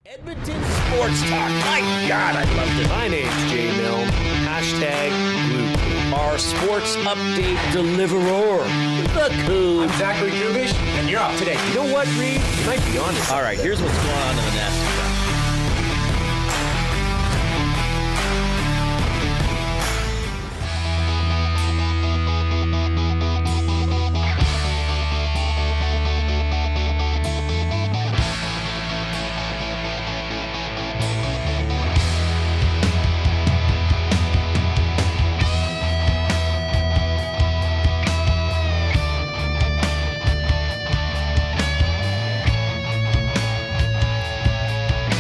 Edmonton Sports Talk. My God, I loved it. My name's Jay Milne. #Blue. Our sports update deliverer, the Coon. I'm Zachary Kubish, and you're up today. You know what, Reid? You might be on to All right, here's what's going on in the nest.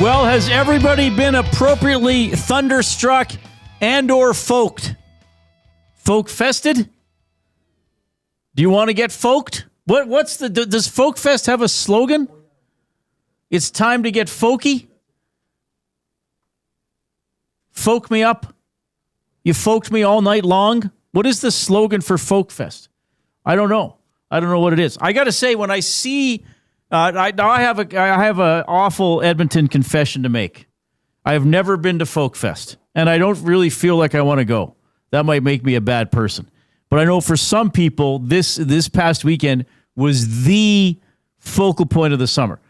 Well, has everybody been appropriately thunderstruck and or folked? Folk-fested? Do you want to get folked? Does Folk-fest have a slogan? It's time to get folky? Folk me up? You folked me all night long? What is the slogan for Folk-fest? I don't know. I don't know what it is. I got to say, when I see... I have an awful Edmonton confession to make. I have never been to Folkfest, and I don't really feel like I want to go. That might make me a bad person. But I know for some people, this past weekend was the focal point of the summer.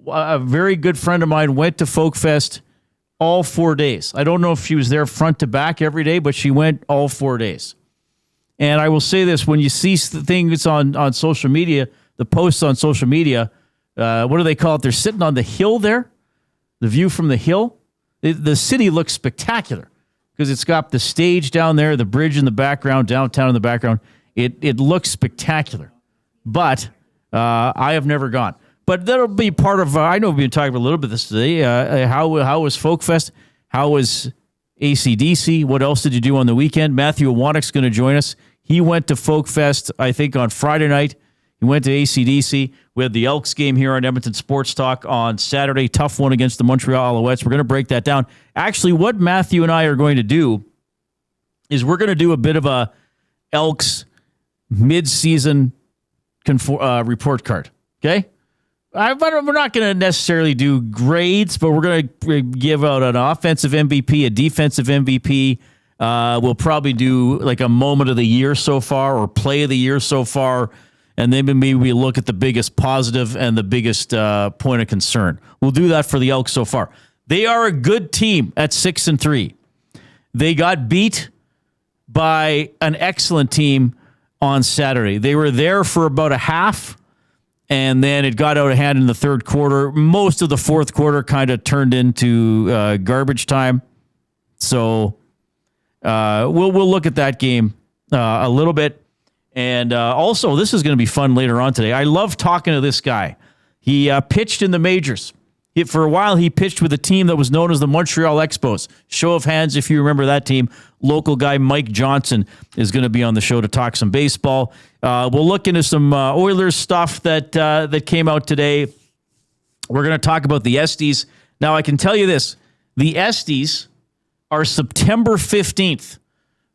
A very good friend of mine went to Folkfest all 4 days. I don't know if she was there front to back every day, but she went all 4 days. And I will say this, when you see things on social media, the posts on social media, what do they call it? They're sitting on the hill there, the view from the hill. The city looks spectacular because it's got the stage down there, the bridge in the background, downtown in the background. It looks spectacular. But I have never gone. But that'll be part of, I know we've been talking about a little bit this today. How was Folkfest? How was AC/DC? What else did you do on the weekend? Matthew Iwanyk's going to join us. He went to Folkfest, I think, on Friday night. He went to AC/DC. We had the Elks game here on Edmonton Sports Talk on Saturday. Tough one against the Montreal Alouettes. We're going to break that down. Actually, what Matthew and I are going to do is we're going to do a bit of a Elks mid-season report card. Okay? We're not going to necessarily do grades, but we're going to give out an offensive MVP, a defensive MVP. We'll probably do like a moment of the year so far or play of the year so far. And then maybe we look at the biggest positive and the biggest point of concern. We'll do that for the Elks so far. They are a good team at 6-3. They got beat by an excellent team on Saturday. They were there for about a half, and then it got out of hand in the third quarter. Most of the fourth quarter kind of turned into garbage time. So we'll look at that game a little bit. And also, this is going to be fun later on today. I love talking to this guy. He pitched in the majors. For a while, he pitched with a team that was known as the Montreal Expos. Show of hands if you remember that team. Local guy Mike Johnson is going to be on the show to talk some baseball. We'll look into some Oilers stuff that came out today. We're going to talk about the Esties. Now, I can tell you this. The Esties are September 15th.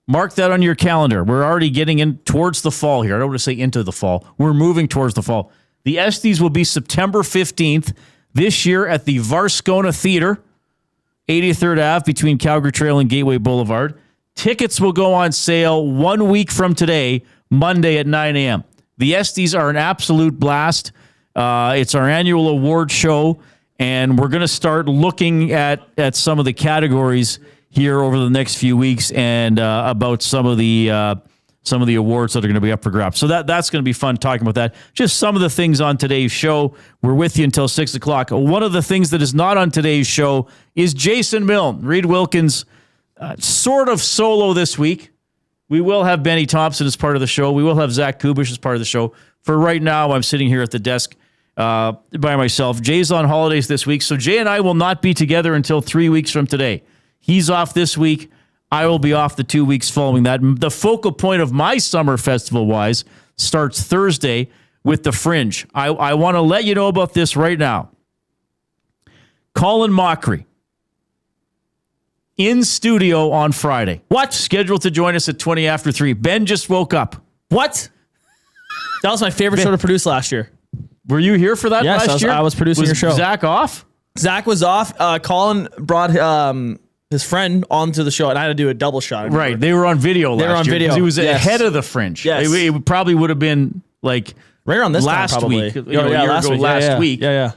Mark that on your calendar. We're already getting in towards the fall here. I don't want to say into the fall. We're moving towards the fall. The Esties will be September 15th this year at the Varscona Theater, 83rd Ave between Calgary Trail and Gateway Boulevard. Tickets will go on sale 1 week from today, Monday at 9 a.m. The Esties are an absolute blast. It's our annual award show, and we're going to start looking at some of the categories here over the next few weeks and about some of the awards that are going to be up for grabs. So that's going to be fun talking about that. Just some of the things on today's show. We're with you until 6 o'clock. One of the things that is not on today's show is Jason Milne. Reid Wilkins, sort of solo this week. We will have Benny Thompson as part of the show. We will have Zach Kubish as part of the show. For right now, I'm sitting here at the desk by myself. Jay's on holidays this week, so Jay and I will not be together until 3 weeks from today. He's off this week. I will be off the 2 weeks following that. The focal point of my summer festival-wise starts Thursday with the Fringe. I want to let you know about this right now. Colin Mockery in studio on Friday. What? Scheduled to join us at 20 after 3. Ben just woke up. What? That was my favorite show to produce last year. Were you here for that last year? I was producing your show. Was Zach off? Zach was off. Colin brought his friend onto the show, and I had to do a double shot. Right. They were on video They were on year, video. 'cause He was Yes. ahead of the Fringe. Yes. It probably would have been like Right around this last time, probably. week. A year ago, last week. Yeah.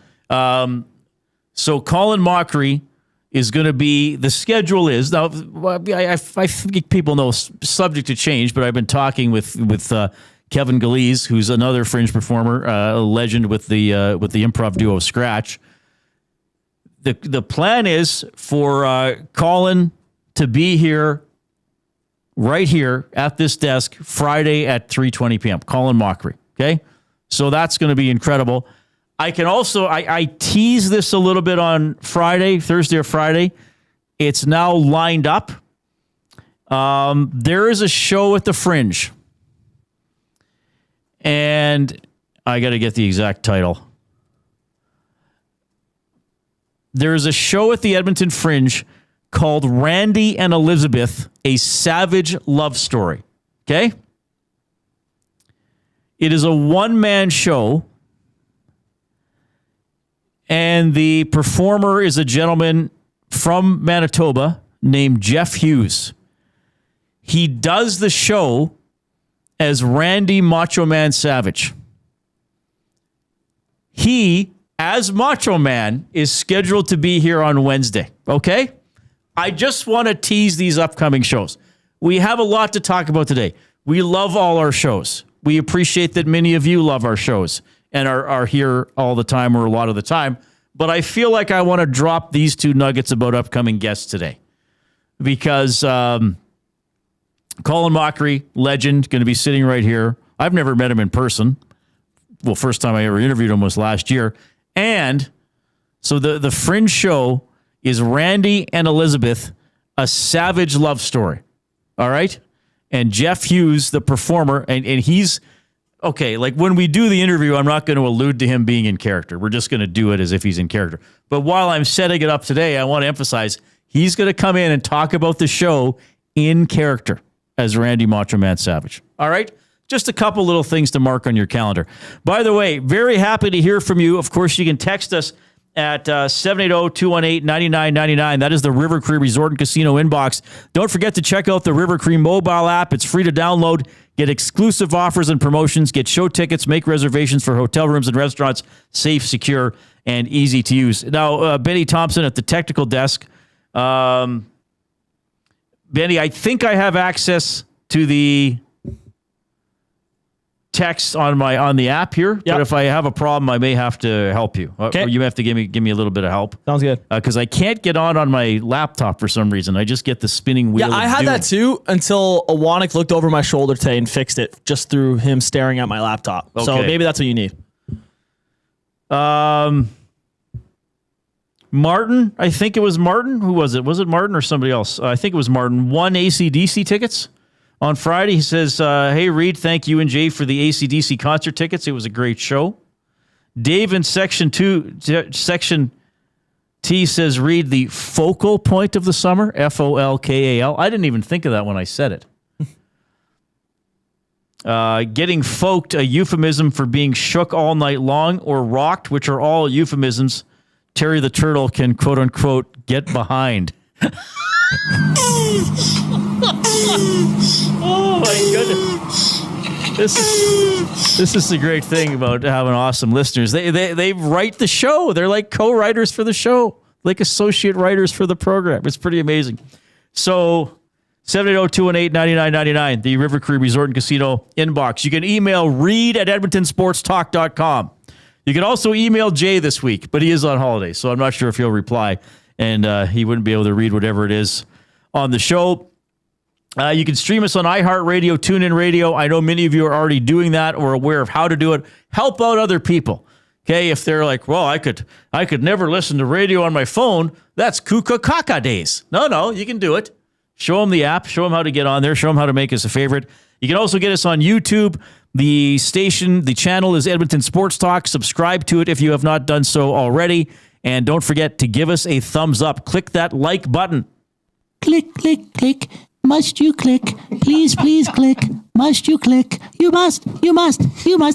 So Colin Mockery is going to be, the schedule is, now I think people know subject to change, but I've been talking with Kevin Galeese, who's another Fringe performer, a legend with the improv duo Scratch. The plan is for Colin to be here, right here at this desk, Friday at 3:20 p.m. Colin Mockery, okay? So that's going to be incredible. I can also, I tease this a little bit on Thursday or Friday. It's now lined up. There is a show at the Fringe. And I got to get the exact title. There is a show at the Edmonton Fringe called Randy and Elizabeth, A Savage Love Story. Okay? It is a one-man show. And the performer is a gentleman from Manitoba named Jeff Hughes. He does the show as Randy Macho Man Savage. He, as Macho Man, is scheduled to be here on Wednesday. Okay? I just want to tease these upcoming shows. We have a lot to talk about today. We love all our shows. We appreciate that many of you love our shows and are here all the time or a lot of the time. But I feel like I want to drop these two nuggets about upcoming guests today. Because Colin Mockery, legend, going to be sitting right here. I've never met him in person. Well, first time I ever interviewed him was last year. And so the Fringe show is Randy and Elizabeth, A Savage Love Story. All right? And Jeff Hughes, the performer, and he's... Okay, like when we do the interview, I'm not going to allude to him being in character. We're just going to do it as if he's in character. But while I'm setting it up today, I want to emphasize he's going to come in and talk about the show in character as Randy Macho Man Savage. All right? Just a couple little things to mark on your calendar. By the way, very happy to hear from you. Of course, you can text us at 780-218-9999. That is the River Cree Resort and Casino inbox. Don't forget to check out the River Cree mobile app. It's free to download. Get exclusive offers and promotions. Get show tickets. Make reservations for hotel rooms and restaurants. Safe, secure, and easy to use. Now, Benny Thompson at the technical desk. Benny, I think I have access to the text on the app here. Yep. But if I have a problem, I may have to help you. Okay. Or you have to give me a little bit of help. Sounds good. Because I can't get on my laptop for some reason. I just get the spinning wheel. Yeah, I had that too until Iwanyk looked over my shoulder today and fixed it just through him staring at my laptop. Okay. So maybe that's what you need. Martin, I think it was Martin. Who was it? Was it Martin or somebody else? I think it was Martin. Won AC/DC tickets on Friday. He says, hey, Reid, thank you and Jay for the AC/DC concert tickets. It was a great show. Dave in Section T says, Reid, the focal point of the summer, FOLKAL. I didn't even think of that when I said it. Getting folked, a euphemism for being shook all night long, or rocked, which are all euphemisms Terry the Turtle can, quote unquote, get behind. Oh my goodness. This is the great thing about having awesome listeners. They write the show. They're like co-writers for the show, like associate writers for the program. It's pretty amazing. So 780-218-9999, the River Cree Resort and Casino inbox. You can email Reid at edmontonsportstalk.com. You can also email Jay this week, but he is on holiday, so I'm not sure if he'll reply, and he wouldn't be able to read whatever it is on the show. You can stream us on iHeartRadio, TuneIn Radio. I know many of you are already doing that or aware of how to do it. Help out other people. Okay, if they're like, well, I could never listen to radio on my phone. That's kuka-kaka days. No, you can do it. Show them the app. Show them how to get on there. Show them how to make us a favorite. You can also get us on YouTube. The channel is Edmonton Sports Talk. Subscribe to it if you have not done so already. And don't forget to give us a thumbs up. Click that like button. Click, click, click. Must you click? Please, please click. must you click? You must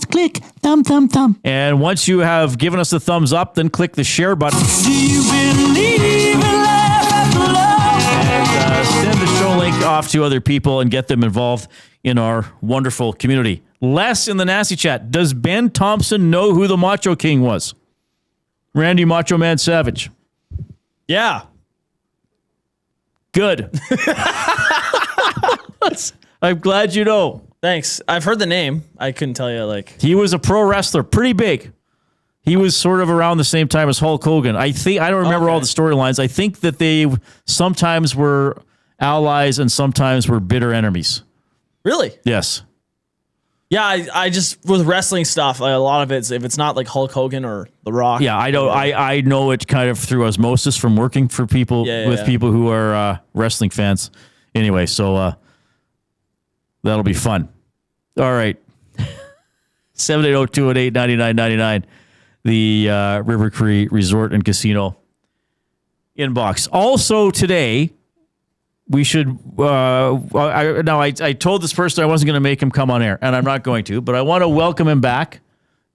click. Thumb, thumb, thumb. And once you have given us a thumbs up, then click the share button. Do you believe in life after love? And send the show link off to other people and get them involved in our wonderful community. Les in the Nasty Chat. Does Ben Thompson know who the Macho King was? Randy Macho Man Savage. Yeah. Good. I'm glad you know. Thanks. I've heard the name. I couldn't tell you, like. He was a pro wrestler, pretty big. He was sort of around the same time as Hulk Hogan. I don't remember all the storylines. I think that they sometimes were allies and sometimes were bitter enemies. Really? Yes. Yeah, I just, with wrestling stuff, like a lot of it's, if it's not like Hulk Hogan or The Rock. Yeah, I know. I know it kind of through osmosis from working for people people who are wrestling fans. Anyway, so that'll be fun. All right. 780-218-9999. The River Cree Resort and Casino inbox. Also today, we should. I told this person I wasn't going to make him come on air, and I'm not going to. But I want to welcome him back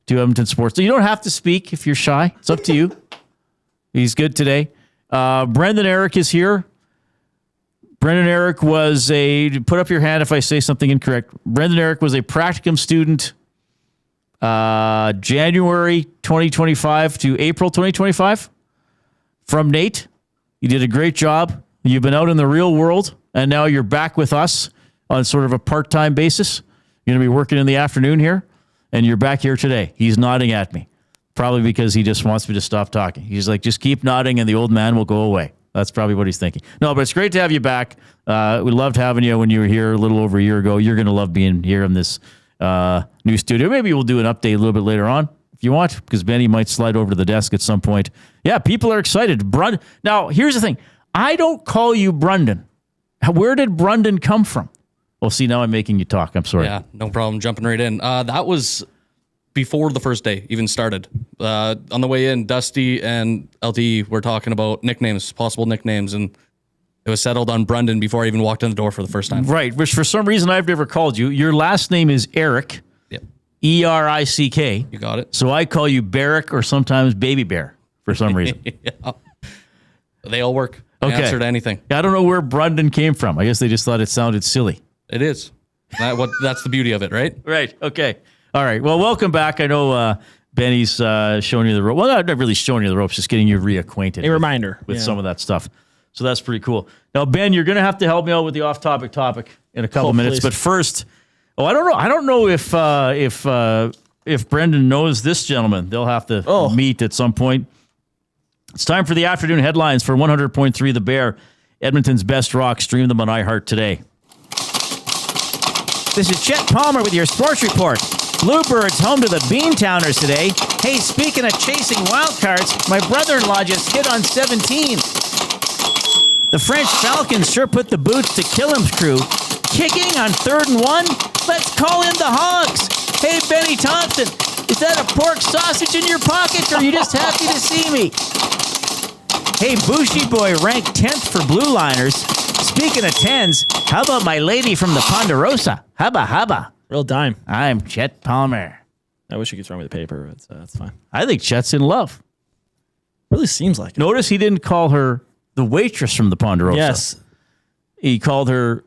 to Edmonton Sports. So you don't have to speak if you're shy. It's up to you. He's good today. Brendan Eric is here. Brendan Eric was put up your hand if I say something incorrect. Brendan Eric was a practicum student January 2025 to April 2025 from Nate. You did a great job. You've been out in the real world, and now you're back with us on sort of a part-time basis. You're going to be working in the afternoon here, and you're back here today. He's nodding at me, probably because he just wants me to stop talking. He's like, just keep nodding, and the old man will go away. That's probably what he's thinking. No, but it's great to have you back. We loved having you when you were here a little over a year ago. You're going to love being here in this new studio. Maybe we'll do an update a little bit later on if you want, because Benny might slide over to the desk at some point. Yeah, people are excited. Now, here's the thing. I don't call you Brundon. Where did Brundon come from? Well, see, now I'm making you talk. I'm sorry. Yeah, no problem. Jumping right in. That was before the first day even started. On the way in, Dusty and LT were talking about nicknames, possible nicknames, and it was settled on Brundon before I even walked in the door for the first time. Right, which for some reason I've never called you. Your last name is Eric. Yep. E-R-I-C-K. You got it. So I call you Barrick or sometimes Baby Bear for some reason. Yeah. They all work. Okay. Answer to anything. I don't know where Brundon came from. I guess they just thought it sounded silly. It is. That's the beauty of it, right? Right. Okay. All right. Well, welcome back. I know Benny's showing you the ropes. Well, not really showing you the ropes, just getting you reacquainted. A reminder. With some of that stuff. So that's pretty cool. Now, Ben, you're going to have to help me out with the off-topic topic in a couple minutes. Please. But first, I don't know. I don't know if Brendan knows this gentleman. They'll have to meet at some point. It's time for the afternoon headlines for 100.3 The Bear, Edmonton's best rock. Stream them on iHeart today. This is Chet Palmer with your sports report. Bluebirds home to the Beantowners today. Hey, speaking of chasing wild cards, my brother-in-law just hit on 17. The French Falcons sure put the boots to Killam's crew. Kicking on 3rd and 1? Let's call in the Hogs. Hey, Benny Thompson, is that a pork sausage in your pocket, or are you just happy to see me? Hey, Bushy Boy ranked 10th for Blue Liners. Speaking of 10s, how about my lady from the Ponderosa? Hubba. Real dime. I'm Chet Palmer. I wish you could throw me the paper, but that's fine. I think Chet's in love. Really seems like it. Notice he didn't call her the waitress from the Ponderosa. Yes. He called her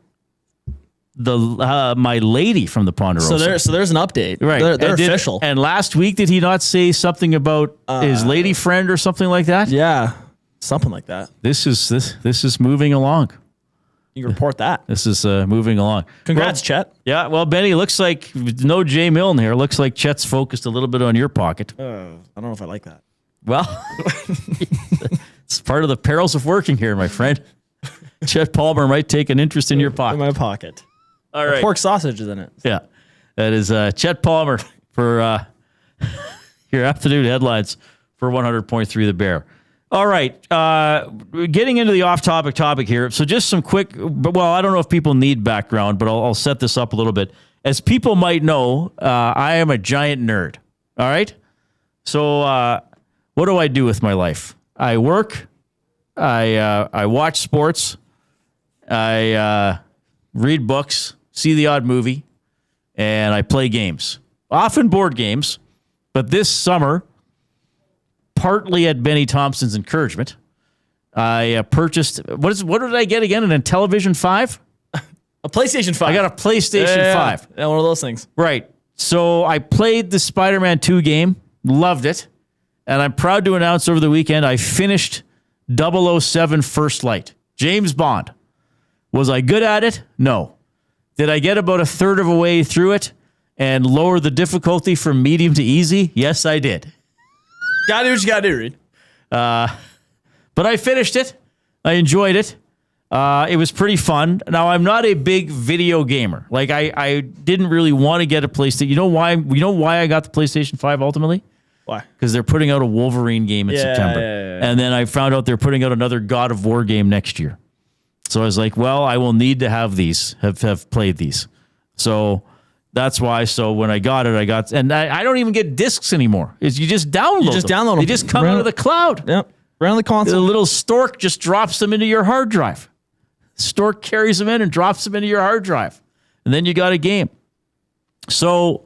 my lady from the Ponderosa. So there's an update. Right. They're official. And last week, did he not say something about his lady friend or something like that? Yeah. Something like that. This is moving along. You can report that. This is moving along. Congrats, Chet. Yeah, well, Benny, looks like no Jay Milne here. Looks like Chet's focused a little bit on your pocket. I don't know if I like that. Well, it's part of the perils of working here, my friend. Chet Palmer might take an interest in your pocket. In my pocket. All right. Pork sausage is in it. Yeah. That is Chet Palmer for your afternoon headlines for 100.3 The Bear. All right. Getting into the off-topic topic here. So just some quick, I don't know if people need background, but I'll set this up a little bit. As people might know, I am a giant nerd. All right? So what do I do with my life? I work. I watch sports. I read books, see the odd movie. and I play games, often board games. But this summer, partly at Benny Thompson's encouragement, I purchased, what did I get again? An Intellivision 5? A PlayStation 5. I got a PlayStation 5. Yeah, one of those things. Right. So I played the Spider-Man 2 game, loved it, and I'm proud to announce over the weekend I finished 007 First Light. James Bond. Was I good at it? No. Did I get about a third of a way through it and lower the difficulty from medium to easy? Yes, I did. Gotta do what you gotta do, Reid. But I finished it. I enjoyed it. It was pretty fun. Now, I'm not a big video gamer. Like, I didn't really want to get a PlayStation. You know why I got the PlayStation 5 ultimately? Why? Because they're putting out a Wolverine game in September. Yeah. And then I found out they're putting out another God of War game next year. So I was like, well, I will need to have these, have played these. So that's why. So when I got it, and I don't even get discs anymore. You just download them. You just download them. They just come out of the cloud. Yep. Right on the console. The little stork just drops them into your hard drive. Stork carries them in and drops them into your hard drive. And then you got a game. So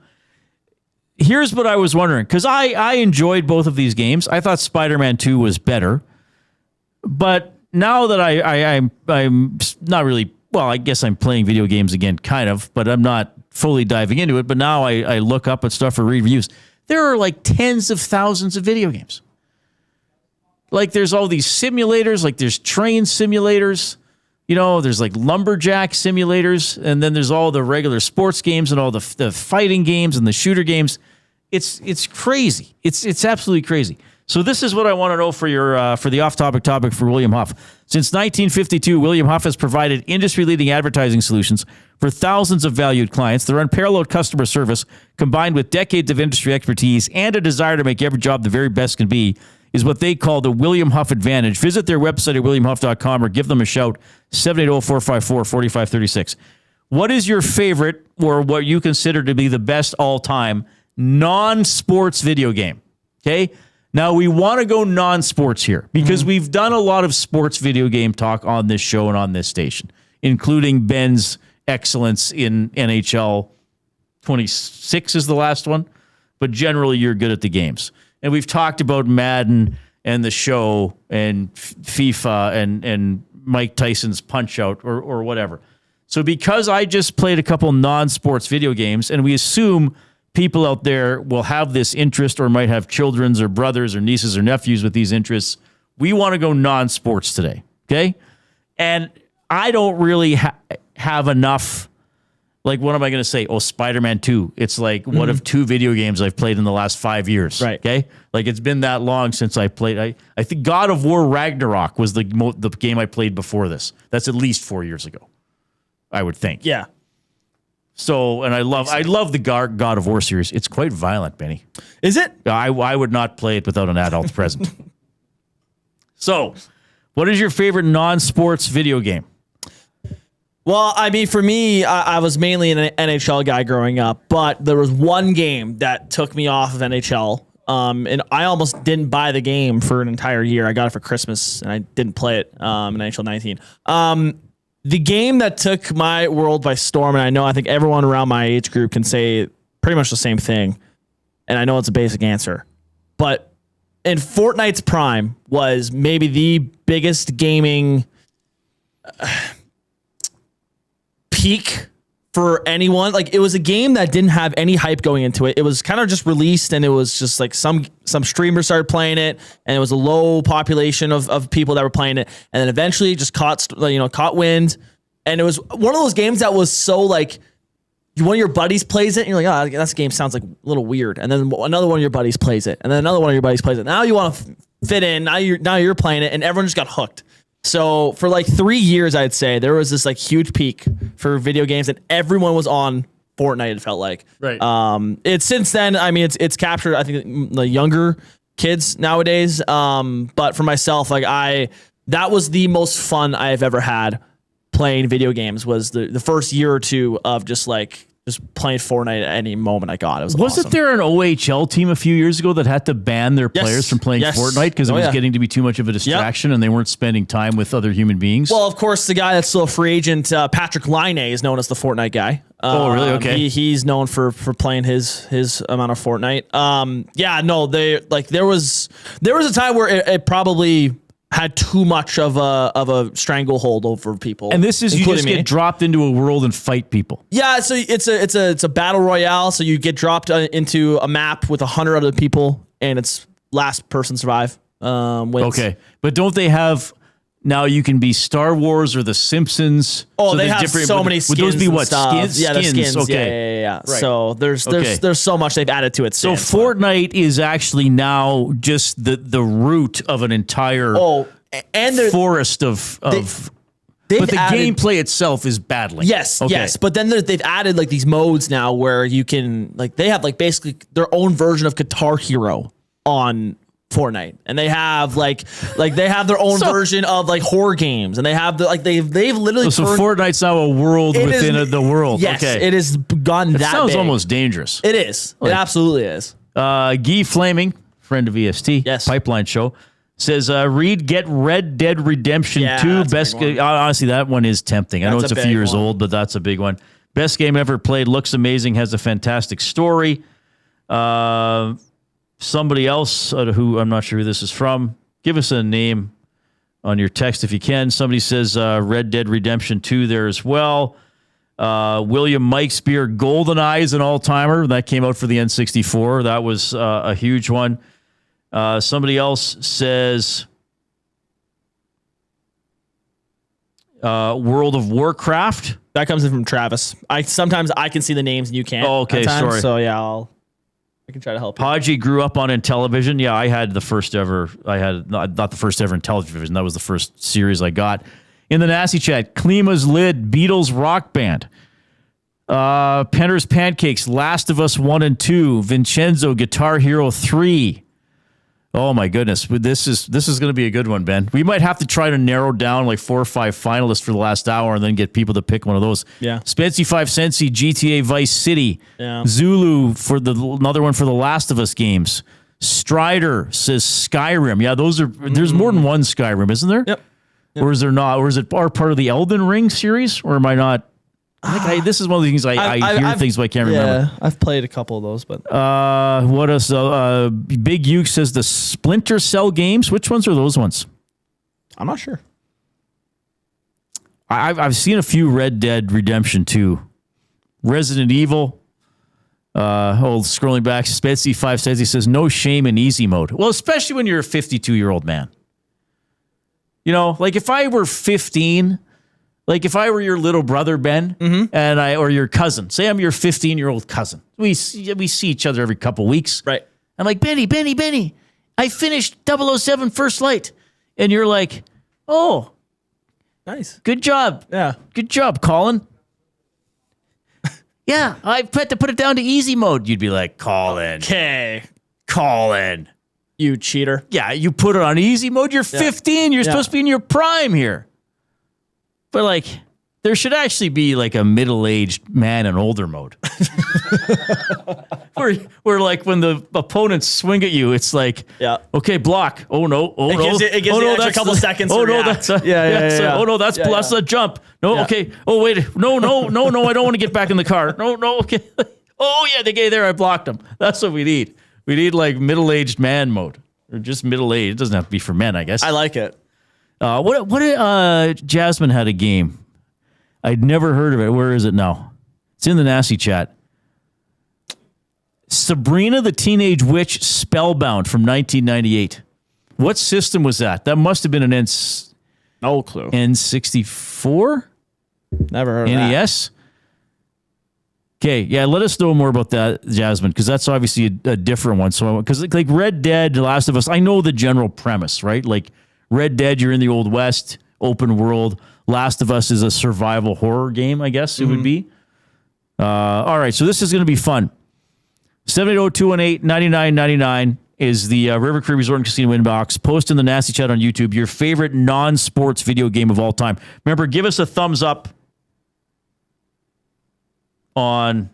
here's what I was wondering, because I enjoyed both of these games. I thought Spider-Man 2 was better. But now that I'm not really, well, I guess I'm playing video games again, kind of, but I'm not fully diving into it. But now I look up at stuff for reviews. There are like tens of thousands of video games. Like there's all these simulators, like there's train simulators, there's like lumberjack simulators, and then there's all the regular sports games and all the fighting games and the shooter games. It's crazy. It's absolutely crazy. So this is what I want to know for the off-topic topic for William Huff. Since 1952, William Huff has provided industry-leading advertising solutions for thousands of valued clients. Their unparalleled customer service, combined with decades of industry expertise and a desire to make every job the very best can be, is what they call the William Huff Advantage. Visit their website at williamhuff.com or give them a shout, 780-454-4536. What is your favorite, or what you consider to be the best all-time non-sports video game? Okay? Now, we want to go non-sports here because we've done a lot of sports video game talk on this show and on this station, including Ben's excellence in NHL 26 is the last one, but generally you're good at the games. And we've talked about Madden and the show and FIFA and Mike Tyson's Punch-Out or whatever. So because I just played a couple non-sports video games, and we assume people out there will have this interest or might have children's or brothers or nieces or nephews with these interests, we want to go non-sports today, okay? And I don't really have enough. Like, what am I going to say? Oh, Spider-Man 2. It's like one of two video games I've played in the last 5 years. Right. Okay? Like, it's been that long since I played. I think God of War Ragnarok was the game I played before this. That's at least 4 years ago, I would think. Yeah. So, and I love the God of War series. It's quite violent, Benny. Is it? I would not play it without an adult present. So, what is your favorite non-sports video game? Well, I mean, for me, I was mainly an NHL guy growing up, but there was one game that took me off of NHL, and I almost didn't buy the game for an entire year. I got it for Christmas, and I didn't play it in NHL 19. The game that took my world by storm, and I think everyone around my age group can say pretty much the same thing, and I know it's a basic answer, but in Fortnite's prime was maybe the biggest gaming peak for anyone. Like, it was a game that didn't have any hype going into it. It was kind of just released, and it was just like some streamers started playing it, and it was a low population of people that were playing it, and then eventually it just caught wind. And it was one of those games that was so like, one of your buddies plays it, and you're like, oh, that game sounds like a little weird, and then another one of your buddies plays it, and then another one of your buddies plays it. Now you want to fit in. Now you're playing it, and everyone just got hooked. So for like 3 years, I'd say there was this like huge peak for video games, and everyone was on Fortnite. It felt like, right. It's since then. I mean, it's captured, I think, the younger kids nowadays. But for myself, like that was the most fun I have ever had playing video games. Was the first year or two of just playing Fortnite at any moment I got. It was Wasn't awesome. there an OHL team a few years ago that had to ban their players from playing Fortnite because it was getting to be too much of a distraction and they weren't spending time with other human beings? Well, of course, the guy that's still a free agent, Patrick Laine, is known as the Fortnite guy. Oh, really? Okay. He's known for playing his amount of Fortnite. Yeah, no, there was a time where it probably had too much of a stranglehold over people. And this is you just get dropped into a world and fight people. Yeah, so it's a battle royale. So you get dropped into a map with 100 other people, and it's last person survive. Wins. Okay, but don't they have? Now you can be Star Wars or The Simpsons. Oh, so they have so many skins. Would those be what? Skins? Yeah, skins. Okay. Yeah. Right. So there's so much they've added to it. So Fortnite is actually now just the root of an entire and forest of but the gameplay itself is battling. Yes, yes. But then they've added like these modes now where you can they have like basically their own version of Guitar Hero on Fortnite, and they have like they have their own version of like horror games, and they have they've literally so Fortnite's now a world within the world. Yes, okay. It has gone that sounds big. Almost dangerous. It is. It absolutely is. Guy Flaming, friend of EST, yes, Pipeline Show, says Reid get Red Dead Redemption 2 best. Honestly, that one is tempting. I know it's a few years old, but that's a big one. Best game ever played. Looks amazing. Has a fantastic story. Somebody else who I'm not sure who this is from, give us a name on your text if you can. Somebody says Red Dead Redemption 2 there as well. William Mike Spear, GoldenEye is an all-timer. That came out for the N64. That was a huge one. Somebody else says World of Warcraft. That comes in from Travis. Sometimes I can see the names and you can't. Oh, okay, sorry. So yeah, I can try to help you. Podgy grew up on Intellivision. Yeah, I had the first ever. I had not the first ever Intellivision. That was the first series I got. In the nasty chat, Klima's Lid, Beatles Rock Band, Penner's Pancakes, Last of Us 1 and 2, Vincenzo, Guitar Hero 3. Oh my goodness, this is going to be a good one, Ben. We might have to try to narrow down like 4 or 5 finalists for the last hour, and then get people to pick one of those. Yeah, Spency 5 Sensi, GTA Vice City, yeah. Zulu for another one for the Last of Us games. Strider says Skyrim. Yeah, those are. There's more than one Skyrim, isn't there? Yep. Or is there not? Or is it part of the Elden Ring series? Or am I not? This is one of the things I hear things, but I can't remember. Yeah, I've played a couple of those, but what else? Big Uke says the Splinter Cell games. Which ones are those ones? I'm not sure. I've seen a few Red Dead Redemption 2, Resident Evil. Scrolling back, Spetsy 5 says he says no shame in easy mode. Well, especially when you're a 52-year-old man. You know, like if I were 15. Like if I were your little brother, Ben, or your cousin, say I'm your 15-year-old cousin. We see each other every couple weeks. Right. I'm like, Benny, I finished 007 First Light. And you're like, oh. Nice. Good job. Yeah. Good job, Colin. Yeah, I had to put it down to easy mode. You'd be like, Colin. Okay. Colin. You cheater. Yeah, you put it on easy mode. You're 15. You're supposed to be in your prime here. But like, there should actually be like a middle-aged man and older mode. where like when the opponents swing at you, it's like, okay, block. Oh no, it gives you a couple seconds. Oh to no, react. that's oh no, that's a jump. No, okay. Oh wait, no, I don't want to get back in the car. No, okay. Oh yeah, the guy there, I blocked him. That's what we need. We need like middle-aged man mode, or just middle-aged. It doesn't have to be for men, I guess. I like it. Jasmine had a game. I'd never heard of it. Where is it now? It's in the nasty chat. Sabrina the Teenage Witch Spellbound from 1998. What system was that? That must have been an no clue. N64? Never heard of NES? Okay, yeah, let us know more about that, Jasmine, because that's obviously a different one. So, because like Red Dead, The Last of Us, I know the general premise, right? Like Red Dead, you're in the Old West, open world. Last of Us is a survival horror game, I guess it would be. All right, so this is going to be fun. 780-218-9999 is the River Cree Resort and Casino inbox. Post in the nasty chat on YouTube your favorite non-sports video game of all time. Remember, give us a thumbs up on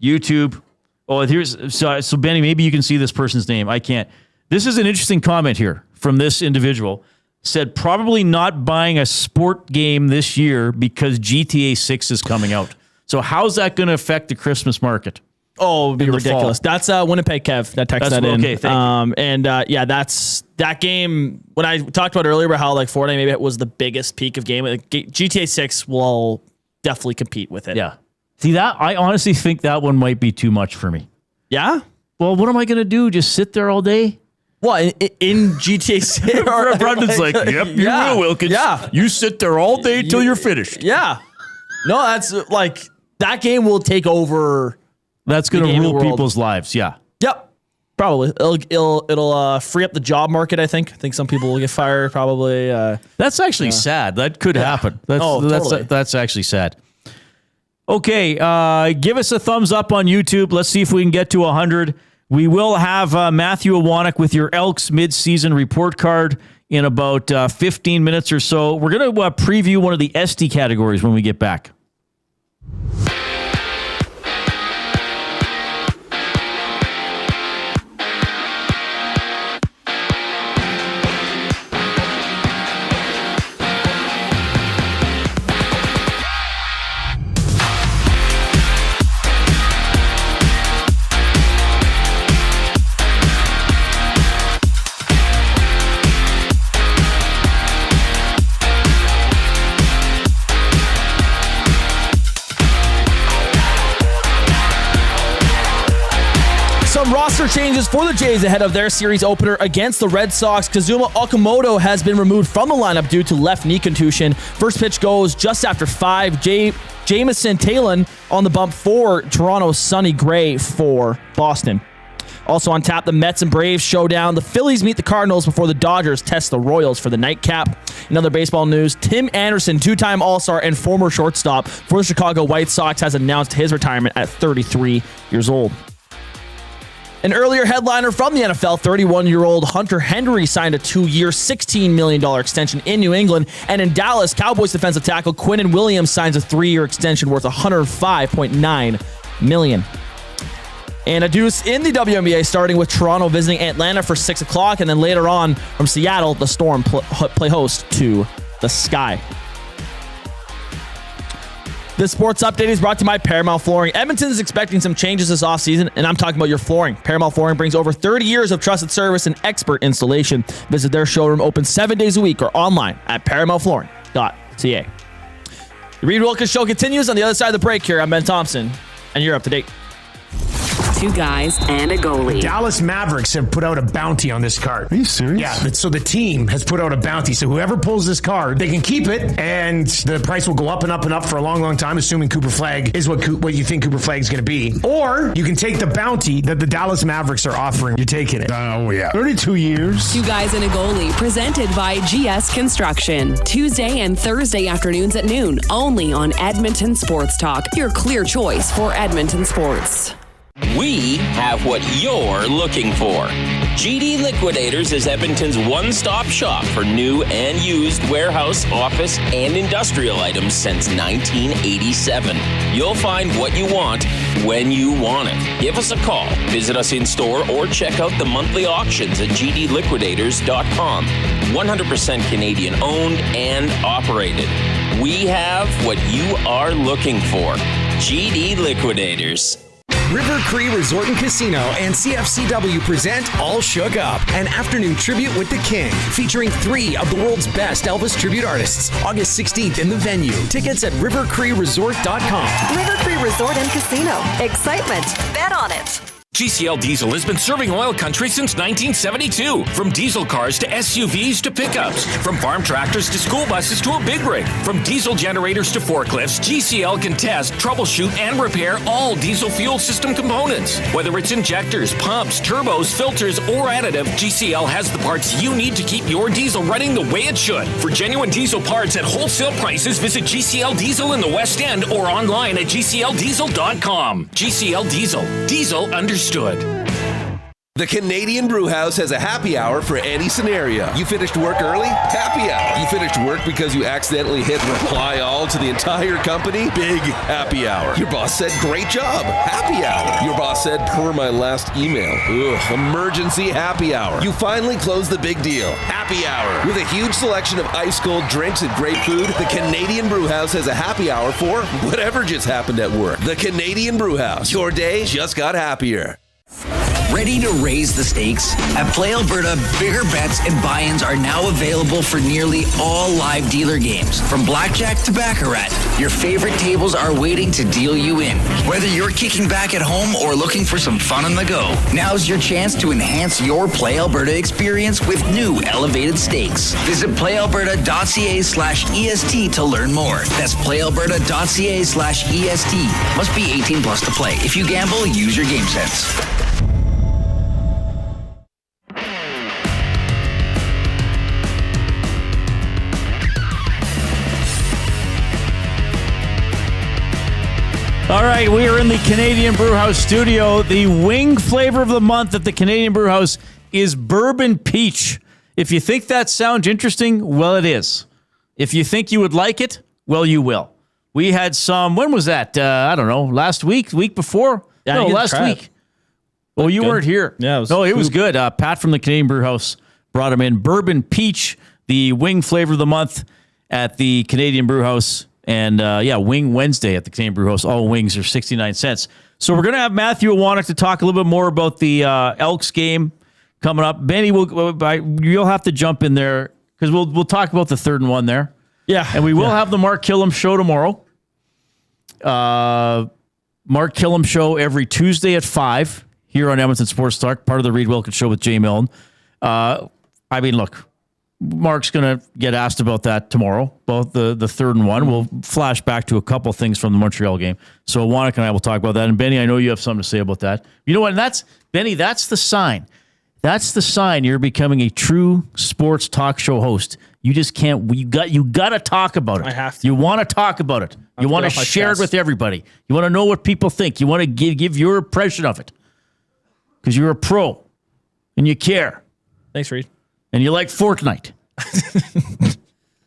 YouTube. Oh, so Benny, maybe you can see this person's name. I can't. This is an interesting comment here from this individual. Said probably not buying a sport game this year because GTA 6 is coming out. So how's that going to affect the Christmas market? Oh, it'd be in the ridiculous. fall? That's Winnipeg Kev that texted that in. Okay, thank you. That's that game. When I talked about earlier about how like Fortnite maybe it was the biggest peak of game. Like, GTA 6 will definitely compete with it. Yeah. See that? I honestly think that one might be too much for me. Yeah. Well, what am I going to do? Just sit there all day? Well, in GTA 6, Brendan's like, yep, you will, Wilkins. Yeah. You sit there all day till you're finished. Yeah. No, that's like that game will take over. That's going to rule people's lives. Yeah. Yep. Probably. It'll free up the job market, I think. I think some people will get fired probably. That's actually sad. That could happen. Totally. That's actually sad. Okay, give us a thumbs up on YouTube. Let's see if we can get to 100. We will have Matthew Iwanyk with your Elks mid-season report card in about 15 minutes or so. We're going to preview one of the SD categories when we get back. Some roster changes for the Jays ahead of their series opener against the Red Sox. Kazuma Okamoto has been removed from the lineup due to left knee contusion. First pitch goes just after 5. Jamison Talon on the bump for Toronto. Sonny Gray for Boston. Also on tap, the Mets and Braves showdown. The Phillies meet the Cardinals before the Dodgers test the Royals for the nightcap. In other baseball news, Tim Anderson, two-time All-Star and former shortstop for the Chicago White Sox, has announced his retirement at 33 years old. An earlier headliner from the NFL, 31-year-old Hunter Henry signed a 2-year, $16 million extension in New England. And in Dallas, Cowboys defensive tackle Quinnen Williams signs a 3-year extension worth $105.9 million. And a deuce in the WNBA, starting with Toronto visiting Atlanta for 6 o'clock. And then later on from Seattle, the Storm play host to the Sky. This sports update is brought to you by Paramount Flooring. Edmonton is expecting some changes this offseason, and I'm talking about your flooring. Paramount Flooring brings over 30 years of trusted service and expert installation. Visit their showroom open 7 days a week or online at paramountflooring.ca. The Reid Wilkins Show continues on the other side of the break here. I'm Ben Thompson, and you're up to date. Two guys and a goalie. Dallas Mavericks have put out a bounty on this card. Are you serious? Yeah, so the team has put out a bounty. So whoever pulls this card, they can keep it, and the price will go up and up and up for a long, long time, assuming Cooper Flag is what you think Cooper Flag is going to be. Or you can take the bounty that the Dallas Mavericks are offering. You're taking it. Oh, yeah. 32 years. Two guys and a goalie, presented by GS Construction. Tuesday and Thursday afternoons at noon, only on Edmonton Sports Talk, your clear choice for Edmonton sports. We have what you're looking for. GD Liquidators is Edmonton's one-stop shop for new and used warehouse, office, and industrial items since 1987. You'll find what you want when you want it. Give us a call, visit us in store, or check out the monthly auctions at gdliquidators.com. 100% Canadian owned and operated. We have what you are looking for. GD Liquidators. River Cree Resort and Casino and CFCW present All Shook Up, an afternoon tribute with the King, featuring 3 of the world's best Elvis tribute artists. August 16th in the venue. Tickets at rivercreeresort.com. River Cree Resort and Casino. Excitement. Bet on it. GCL Diesel has been serving oil country since 1972. From diesel cars to SUVs to pickups. From farm tractors to school buses to a big rig. From diesel generators to forklifts, GCL can test, troubleshoot, and repair all diesel fuel system components. Whether it's injectors, pumps, turbos, filters, or additive, GCL has the parts you need to keep your diesel running the way it should. For genuine diesel parts at wholesale prices, visit GCL Diesel in the West End or online at gcldiesel.com. GCL Diesel. Diesel understood. The Canadian Brewhouse has a happy hour for any scenario. You finished work early? Happy hour. You finished work because you accidentally hit reply all to the entire company? Big happy hour. Your boss said, great job. Happy hour. Your boss said, per my last email. Ugh, emergency happy hour. You finally closed the big deal. Happy hour. With a huge selection of ice cold drinks and great food, the Canadian Brewhouse has a happy hour for whatever just happened at work. The Canadian Brewhouse. Your day just got happier. Ready to raise the stakes? At Play Alberta, bigger bets and buy-ins are now available for nearly all live dealer games. From blackjack to baccarat, your favorite tables are waiting to deal you in. Whether you're kicking back at home or looking for some fun on the go, now's your chance to enhance your Play Alberta experience with new elevated stakes. Visit playalberta.ca/EST to learn more. That's playalberta.ca/EST. Must be 18 plus to play. If you gamble, use your game sense. All right, we are in the Canadian Brewhouse studio. The wing flavor of the month at the Canadian Brewhouse is bourbon peach. If you think that sounds interesting, well, it is. If you think you would like it, well, you will. We had some, when was that? I don't know, last week, week before? Yeah, no, last week. Oh, you weren't here. Yeah, it was good. Pat from the Canadian Brewhouse brought him in. Bourbon peach, the wing flavor of the month at the Canadian Brewhouse. And, Wing Wednesday at the Canadian Brewhouse. All wings are 69 cents. So we're going to have Matthew Iwanyk to talk a little bit more about the Elks game coming up. Benny, you'll have to jump in there because we'll talk about the 3rd and 1 there. Yeah. And we will have the Mark Killam show tomorrow. Mark Killam show every Tuesday at 5 here on Edmonton Sports Talk, part of the Reid Wilkins Show with Jay Milne. Look. Mark's going to get asked about that tomorrow, both the 3rd and 1. We'll flash back to a couple things from the Montreal game. So Iwanyk and I will talk about that. And Benny, I know you have something to say about that. You know what? And that's the sign. That's the sign you're becoming a true sports talk show host. You just can't. You got to talk about it. I have to. You want to talk about it. You want to share it with everybody. You want to know what people think. You want to give your impression of it because you're a pro and you care. Thanks, Reid. And you like Fortnite.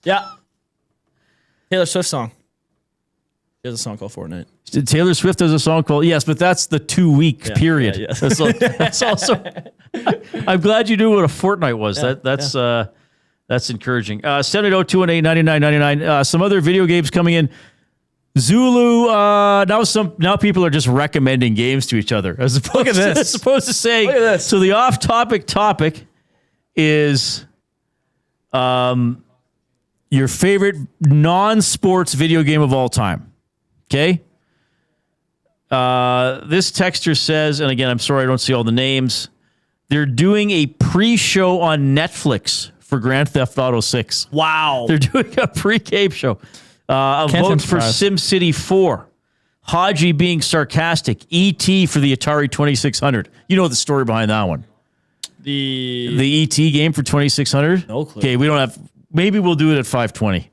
Yeah. Taylor Swift song. She has a song called Fortnite. Taylor Swift has a song called, yes, but that's the 2-week period. Yeah. That's also, I'm glad you knew what a Fortnite was. That's encouraging. 780-218-9999. Some other video games coming in. Zulu, now people are just recommending games to each other as opposed to saying, look at this. So the off-topic topic is your favorite non-sports video game of all time. Okay? This texter says, and again, I'm sorry I don't see all the names, they're doing a pre-show on Netflix for Grand Theft Auto 6. Wow. They're doing a pre-game show. Votes for SimCity 4. Haji being sarcastic. E.T. for the Atari 2600. You know the story behind that one. The E.T. game for 2600? No clue. Okay, we don't have... Maybe we'll do it at 520.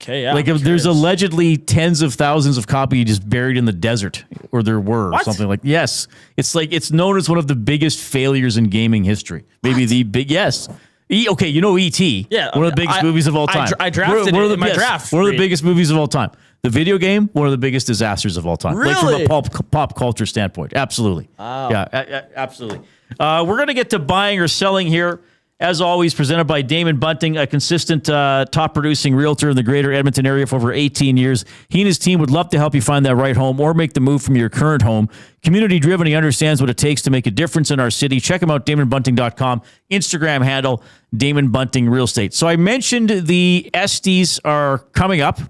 Okay, yeah. Like if there's allegedly tens of thousands of copies just buried in the desert, or there were, or something like. Yes, it's known as one of the biggest failures in gaming history. Maybe the big yes. Okay, you know E.T. Yeah, one of the biggest movies of all time. I drafted it in my draft. One of the biggest movies of all time. The video game, one of the biggest disasters of all time. Really? Like from a pop culture standpoint, absolutely. Wow. Yeah, absolutely. We're gonna get to buying or selling here. As always, presented by Damon Bunting, a consistent top-producing realtor in the greater Edmonton area for over 18 years. He and his team would love to help you find that right home or make the move from your current home. Community-driven, he understands what it takes to make a difference in our city. Check him out, DamonBunting.com. Instagram handle, Damon Bunting Real Estate. So I mentioned the Estes are coming up.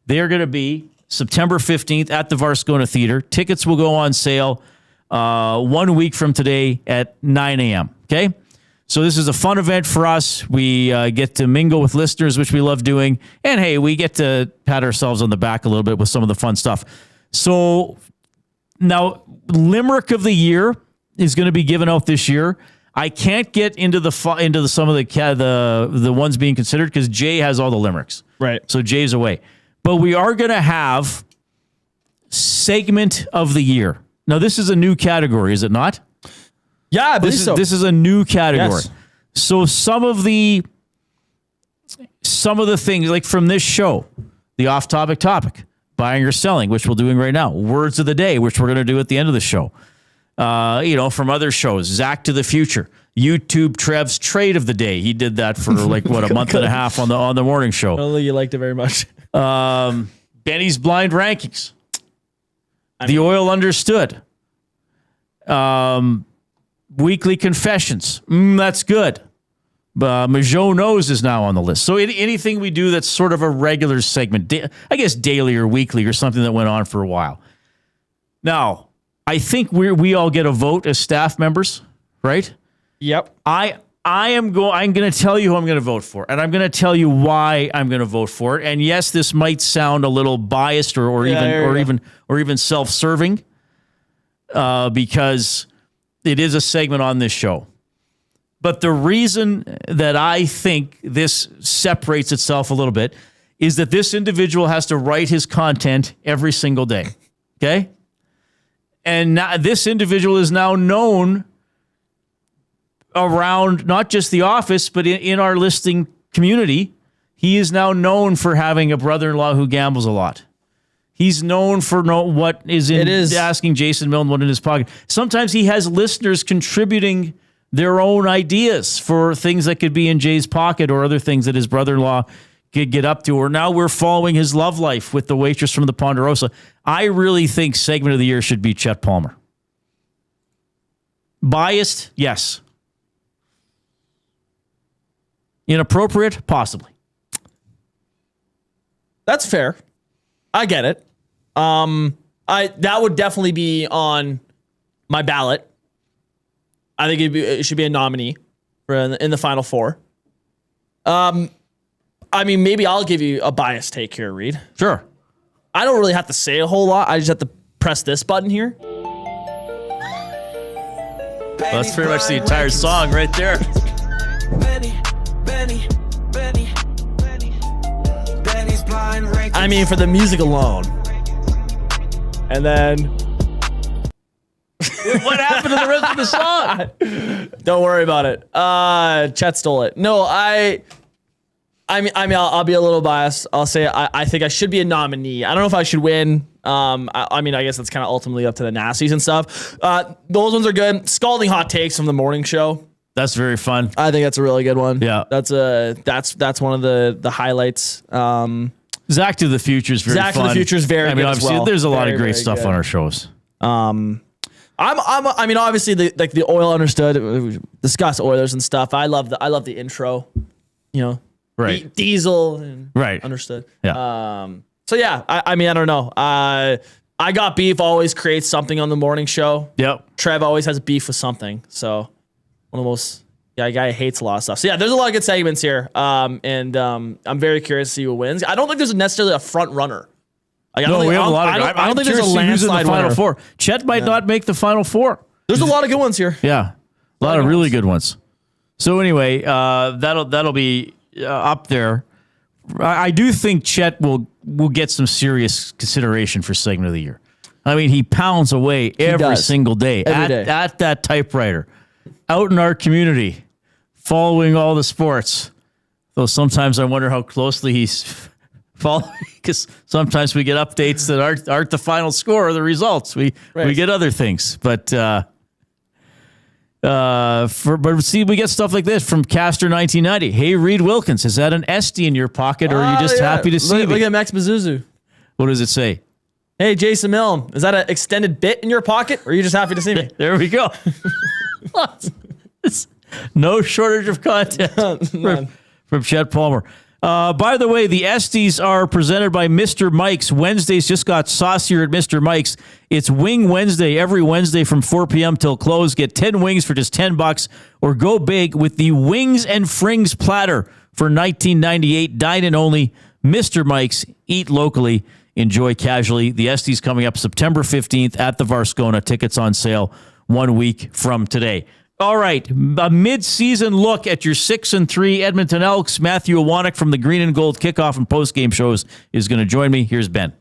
They are going to be September 15th at the Varscona Theater. Tickets will go on sale 1 week from today at 9 a.m., okay? So this is a fun event for us. We get to mingle with listeners, which we love doing. And, hey, we get to pat ourselves on the back a little bit with some of the fun stuff. So now Limerick of the Year is going to be given out this year. I can't get into some of the ones being considered because Jay has all the limericks. Right. So Jay's away. But we are going to have Segment of the Year. Now, this is a new category, is it not? Yeah, I believe so. This is a new category. Yes. So some of the things like from this show, the off-topic topic, buying or selling, which we're doing right now, words of the day, which we're going to do at the end of the show. From other shows, Zach to the Future, YouTube Trev's trade of the day. He did that for like a month and a half on the morning show. I don't think you liked it very much. Benny's blind rankings. The Oil Understood. Weekly confessions. That's good. Majot Knows is now on the list. So anything we do that's sort of a regular segment, I guess daily or weekly or something that went on for a while. Now, I think we all get a vote as staff members, right? Yep. I'm going to tell you who I'm going to vote for, and I'm going to tell you why I'm going to vote for it. And yes, this might sound a little biased or even self-serving, because it is a segment on this show. But the reason that I think this separates itself a little bit is that this individual has to write his content every single day. Okay? And now, this individual is now known around not just the office, but in our listing community. He is now known for having a brother-in-law who gambles a lot. He's known for what is asking Jason Milne what in his pocket. Sometimes he has listeners contributing their own ideas for things that could be in Jay's pocket or other things that his brother-in-law could get up to. Or now we're following his love life with the waitress from the Ponderosa. I really think segment of the year should be Chet Palmer. Biased? Yes. Inappropriate? Possibly. That's fair. I get it. That would definitely be on my ballot. I think it should be a nominee in the Final Four. Maybe I'll give you a biased take here, Reid. Sure. I don't really have to say a whole lot. I just have to press this button here. Well, that's pretty much the entire song right there. For the music alone. And then... What happened to the rest of the song? Don't worry about it. Chet stole it. No, I'll be a little biased. I'll say I think I should be a nominee. I don't know if I should win. I guess that's kind of ultimately up to the Nasties and stuff. Those ones are good. Scalding hot takes from the morning show. That's very fun. I think that's a really good one. Yeah, that's one of the highlights. Zach to the Future is very fun. Zach to the Future is very good as well. There's a lot of great stuff on our shows. Obviously the Oil Understood. We discuss Oilers and stuff. I love the intro. Right. Diesel and right. Understood. Yeah. I don't know. I Got Beef always creates something on the morning show. Yep. Trev always has beef with something. So one of the most a guy hates a lot of stuff. So yeah, there's a lot of good segments here. I'm very curious to see who wins. I don't think there's necessarily a front runner. We have a lot of. I don't think there's a landslide Final winner. Four. Chet might not make the Final Four. There's a lot of good ones here. Yeah, a lot of really good ones. So anyway, that'll be up there. I do think Chet will get some serious consideration for segment of the year. I mean, he pounds away every single day at that typewriter, out in our community, following all the sports. Though sometimes I wonder how closely he's following, because sometimes we get updates that aren't the final score or the results. We get other things, but see, we get stuff like this from Castor 1990. Hey, Reid Wilkins, is that an SD in your pocket, or are you just happy to see me? Look at Max Mazuzu. What does it say? Hey, Jason Milne, is that an extended bit in your pocket, or are you just happy to see me? There we go. No shortage of content from Chet Palmer. By the way, the Esties are presented by Mr. Mike's. Wednesdays just got saucier at Mr. Mike's. It's Wing Wednesday every Wednesday from 4 p.m. till close. Get 10 wings for just $10, or go big with the Wings and Frings platter for $19.98. Dine in only. Mr. Mike's. Eat locally. Enjoy casually. The Esties coming up September 15th at the Varscona. Tickets on sale 1 week from today. All right, a mid-season look at your 6-3 Edmonton Elks. Matthew Iwanyk from the Green and Gold kickoff and post-game shows is going to join me. Here's Ben.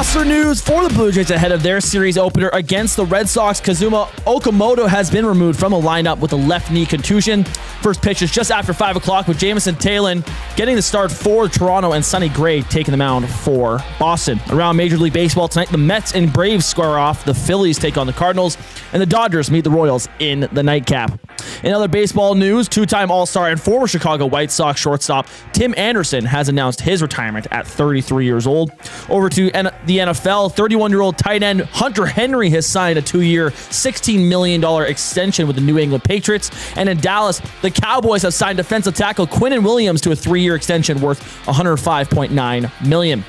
roster news for the Blue Jays ahead of their series opener against the Red Sox. Kazuma Okamoto has been removed from the lineup with a left knee contusion. First pitch is just after 5 o'clock with Jamison Talon getting the start for Toronto and Sonny Gray taking the mound for Boston. Around Major League Baseball tonight, the Mets and Braves square off. The Phillies take on the Cardinals, and the Dodgers meet the Royals in the nightcap. In other baseball news, two-time All-Star and former Chicago White Sox shortstop Tim Anderson has announced his retirement at 33 years old. Over to the NFL, 31-year-old tight end Hunter Henry has signed a 2-year, $16 million extension with the New England Patriots. And in Dallas, the Cowboys have signed defensive tackle Quinnen Williams to a 3-year extension worth $105.9 million.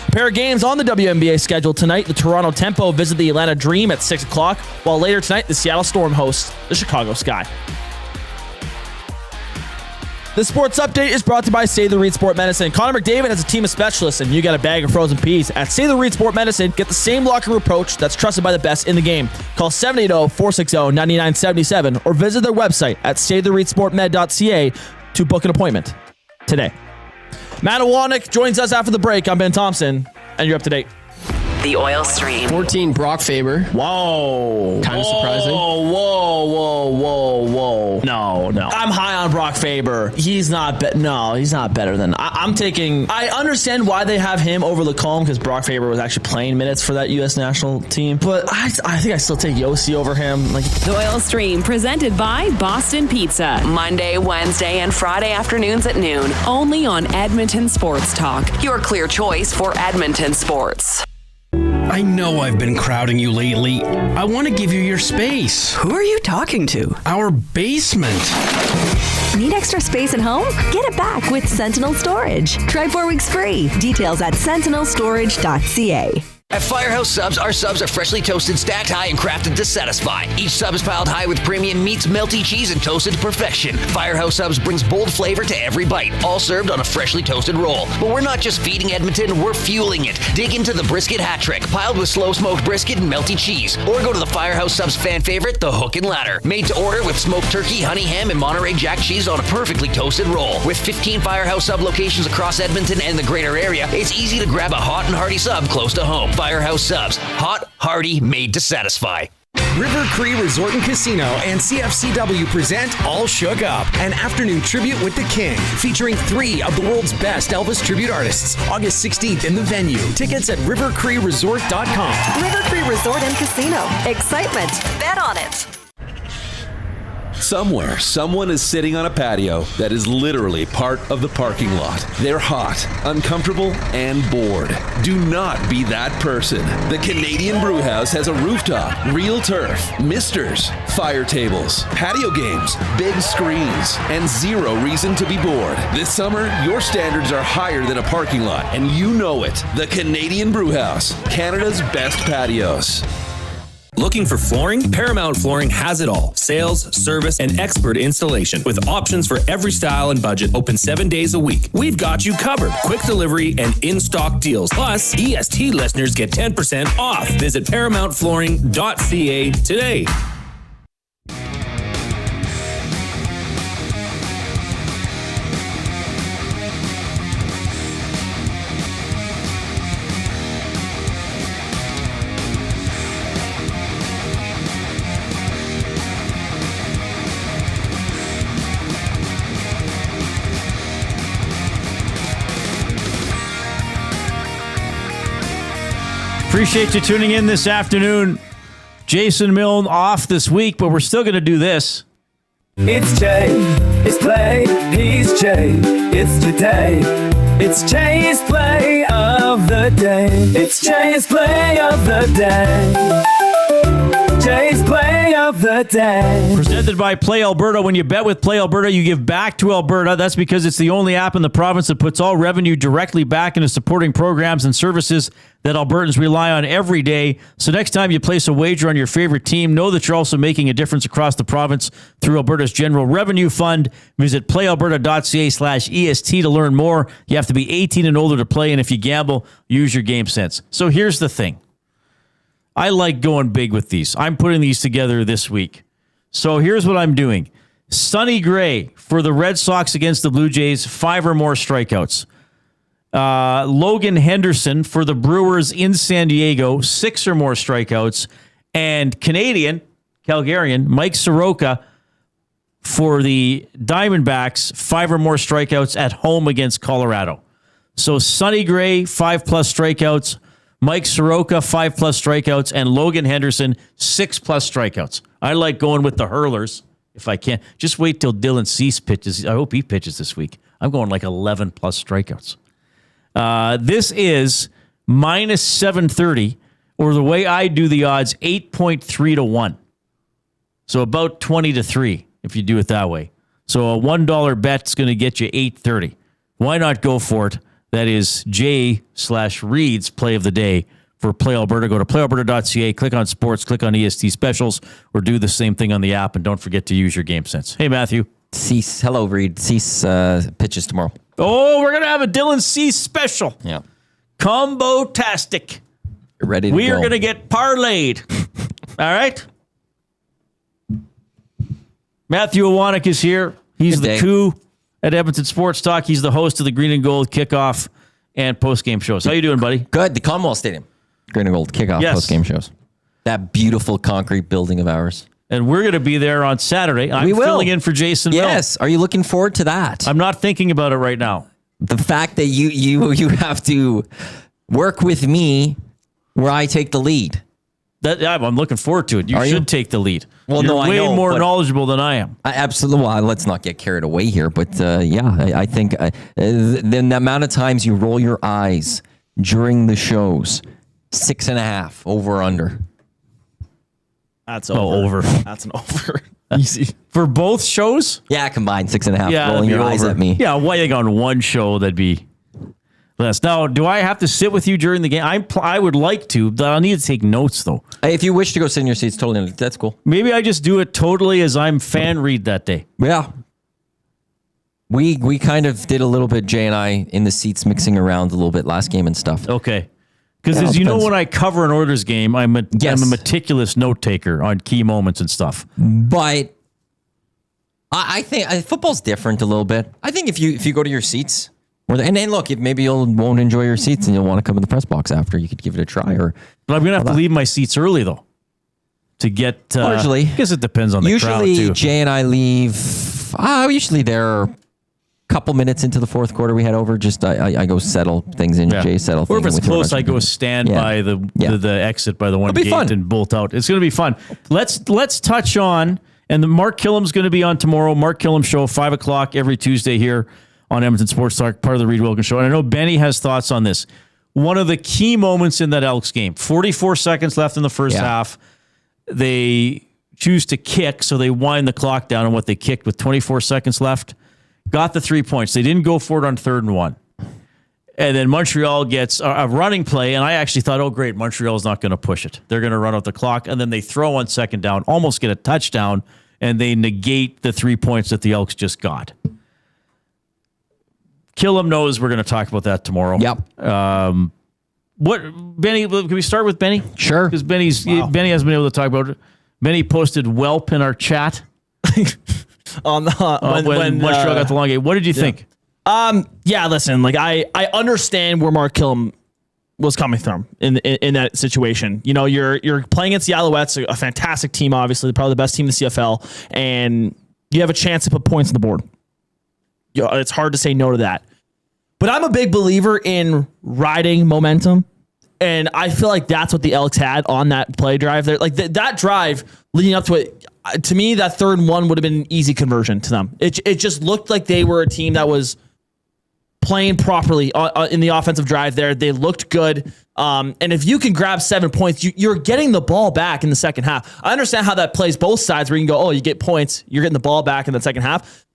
A pair of games on the WNBA schedule tonight. The Toronto Tempo visit the Atlanta Dream at 6 o'clock, while later tonight, the Seattle Storm hosts the Chicago Sky. The sports update is brought to you by Say the Reid Sport Medicine. Connor McDavid has a team of specialists, and you got a bag of frozen peas. At Say the Reid Sport Medicine, get the same locker room approach that's trusted by the best in the game. Call 780-460-9977 or visit their website at saythereidsportmed.ca to book an appointment today. Matt Iwanyk joins us after the break. I'm Ben Thompson, and you're up to date. The Oil Stream. 14, Brock Faber. Whoa. Kind of surprising. Whoa. No. I'm high on Brock Faber. He's not he's not better than I'm taking. I understand why they have him over Lacombe because Brock Faber was actually playing minutes for that U.S. national team. But I think I still take Yossi over him. The Oil Stream, presented by Boston Pizza. Monday, Wednesday, and Friday afternoons at noon. Only on Edmonton Sports Talk. Your clear choice for Edmonton sports. I know I've been crowding you lately. I want to give you your space. Who are you talking to? Our basement. Need extra space at home? Get it back with Sentinel Storage. Try 4 weeks free. Details at sentinelstorage.ca. At Firehouse Subs, our subs are freshly toasted, stacked high, and crafted to satisfy. Each sub is piled high with premium meats, melty cheese, and toasted to perfection. Firehouse Subs brings bold flavor to every bite, all served on a freshly toasted roll. But we're not just feeding Edmonton, we're fueling it. Dig into the brisket hat trick, piled with slow-smoked brisket and melty cheese. Or go to the Firehouse Subs fan favorite, the Hook and Ladder. Made to order with smoked turkey, honey ham, and Monterey Jack cheese on a perfectly toasted roll. With 15 Firehouse Sub locations across Edmonton and the greater area, it's easy to grab a hot and hearty sub close to home. Firehouse Subs. Hot, hearty, made to satisfy. River Cree Resort and Casino and CFCW present All Shook Up, an afternoon tribute with the King, featuring 3 of the world's best Elvis tribute artists. August 16th in the venue. Tickets at rivercreeresort.com. River Cree Resort and Casino. Excitement. Bet on it. Somewhere, someone is sitting on a patio that is literally part of the parking lot. They're hot, uncomfortable, and bored. Do not be that person. The Canadian Brewhouse has a rooftop, real turf, misters, fire tables, patio games, big screens, and 0 reason to be bored. This summer, your standards are higher than a parking lot, and you know it. The Canadian Brewhouse, Canada's best patios. Looking for flooring? Paramount Flooring has it all. Sales, service, and expert installation with options for every style and budget. Open 7 days a week. We've got you covered. Quick delivery and in-stock deals. Plus, EST listeners get 10% off. Visit ParamountFlooring.ca today. Appreciate you tuning in this afternoon. Jason Milne off this week, but we're still going to do this. It's Jay, it's play, he's Jay, it's today. It's Jay's play of the day. It's Jay's play of the day. Jay's play of the day. Presented by Play Alberta. When you bet with Play Alberta, you give back to Alberta. That's because it's the only app in the province that puts all revenue directly back into supporting programs and services that Albertans rely on every day. So next time you place a wager on your favorite team, know that you're also making a difference across the province through Alberta's General Revenue Fund. Visit playalberta.ca/EST to learn more. You have to be 18 and older to play, and if you gamble, use your game sense. So here's the thing. I like going big with these. I'm putting these together this week. So here's what I'm doing. Sonny Gray for the Red Sox against the Blue Jays, 5 or more strikeouts. Logan Henderson for the Brewers in San Diego, 6 or more strikeouts. And Calgarian, Mike Soroka for the Diamondbacks, 5 or more strikeouts at home against Colorado. So Sonny Gray, 5+ strikeouts. Mike Soroka, 5+ strikeouts. And Logan Henderson, 6+ strikeouts. I like going with the hurlers if I can. Just wait till Dylan Cease pitches. I hope he pitches this week. I'm going like 11+ strikeouts. This is minus 730, or the way I do the odds, 8.3 to 1. So about 20 to 3 if you do it that way. So a $1 bet's going to get you 830. Why not go for it? That is J/Reid's play of the day for Play Alberta. Go to playalberta.ca, click on sports, click on EST specials, or do the same thing on the app, and don't forget to use your game sense. Hey, Matthew. Cease. Hello, Reid. Cease pitches tomorrow. Oh, we're going to have a Dylan Cease special. Yeah. Combo-tastic. Ready to We go. are going to get parlayed. All right? Matthew Iwanyk is here. He's Good the day. coup at Edmonton Sports Talk. He's the host of the Green and Gold kickoff and post-game shows. How you doing, buddy? Good. The Commonwealth Stadium. Green and Gold kickoff post-game shows. That beautiful concrete building of ours. And we're going to be there on Saturday. I'm filling in for Jason Mill. Yes. Are you looking forward to that? I'm not thinking about it right now. The fact that you have to work with me where I take the lead. I'm looking forward to it. You should take the lead. Well, You're no, I way know, more but knowledgeable than I am. Absolutely. Well, let's not get carried away here. But I think the amount of times you roll your eyes during the shows, 6.5 over or under. That's over. That's an over. Easy. For both shows? Yeah, combined 6.5. Yeah, rolling your eyes over. at me. Yeah, why you think on one show that'd be less? Now, do I have to sit with you during the game? I would like to, but I'll need to take notes though. Hey, if you wish to go sit in your seats, totally, that's cool. Maybe I just do it totally as I'm fan Reid that day. Yeah. We kind of did a little bit, Jay and I, in the seats, mixing around a little bit last game and stuff. Okay. Because Yeah, as it you know, depends. when I cover an Oilers game, I'm a meticulous note taker on key moments and stuff. But I think football's different a little bit. I think if you go to your seats, and look, if maybe you won't enjoy your seats and you'll want to come in the press box after, you could give it a try. But I'm going to have to leave my seats early though to get. Largely, I guess it depends on the crowd too. Usually, Jay and I leave. Usually there. A couple minutes into the fourth quarter, we head over. Just I go settle things in. Yeah. Jay settle things. Or if it's with the close, rest of I the go people. stand Yeah. by the exit by the one It'll be gate fun. and bolt out. It's going to be fun. Let's touch on, and the Mark Killam's going to be on tomorrow. Mark Killam Show, 5:00 every Tuesday here on Edmonton Sports Talk, part of the Reid Wilkins Show. And I know Benny has thoughts on this. One of the key moments in that Elks game, 44 seconds left in the first half. They choose to kick, so they wind the clock down on what they kicked with 24 seconds left. Got the 3 points. They didn't go for it on 3rd and 1. And then Montreal gets a running play, and I actually thought, oh, great, Montreal's not going to push it. They're going to run out the clock, and then they throw on 2nd down, almost get a touchdown, and they negate the 3 points that the Elks just got. Killam knows we're going to talk about that tomorrow. Yep. What, Benny, can we start with Benny? Sure. Because Benny hasn't been able to talk about it. Benny posted whelp in our chat. On the when Montreal got the long game. What did you think? Yeah, listen, like I understand where Mark Killam was coming from in that situation. You know, you're playing against the Alouettes, a fantastic team, obviously, probably the best team in the CFL, and you have a chance to put points on the board. It's hard to say no to that. But I'm a big believer in riding momentum, and I feel like that's what the Elks had on that play drive there. Like that drive leading up to it, to me, that 3rd and 1 would have been an easy conversion to them. It just looked like they were a team that was playing properly in the offensive drive there. They looked good. And if you can grab 7 points, you're getting the ball back in the second half. I understand how that plays both sides where you can go, oh, you get points, you're getting the ball back in the second half.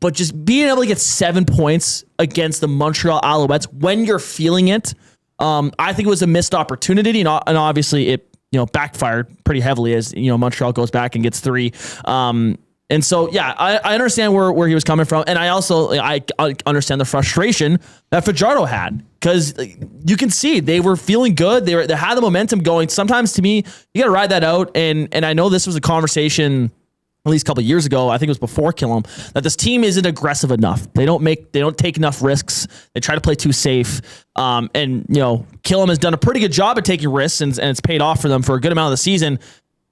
But just being able to get 7 points against the Montreal Alouettes when you're feeling it, I think it was a missed opportunity. And obviously it backfired pretty heavily as, Montreal goes back and gets 3. And so, yeah, I understand where he was coming from. And I also, I understand the frustration that Fajardo had, because you can see they were feeling good. They had the momentum going. Sometimes, to me, you got to ride that out. And I know this was a conversation at least a couple of years ago, I think it was before Killam, that this team isn't aggressive enough. They don't take enough risks. They try to play too safe. And Killam has done a pretty good job at taking risks, and it's paid off for them for a good amount of the season.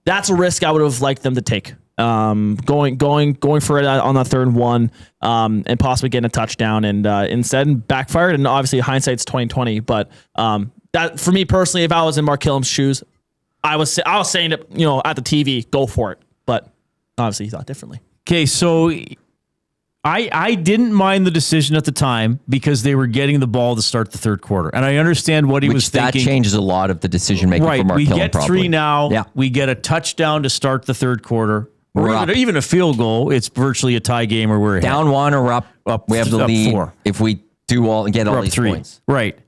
That's a risk I would have liked them to take. Going for it on that 3rd and 1, and possibly getting a touchdown, and instead backfired. And obviously hindsight's 2020. But that, for me personally, if I was in Mark Killam's shoes, I was saying it, at the TV, go for it. But obviously he thought differently. Okay, so I didn't mind the decision at the time because they were getting the ball to start the 3rd quarter. And I understand what he was thinking. That changes a lot of the decision making for Mark Killam. We get probably. 3 now. Yeah. We get a touchdown to start the 3rd quarter. Or even a field goal. It's virtually a tie game, or we're down 1 or up. We have the lead 4. if we do all get all these 3 points. Right.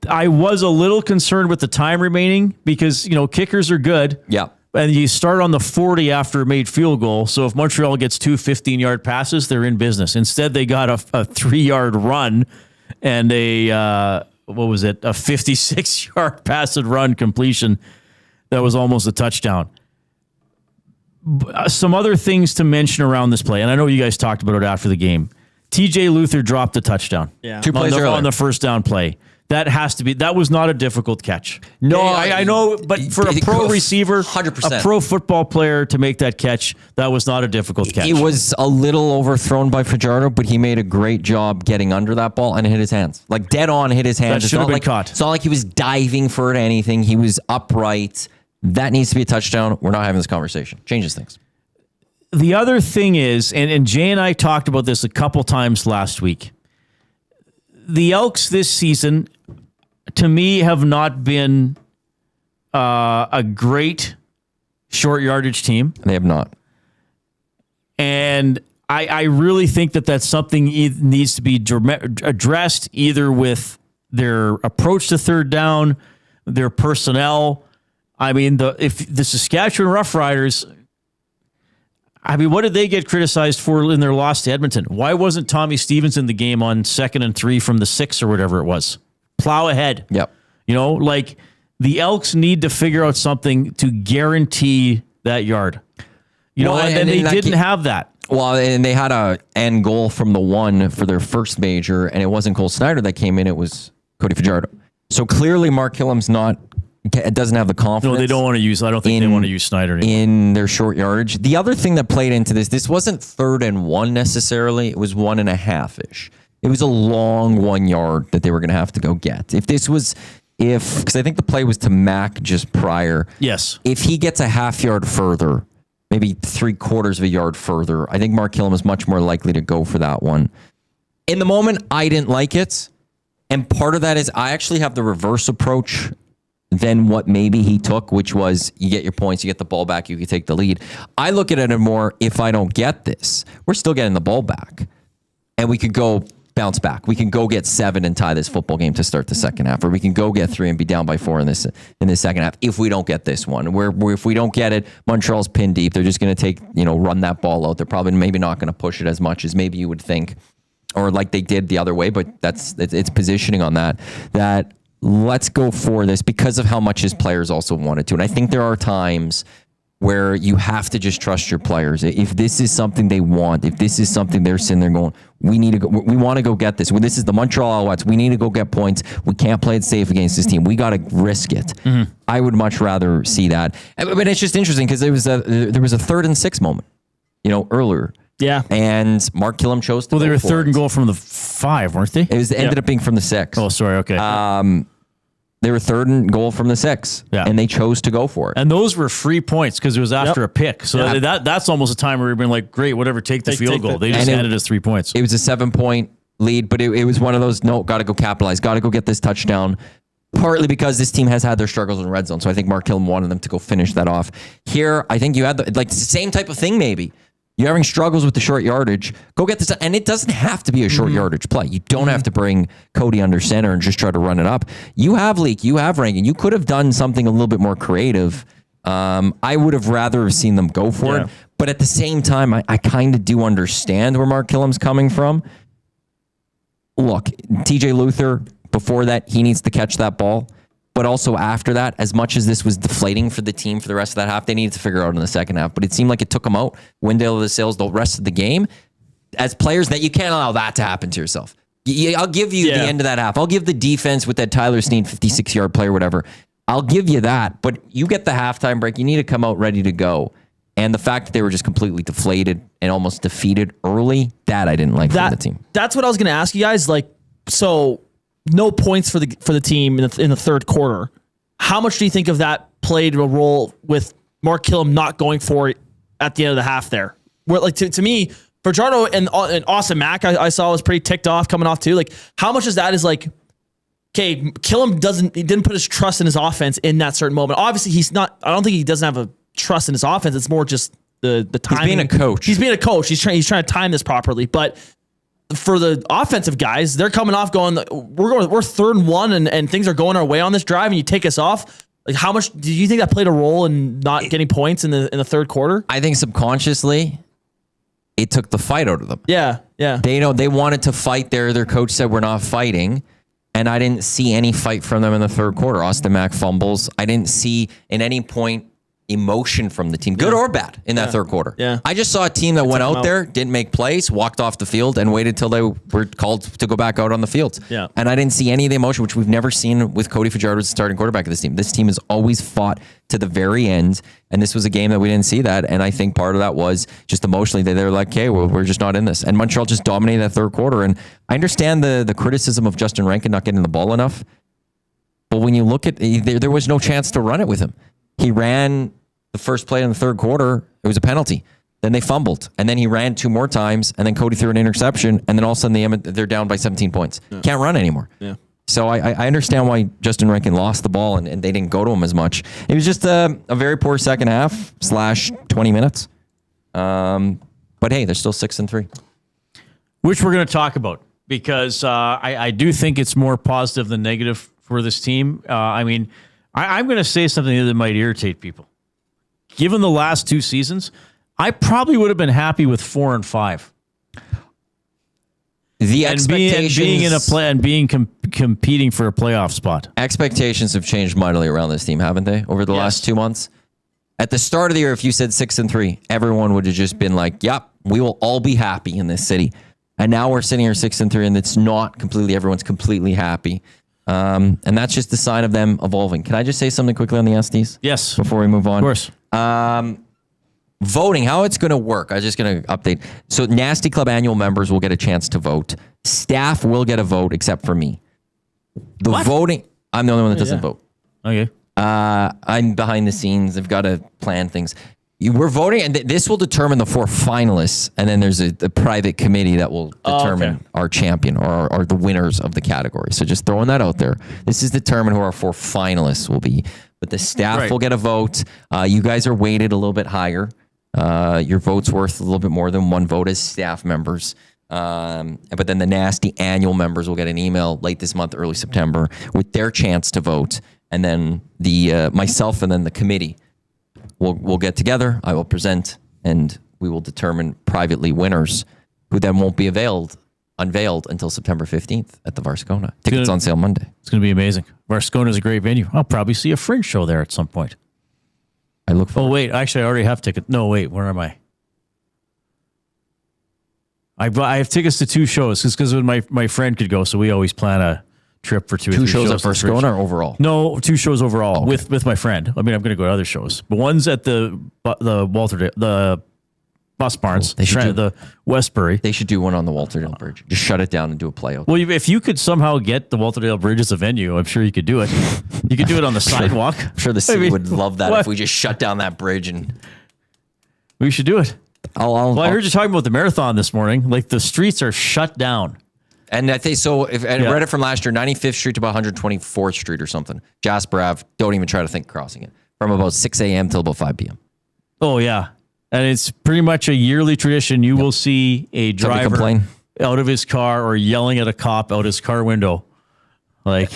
I was a little concerned with the time remaining because, kickers are good. Yeah. And you start on the 40 after a made field goal. So if Montreal gets 2 15-yard passes, they're in business. Instead, they got a 3-yard run and a 56-yard pass and run completion that was almost a touchdown. Some other things to mention around this play, and I know you guys talked about it after the game. TJ Luther dropped the touchdown. Yeah. 2 plays on the first down play. That was not a difficult catch. No, I know, but for a pro receiver, 100%. a pro football player to make that catch, that was not a difficult catch. He was a little overthrown by Fajardo, but he made a great job getting under that ball and hit his hands. Like dead on hit his hands. That should have been caught. It's not like he was diving for it or anything. He was upright. That needs to be a touchdown. We're not having this conversation. Changes things. The other thing is, and Jay and I talked about this a couple times last week, the Elks this season, to me, have not been a great short yardage team. They have not. And I really think that that's something needs to be addressed either with their approach to 3rd down, their personnel. I mean, if the Saskatchewan Roughriders, what did they get criticized for in their loss to Edmonton? Why wasn't Tommy Stevens in the game on 2nd and 3 from the 6 or whatever it was? Plow ahead. Yep. The Elks need to figure out something to guarantee that yard. And they didn't have that. Well, and they had a end goal from the 1 for their first major, and it wasn't Cole Snyder that came in, it was Cody Fajardo. So clearly Mark Killam's doesn't have the confidence. No, they don't want to use. I don't think they want to use Snyder anymore. In their short yardage. The other thing that played into this wasn't 3rd and 1 necessarily. It was 1.5-ish. It was a long 1 yard that they were going to have to go get. Because I think the play was to Mac just prior. Yes. If he gets a half yard further, maybe 3/4 of a yard further, I think Mark Killam is much more likely to go for that one. In the moment, I didn't like it. And part of that is I actually have the reverse approach than what maybe he took, which was you get your points, you get the ball back, you can take the lead. I look at it more, if I don't get this, we're still getting the ball back. And we could go bounce back. We can go get 7 and tie this football game to start the second half, or we can go get 3 and be down by 4 in this second half. If we don't get this one, if we don't get it, Montreal's pinned deep. They're just going to run that ball out. They're probably maybe not going to push it as much as maybe you would think, or like they did the other way. But it's positioning on that let's go for this because of how much his players also wanted to. And I think there are times where you have to just trust your players. If this is something they want, if this is something they're sitting there going, we want to go get this. When this is the Montreal Alouettes, we need to go get points. We can't play it safe against this team. We got to risk it. Mm-hmm. I would much rather see that. But it's just interesting because there was a 3rd and 6 moment, earlier. Yeah. And Mark Killam chose to they were 3rd and goal from the 5, weren't they? It ended up being from the 6. Oh, sorry. Okay. They were 3rd and goal from the 6, and they chose to go for it. And those were free points because it was after a pick. So that's almost a time where you've been like, great, whatever, take the field goal. They just handed us 3 points. It was a 7-point lead, but it was one of those, got to go capitalize, got to go get this touchdown. Partly because this team has had their struggles in red zone, so I think Mark Killam wanted them to go finish that off. Here, I think you had the same type of thing maybe. You're having struggles with the short yardage. Go get this. And it doesn't have to be a short yardage play. You don't have to bring Cody under center and just try to run it up. You have Leak. You have Rankin. You could have done something a little bit more creative. I would have rather have seen them go for it. But at the same time, I kind of do understand where Mark Killam's coming from. Look, TJ Luther, before that, he needs to catch that ball. But also after that, as much as this was deflating for the team for the rest of that half, they needed to figure it out in the second half. But it seemed like it took them out. Wendell the Sales the rest of the game. As players, that you can't allow that to happen to yourself. I'll give you the end of that half. I'll give the defense with that Tyler Snead 56-yard play or whatever. I'll give you that. But you get the halftime break. You need to come out ready to go. And the fact that they were just completely deflated and almost defeated early, that I didn't like from the team. That's what I was going to ask you guys. Like, so no points for the team in the third quarter. How much do you think of that played a role with Mark Killam not going for it at the end of the half there? Where, like, to me, Fajardo and Austin Mack, I saw was pretty ticked off coming off too. Like, how much is that is like, okay, Killam didn't put his trust in his offense in that certain moment. Obviously, I don't think he doesn't have a trust in his offense. It's more just the timing. He's being a coach. He's being a coach. He's trying to time this properly. But for the offensive guys, they're coming off going, we're 3rd and 1 and things are going our way on this drive, and you take us off. Like, how much do you think that played a role in not getting points in the third quarter? I think subconsciously it took the fight out of them. Yeah. They wanted to fight there. Their coach said we're not fighting. And I didn't see any fight from them in the third quarter. Austin Mack fumbles. I didn't see at any point emotion from the team, good or bad, in that third quarter. Yeah. I just saw a team that went out there, didn't make plays, walked off the field, and waited till they were called to go back out on the field. Yeah. And I didn't see any of the emotion, which we've never seen with Cody Fajardo as the starting quarterback of this team. This team has always fought to the very end, and this was a game that we didn't see that. And I think part of that was just emotionally that they're like, okay, we're just not in this. And Montreal just dominated that third quarter. And I understand the criticism of Justin Rankin not getting the ball enough, but when you look at there was no chance to run it with him. He ran the first play in the third quarter, it was a penalty. Then they fumbled, and then he ran 2 more times, and then Cody threw an interception, and then all of a sudden they're down by 17 points. Yeah. Can't run anymore. Yeah. So I understand why Justin Rankin lost the ball and they didn't go to him as much. It was just a very poor second half / 20 minutes. But hey, they're still 6-3. Which we're going to talk about because I do think it's more positive than negative for this team. I'm going to say something that might irritate people. Given the last 2 seasons, I probably would have been happy with 4 and 5. The expectations being in a play and being competing for a playoff spot. Expectations have changed mightily around this team, haven't they? Over the last 2 months. At the start of the year, if you said 6-3, everyone would have just been like, "Yep, we will all be happy in this city." And now we're sitting here 6-3, and it's not completely. Everyone's completely happy. And that's just the sign of them evolving. Can I just say something quickly on the SDs? Yes. Before we move on. Of course. Voting, how it's going to work. I was just going to update. So Nasty Club annual members will get a chance to vote. Staff will get a vote except for me. The voting, I'm the only one that doesn't vote. Okay. I'm behind the scenes. I've got to plan things. We're voting, and this will determine the 4 finalists, and then there's a private committee that will determine our champion or the winners of the category. So just throwing that out there. This is determine who our 4 finalists will be. But the staff will get a vote. You guys are weighted a little bit higher. Your vote's worth a little bit more than 1 vote as staff members. But then the Nasty annual members will get an email late this month, early September, with their chance to vote. And then the myself and then the committee we'll get together. I will present, and we will determine privately winners who then won't be unveiled until September 15th at the Varscona. Tickets on sale Monday. It's going to be amazing. Varscona is a great venue. I'll probably see a Fringe show there at some point. I look for. Oh, wait. Actually, I already have tickets. No, wait. Where am I? I have tickets to 2 shows because my friend could go, so we always plan a trip for 2 or 3 shows. 2 shows at Varscona or overall? No, 2 shows overall with my friend. I mean, I'm going to go to other shows, but one's at the Bus Barns, the Westbury. They should do one on the Walterdale Bridge. Just shut it down and do a play out. Well, if you could somehow get the Walterdale Bridge as a venue, I'm sure you could do it. You could do it on the sidewalk. I'm sure the city would love that if we just shut down that bridge and we should do it. I heard you talking about the marathon this morning. Like the streets are shut down. And I think so. I read it from last year, 95th Street to about 124th Street or something. Jasper Ave. Don't even try to think crossing it from about 6 a.m. till about 5 p.m. Oh yeah. And it's pretty much a yearly tradition. You will see a driver out of his car or yelling at a cop out his car window. Like,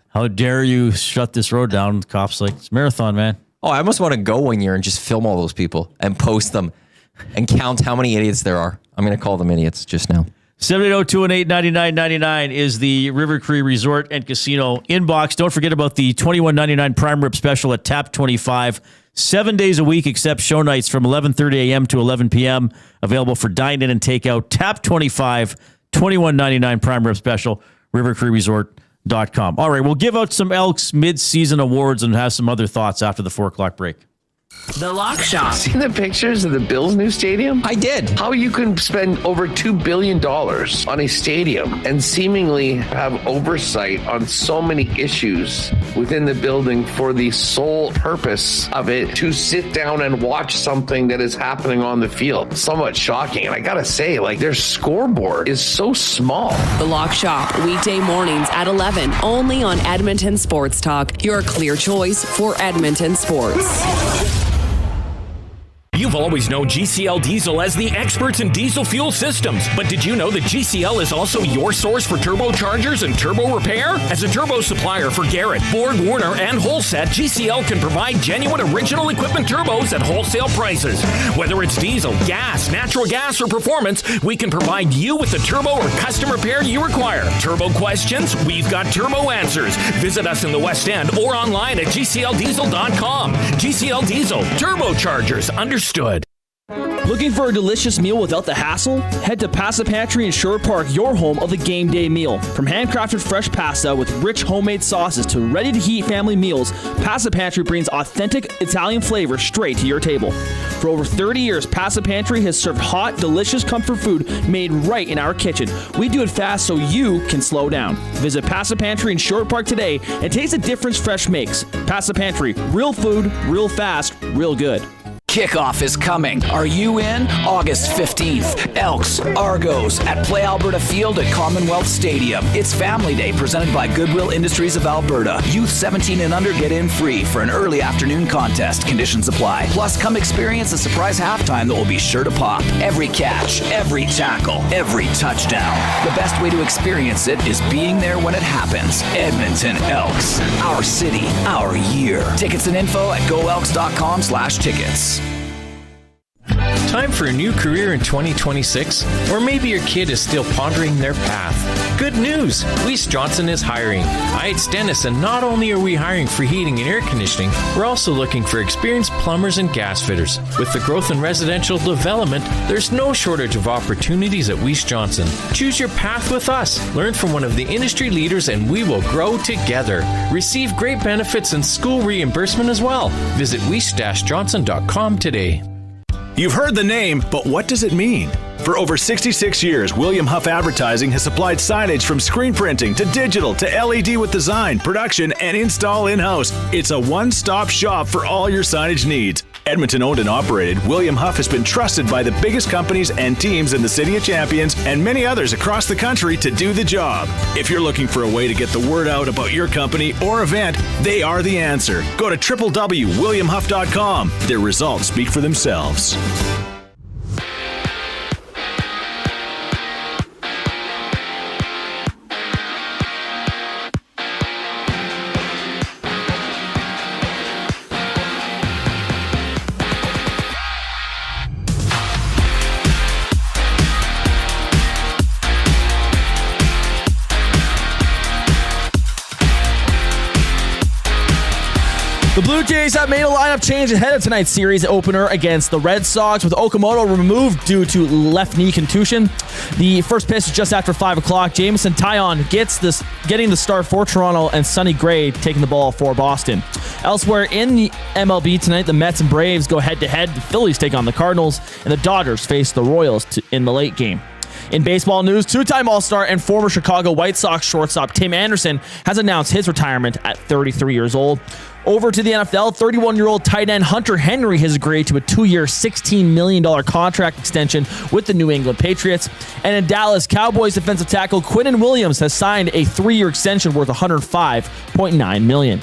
how dare you shut this road down? The cop's like, it's marathon, man. Oh, I almost want to go one year and just film all those people and post them and count how many idiots there are. I'm going to call them idiots just now. 780-218-9999 is the River Cree Resort and Casino inbox. Don't forget about the $21.99 prime rib special at Tap 25. 7 days a week except show nights from 11:30 a.m. to 11 p.m. Available for dine-in and takeout. Tap 25, $21.99 prime rib special, rivercreeresort.com. All right, we'll give out some Elks mid-season awards and have some other thoughts after the 4 o'clock break. The Lock Shop. See the pictures of the Bills' new stadium? I did. How you can spend over $2 billion on a stadium and seemingly have oversight on so many issues within the building for the sole purpose of it to sit down and watch something that is happening on the field. Somewhat shocking. And I gotta say, their scoreboard is so small. The Lock Shop, weekday mornings at 11, only on Edmonton Sports Talk, your clear choice for Edmonton sports. You've always known GCL Diesel as the experts in diesel fuel systems, but did you know that GCL is also your source for turbochargers and turbo repair? As a turbo supplier for Garrett, Borg Warner, and Wholesat, GCL can provide genuine original equipment turbos at wholesale prices. Whether it's diesel, gas, natural gas, or performance, we can provide you with the turbo or custom repair you require. Turbo questions? We've got turbo answers. Visit us in the West End or online at GCLDiesel.com. GCL Diesel, turbochargers, understood. Looking for a delicious meal without the hassle? Head to Pasta Pantry in Sherwood Park, your home of the game day meal. From handcrafted fresh pasta with rich homemade sauces to ready-to-heat family meals, Pasta Pantry brings authentic Italian flavor straight to your table. For over 30 years, Pasta Pantry has served hot, delicious comfort food made right in our kitchen. We do it fast so you can slow down. Visit Pasta Pantry in Sherwood Park today and taste the difference fresh makes. Pasta Pantry, real food, real fast, real good. Kickoff is coming. Are you in? August 15th. Elks, Argos at Play Alberta Field at Commonwealth Stadium. It's Family Day presented by Goodwill Industries of Alberta. Youth 17 and under get in free for an early afternoon contest. Conditions apply. Plus, come experience a surprise halftime that will be sure to pop. Every catch, every tackle, every touchdown. The best way to experience it is being there when it happens. Edmonton Elks. Our city, our year. Tickets and info at goelks.com/tickets. Time for a new career in 2026? Or maybe your kid is still pondering their path. Good news! Weiss Johnson is hiring. It's Dennis, and not only are we hiring for heating and air conditioning, we're also looking for experienced plumbers and gas fitters. With the growth in residential development, there's no shortage of opportunities at Weiss Johnson. Choose your path with us. Learn from one of the industry leaders, and we will grow together. Receive great benefits and school reimbursement as well. Visit weiss-johnson.com today. You've heard the name, but what does it mean? For over 66 years, William Huff Advertising has supplied signage from screen printing to digital to LED with design, production, and install in-house. It's a one-stop shop for all your signage needs. Edmonton owned and operated, William Huff has been trusted by the biggest companies and teams in the City of Champions and many others across the country to do the job. If you're looking for a way to get the word out about your company or event, they are the answer. Go to www.williamhuff.com. Their results speak for themselves. The Blue Jays have made a lineup change ahead of tonight's series opener against the Red Sox, with Okamoto removed due to left knee contusion. The first pitch is just after 5 o'clock. Jameson Taillon getting the start for Toronto, and Sonny Gray taking the ball for Boston. Elsewhere in the MLB tonight, the Mets and Braves go head-to-head. The Phillies take on the Cardinals, and the Dodgers face the Royals in the late game. In baseball news, two-time All-Star and former Chicago White Sox shortstop Tim Anderson has announced his retirement at 33 years old. Over to the NFL, 31-year-old tight end Hunter Henry has agreed to a 2-year, $16 million contract extension with the New England Patriots. And in Dallas, Cowboys defensive tackle Quinnen Williams has signed a 3-year extension worth $105.9 million.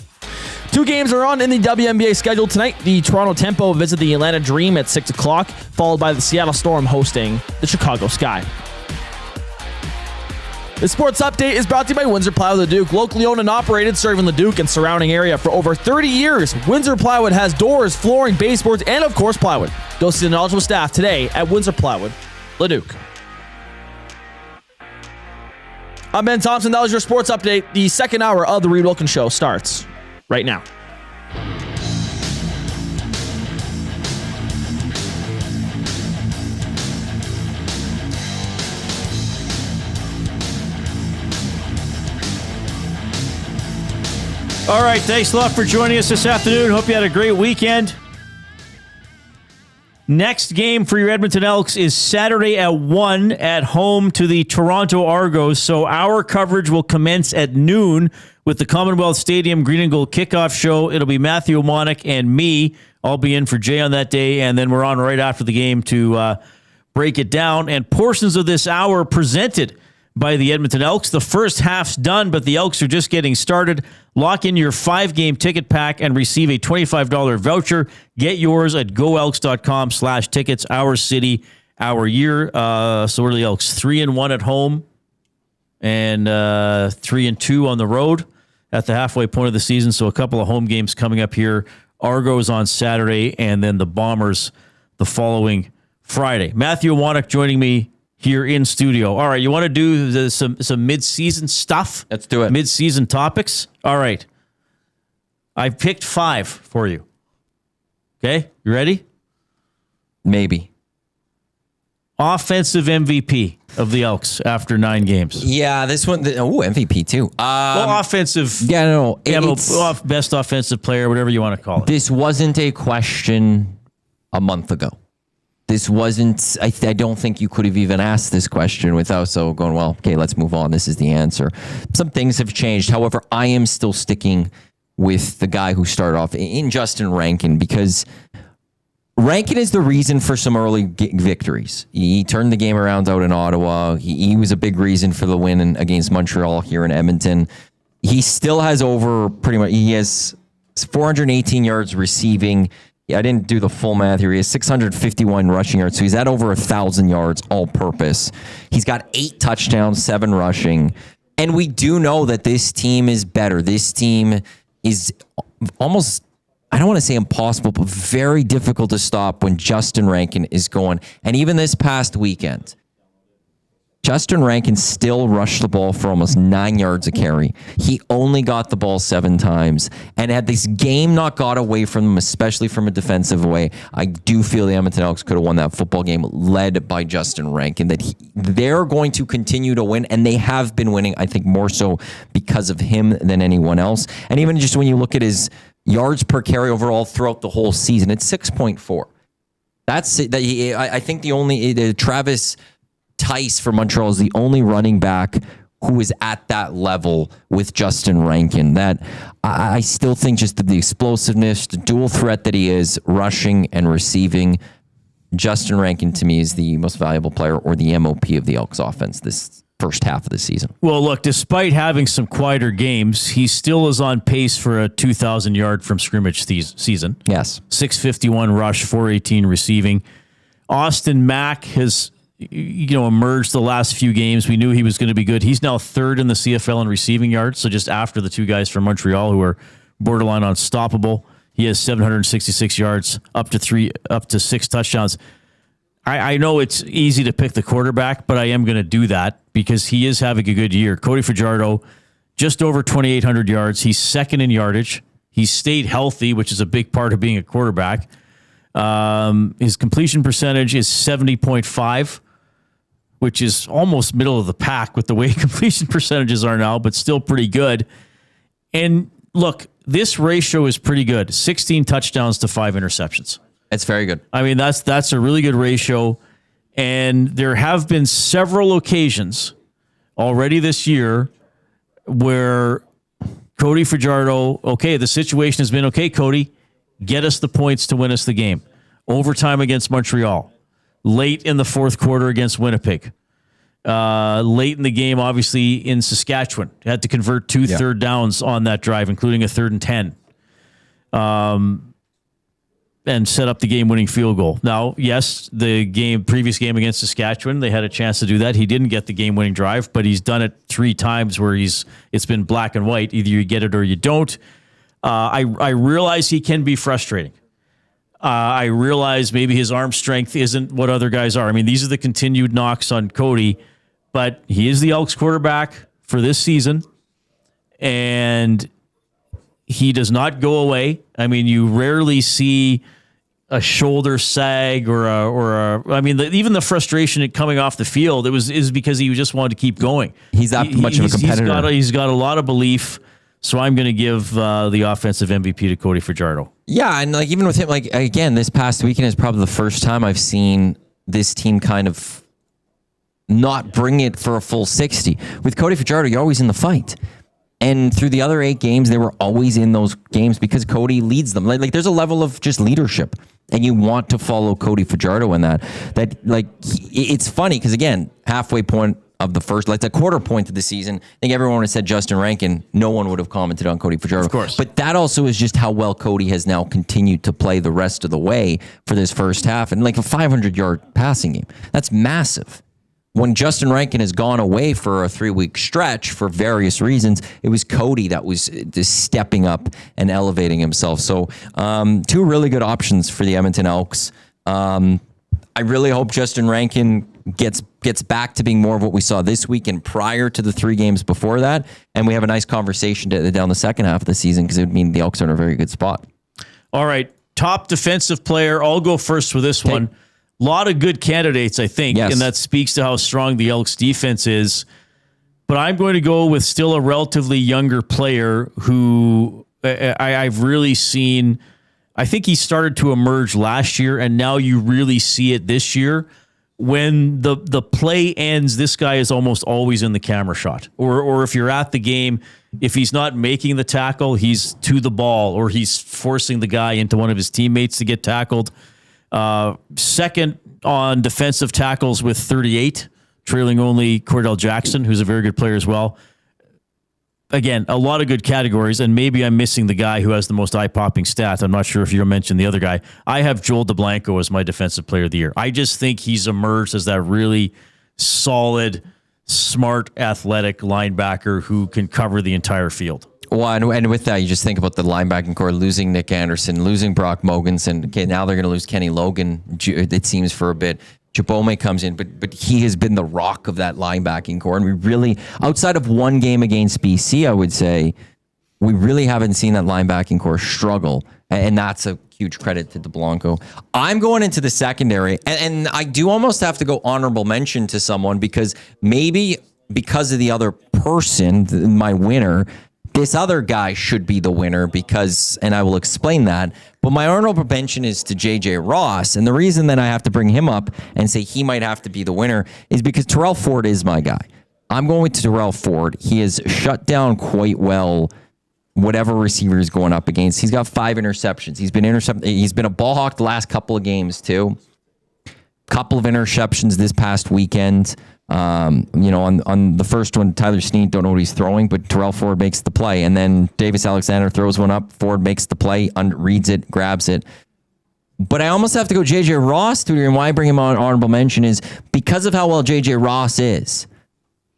Two games are on in the WNBA schedule tonight. The Toronto Tempo visit the Atlanta Dream at 6 o'clock, followed by the Seattle Storm hosting the Chicago Sky. The sports update is brought to you by Windsor Plywood Leduc, locally owned and operated, serving Leduc and surrounding area for over 30 years. Windsor Plywood has doors, flooring, baseboards, and of course plywood. Go see the knowledgeable staff today at Windsor Plywood Leduc. I'm Ben Thompson. That was your sports update. The second hour of the Reid Wilkins Show starts right now. All right, thanks a lot for joining us this afternoon. Hope you had a great weekend. Next game for your Edmonton Elks is Saturday at 1 at home to the Toronto Argos. So our coverage will commence at noon with the Commonwealth Stadium Green and Gold kickoff show. It'll be Matthew Iwanyk and me. I'll be in for Jay on that day, and then we're on right after the game to break it down. And portions of this hour presented by the Edmonton Elks. The first half's done, but the Elks are just getting started. Lock in your 5-game ticket pack and receive a $25 voucher. Get yours at goelks.com/tickets. Our city, our year. So what are the Elks? 3-1 at home and 3-2 on the road at the halfway point of the season. So a couple of home games coming up here. Argos on Saturday and then the Bombers the following Friday. Matthew Iwanyk joining me here in studio. All right, you want to do some mid-season stuff? Let's do it. Mid-season topics? All right. I've picked 5 for you. Okay, you ready? Maybe. Offensive MVP of the Elks after 9 games. Yeah, this one. MVP too. Well, offensive. Yeah, no. Best offensive player, whatever you want to call it. This wasn't a question a month ago. This wasn't, I don't think you could have even asked this question without going, well, okay, let's move on. This is the answer. Some things have changed. However, I am still sticking with the guy who started off in Justin Rankin, because Rankin is the reason for some early victories. He turned the game around out in Ottawa. He was a big reason for the win against Montreal here in Edmonton. He still has he has 418 yards receiving. Yeah, I didn't do the full math here. He has 651 rushing yards, so he's at over 1,000 yards all-purpose. He's got 8 touchdowns, 7 rushing. And we do know that this team is better. This team is almost, I don't want to say impossible, but very difficult to stop when Justin Rankin is going. And even this past weekend, Justin Rankin still rushed the ball for almost 9 yards a carry. He only got the ball 7 times. And had this game not got away from them, especially from a defensive way, I do feel the Edmonton Elks could have won that football game led by Justin Rankin. They're going to continue to win, and they have been winning, I think, more so because of him than anyone else. And even just when you look at his yards per carry overall throughout the whole season, it's 6.4. That's it. I think Travis Tice for Montreal is the only running back who is at that level with Justin Rankin. That I still think just the explosiveness, the dual threat that he is, rushing and receiving, Justin Rankin to me is the most valuable player or the MOP of the Elks offense this first half of the season. Well, look, despite having some quieter games, he still is on pace for a 2,000 yard from scrimmage season. Yes. 651 rush, 418 receiving. Austin Mack has emerged the last few games. We knew he was going to be good. He's now 3rd in the CFL in receiving yards, so just after the 2 guys from Montreal who are borderline unstoppable. He has 766 yards, up to 6 touchdowns. I know it's easy to pick the quarterback, but I am going to do that because he is having a good year. Cody Fajardo, just over 2,800 yards. He's 2nd in yardage. He's stayed healthy, which is a big part of being a quarterback. His completion percentage is 70.5. which is almost middle of the pack with the way completion percentages are now, but still pretty good. And look, this ratio is pretty good. 16 touchdowns to 5 interceptions. It's very good. I mean, that's a really good ratio. And there have been several occasions already this year where Cody Fajardo, the situation has been, okay, Cody, get us the points to win us the game. Overtime against Montreal. Late in the 4th quarter against Winnipeg. Late in the game, obviously, in Saskatchewan. Had to convert 2 third downs on that drive, including a 3rd and 10. And set up the game-winning field goal. Now, yes, the previous game against Saskatchewan, they had a chance to do that. He didn't get the game-winning drive, but he's done it 3 times where it's been black and white. Either you get it or you don't. I realize he can be frustrating. I realize maybe his arm strength isn't what other guys are. I mean, these are the continued knocks on Cody, but he is the Elks quarterback for this season, and he does not go away. I mean, you rarely see a shoulder sag even the frustration coming off the field, is because he just wanted to keep going. He's that much of a competitor. He's got a lot of belief. So I'm going to give the offensive MVP to Cody Fajardo. Yeah, and like even with him, like again, this past weekend is probably the first time I've seen this team kind of not bring it for a full 60. With Cody Fajardo, you're always in the fight. And through the other 8 games, they were always in those games because Cody leads them. Like there's a level of just leadership, and you want to follow Cody Fajardo in that. It's funny because again, halfway point of the first, like a quarter point of the season, I think everyone would have said Justin Rankin. No one would have commented on Cody Fajardo. Of course. But that also is just how well Cody has now continued to play the rest of the way for this first half. And like a 500-yard passing game, that's massive. When Justin Rankin has gone away for a 3-week stretch for various reasons, it was Cody that was just stepping up and elevating himself. So 2 really good options for the Edmonton Elks. I really hope Justin Rankin gets back to being more of what we saw this week and prior to the 3 games before that. And we have a nice conversation down the second half of the season because it would mean the Elks are in a very good spot. All right. Top defensive player. I'll go first for this one. A lot of good candidates, I think, and that speaks to how strong the Elks defense is. But I'm going to go with still a relatively younger player who I've really seen. I think he started to emerge last year, and now you really see it this year. When the play ends, this guy is almost always in the camera shot. Or if you're at the game, if he's not making the tackle, he's to the ball, or he's forcing the guy into one of his teammates to get tackled. Second on defensive tackles with 38, trailing only Cordell Jackson, who's a very good player as well. Again, a lot of good categories, and maybe I'm missing the guy who has the most eye-popping stats. I'm not sure if you mentioned the other guy. I have Joel DeBlanco as my defensive player of the year. I just think he's emerged as that really solid, smart, athletic linebacker who can cover the entire field. Well, and with that, you just think about the linebacking core, losing Nick Anderson, losing Brock Mogensen. Okay, now they're going to lose Kenny Logan, it seems, for a bit. Jabome comes in, but he has been the rock of that linebacking core. And we really, outside of one game against BC, I would say, we really haven't seen that linebacking core struggle. And that's a huge credit to DeBlanco. I'm going into the secondary, and I do almost have to go honorable mention to someone because maybe because of the other person, my winner, this other guy should be the winner because, and I will explain that, but my honorable mention is to JJ Ross. And the reason that I have to bring him up and say he might have to be the winner is because Terrell Ford is my guy. I'm going to Terrell Ford. He has shut down quite well whatever receiver is going up against. He's got 5 interceptions. He's been a ball hawk the last couple of games too. Couple of interceptions this past weekend. On the first one, Tyler Snead, don't know what he's throwing, but Terrell Ford makes the play. And then Davis Alexander throws one up. Ford makes the play, reads it, grabs it. But I almost have to go JJ Ross through here. And why I bring him on honorable mention is because of how well JJ Ross is,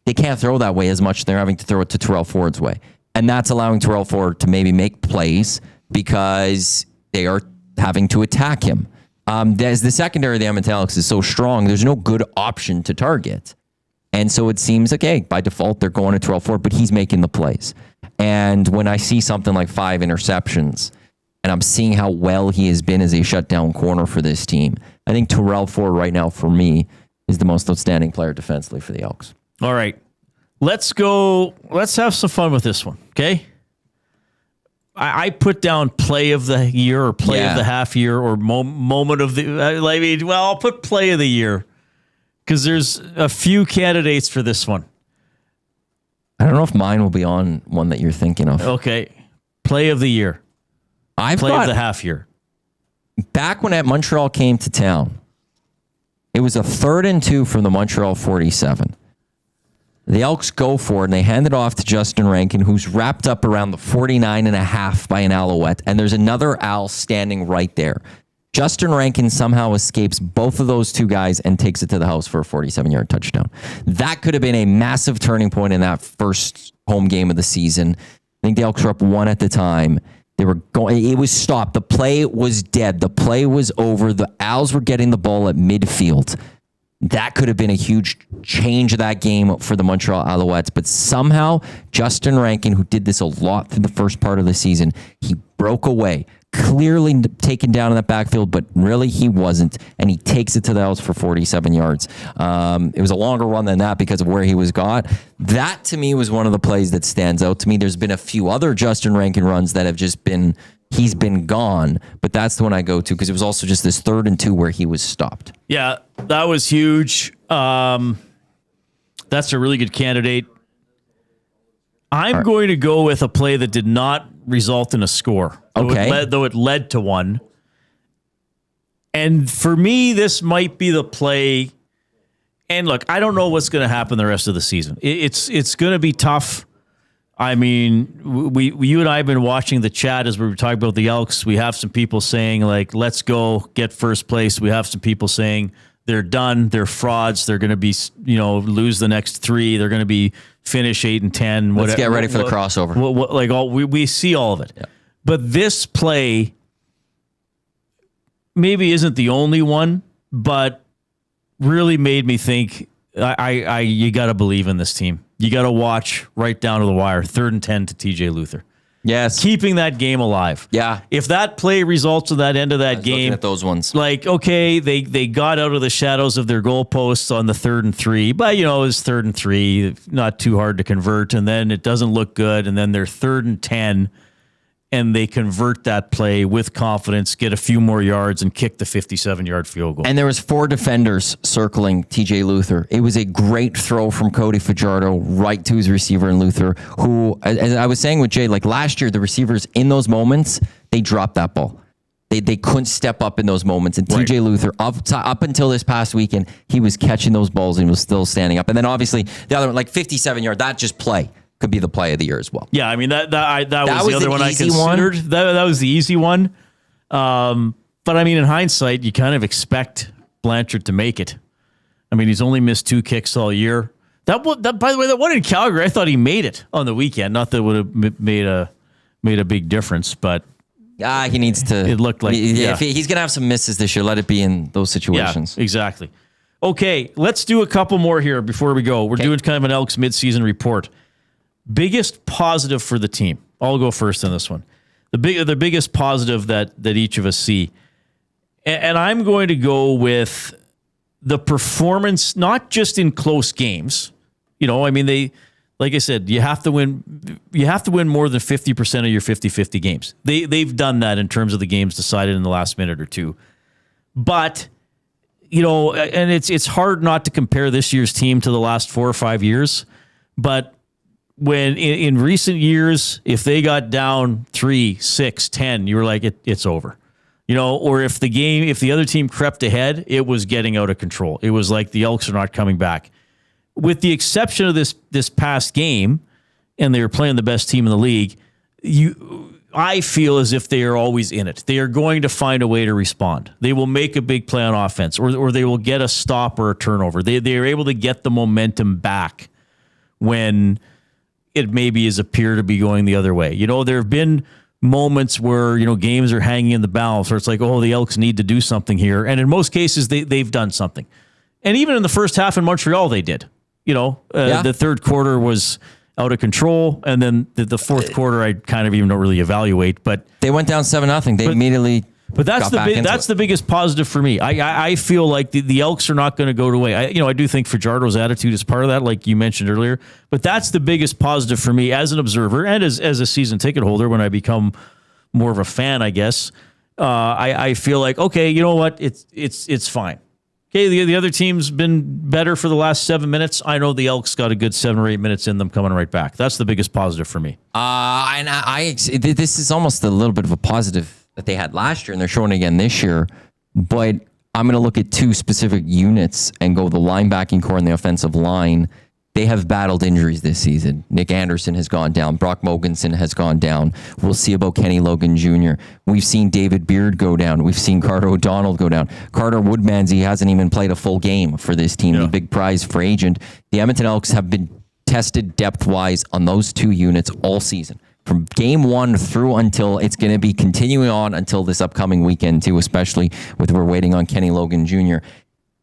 they can't throw that way as much. They're having to throw it to Terrell Ford's way. And that's allowing Terrell Ford to maybe make plays because they are having to attack him. As the secondary of the Edmonton Elks is so strong, there's no good option to target. And so it seems like, hey, by default, they're going to Terrell Ford, but he's making the plays. And when I see something like 5 interceptions, and I'm seeing how well he has been as a shutdown corner for this team, I think Terrell Ford right now, for me, is the most outstanding player defensively for the Elks. All right. Let's go. Let's have some fun with this one, okay? I put down play of the year or play of the half year or moment of the... I'll put play of the year because there's a few candidates for this one. I don't know if mine will be on one that you're thinking of. Okay. Play of the year. Play of the half year. Back when Montreal came to town, it was a 3rd and 2 from the Montreal 47. The Elks go for it, and they hand it off to Justin Rankin, who's wrapped up around the 49.5 by an Alouette, and there's another Al standing right there. Justin Rankin somehow escapes both of those 2 guys and takes it to the house for a 47-yard touchdown. That could have been a massive turning point in that first home game of the season. I think the Elks were up 1 at the time. They were going. It was stopped. The play was dead. The play was over. The Owls were getting the ball at midfield. That could have been a huge change of that game for the Montreal Alouettes. But somehow, Justin Rankin, who did this a lot through the first part of the season, he broke away. Clearly taken down in that backfield, but really he wasn't. And he takes it to the Elks for 47 yards. It was a longer run than that because of where he was got. That, to me, was one of the plays that stands out to me. There's been a few other Justin Rankin runs that have just been, he's been gone. But that's the one I go to because it was also just this 3rd and 2 where he was stopped. Yeah, that was huge. That's a really good candidate. I'm going to go with a play that did not result in a score. Okay. Though it led to one. And for me, this might be the play. And look, I don't know what's going to happen the rest of the season. It's going to be tough. I mean, you and I have been watching the chat as we were talking about the Elks. We have some people saying, like, let's go get first place. We have some people saying they're done. They're frauds. They're going to be, lose the next 3. They're going to be finish 8 and 10. Let's get ready for the crossover. We see all of it. Yeah. But this play maybe isn't the only one, but really made me think you got to believe in this team. You got to watch right down to the wire. 3rd and 10 to TJ Luther. Yes. Keeping that game alive. Yeah. If that play results in that end of that game. Looking at those ones. Like, okay, they got out of the shadows of their goalposts on the 3rd and 3, but it was 3rd and 3, not too hard to convert, and then it doesn't look good, and then they're 3rd and 10, and they convert that play with confidence, get a few more yards, and kick the 57-yard field goal. And there was 4 defenders circling TJ Luther. It was a great throw from Cody Fajardo right to his receiver in Luther, who, as I was saying with Jay, like last year, the receivers in those moments, they dropped that ball. They couldn't step up in those moments. And TJ Luther, up until this past weekend, he was catching those balls and was still standing up. And then obviously the other one, like 57-yard, that just play. Could be the play of the year as well. Yeah, I mean, that was the other one I considered. That was the easy one. But I mean, in hindsight, you kind of expect Blanchard to make it. I mean, he's only missed 2 kicks all year. By the way, that one in Calgary, I thought he made it on the weekend. Not that it would have made a big difference, but he needs to. It looked like if he's going to have some misses this year, let it be in those situations. Yeah, exactly. Okay, let's do a couple more here before we go. We're doing kind of an Elks midseason report. Biggest positive for the team. I'll go first on this one. The biggest positive that each of us see. And I'm going to go with the performance, not just in close games. I mean, like I said, you have to win more than 50% of your 50-50 games. They've done that in terms of the games decided in the last minute or two. But, and it's hard not to compare this year's team to the last 4 or 5 years. But when in recent years, if they got down 3, 6, 10, you were like, it's over. Or if the other team crept ahead, it was getting out of control. It was like the Elks are not coming back. With the exception of this past game, and they were playing the best team in the league, I feel as if they are always in it. They are going to find a way to respond. They will make a big play on offense, or they will get a stop or a turnover. They are able to get the momentum back when it maybe is appear to be going the other way. There have been moments where, games are hanging in the balance, where it's like, oh, the Elks need to do something here. And in most cases, they've done something. And even in the first half in Montreal, they did. The third quarter was out of control. And then the fourth quarter, I kind of even don't really evaluate. But they went down 7-0. They immediately. But that's the biggest positive for me. I feel like the Elks are not going to go away. I do think Fajardo's attitude is part of that, like you mentioned earlier. But that's the biggest positive for me as an observer and as a season ticket holder. When I become more of a fan, I guess I feel like, okay, you know what, it's fine. Okay, the other team's been better for the last 7 minutes. I know the Elks got a good 7 or 8 minutes in them coming right back. That's the biggest positive for me. And this is almost a little bit of a positive that they had last year, and they're showing again this year. But I'm going to look at 2 specific units and go the linebacking core and the offensive line. They have battled injuries this season. Nick Anderson has gone down. Brock Mogensen has gone down. We'll see about Kenny Logan Jr. We've seen David Beard go down. We've seen Carter O'Donnell go down. Carter Woodmansey hasn't even played a full game for this team. The big prize free agent. The Edmonton Elks have been tested depth-wise on those 2 units all season. From game 1 through until it's going to be continuing on until this upcoming weekend too, especially with we're waiting on Kenny Logan Jr.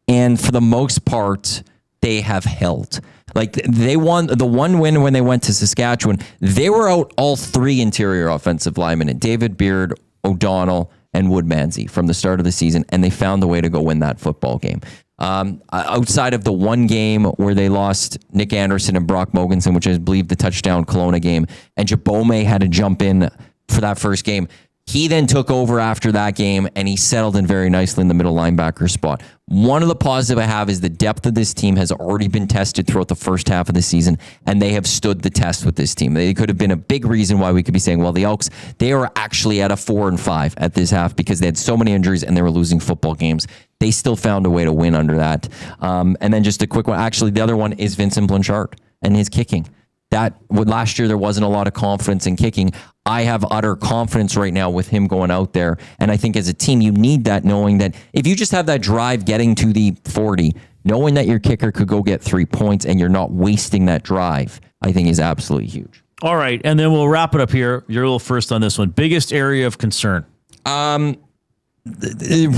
And for the most part, they have held. Like, they won the one win when they went to Saskatchewan. They were out all three interior offensive linemen, David Beard, O'Donnell, and Woodmansey from the start of the season, and they found a way to go win that football game. Outside of the one game where they lost Nick Anderson and Brock Mogensen, which I believe the touchdown Kelowna game, and Jabome had to jump in for that first game. He then took over after that game, and he settled in very nicely in the middle linebacker spot. One of the positives I have is the depth of this team has already been tested throughout the first half of the season, and they have stood the test with this team. They could have been a big reason why we could be saying, well, the Elks, they were actually at a 4-5 at this half because they had so many injuries and they were losing football games. They still found a way to win under that. And then just a quick one. Actually, the other one is Vincent Blanchard and his kicking. Last year, there wasn't a lot of confidence in kicking. I have utter confidence right now with him going out there. And I think as a team, you need that, knowing that if you just have that drive getting to the 40, knowing that your kicker could go get 3 points and you're not wasting that drive, I think is absolutely huge. All right. And then we'll wrap it up here. You're a little first on this one. Biggest area of concern? The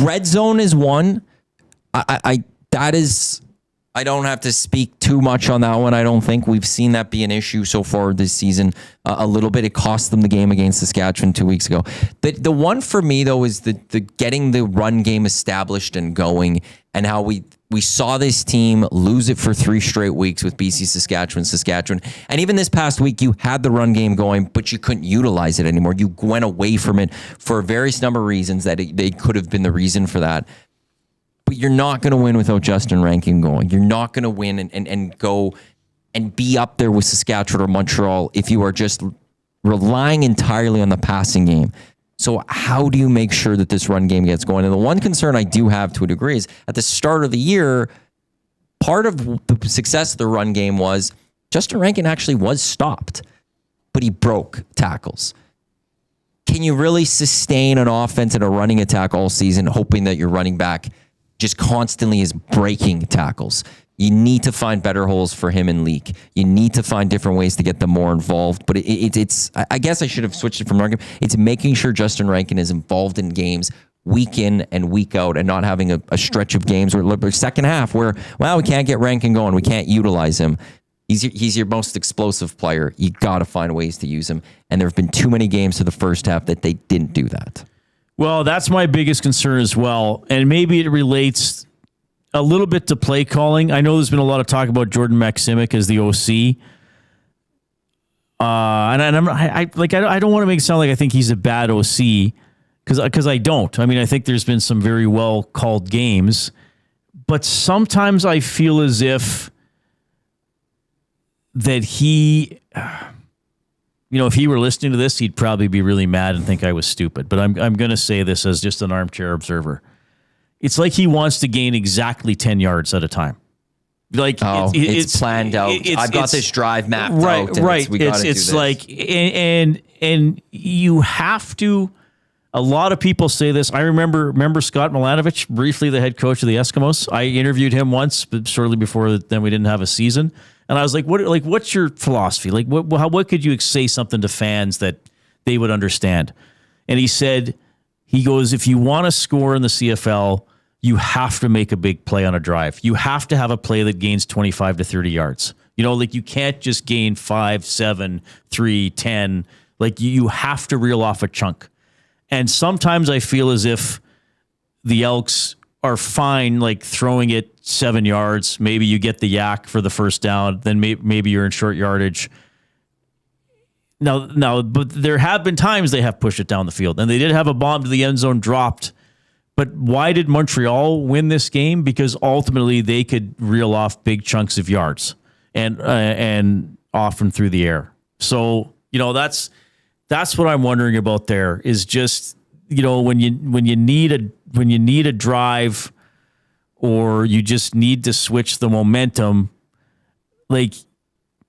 red zone is one. I don't have to speak too much on that one. I don't think we've seen that be an issue so far this season. A little bit. It cost them the game against Saskatchewan 2 weeks ago. The one for me, though, is the getting the run game established and going, and how we saw this team lose it for 3 straight weeks with BC, Saskatchewan. And even this past week, you had the run game going, but you couldn't utilize it anymore. You went away from it for various number of reasons that they could have been the reason for that. But you're not going to win without Justin Rankin going. You're not going to win and go and be up there with Saskatchewan or Montreal if you are just relying entirely on the passing game. So how do you make sure that this run game gets going? And the one concern I do have to a degree is at the start of the year, part of the success of the run game was Justin Rankin actually was stopped, but he broke tackles. Can you really sustain an offense and a running attack all season, hoping that your running back just constantly is breaking tackles? You need to find better holes for him and Leak. You need to find different ways to get them more involved. But it's I guess I should have switched it from run game. It's making sure Justin Rankin is involved in games week in and week out, and not having a stretch of games or second half where, well, we can't get Rankin going. We can't utilize him. He's your most explosive player. You got to find ways to use him. And there have been too many games to the first half that they didn't do that. Well, that's my biggest concern as well. And maybe it relates a little bit to play calling. I know there's been a lot of talk about Jordan Maksimic as the OC. And I don't want to make it sound like I think he's a bad OC, because I don't. I mean, I think there's been some very well called games, but sometimes I feel as if that he, if he were listening to this, he'd probably be really mad and think I was stupid. But I'm going to say this as just an armchair observer. It's like he wants to gain exactly 10 yards at a time. Like it's planned out. I've got this drive mapped out. Right. It's like, and you have to. A lot of people say this. I remember Scott Milanovich, briefly the head coach of the Eskimos. I interviewed him once, but shortly before then we didn't have a season. And I was like, what's your philosophy? Like, what could you say something to fans that they would understand? And he said, if you want to score in the CFL, you have to make a big play on a drive. You have to have a play that gains 25 to 30 yards. You can't just gain 5, 7, 3, 10. Like, you have to reel off a chunk. And sometimes I feel as if the Elks are fine, like throwing it 7 yards. Maybe you get the yak for the first down. Then maybe you're in short yardage. Now, but there have been times they have pushed it down the field, and they did have a bomb to the end zone dropped. But why did Montreal win this game? Because ultimately they could reel off big chunks of yards and often through the air. So that's what I'm wondering about. There is just when you need a drive, or you just need to switch the momentum. Like,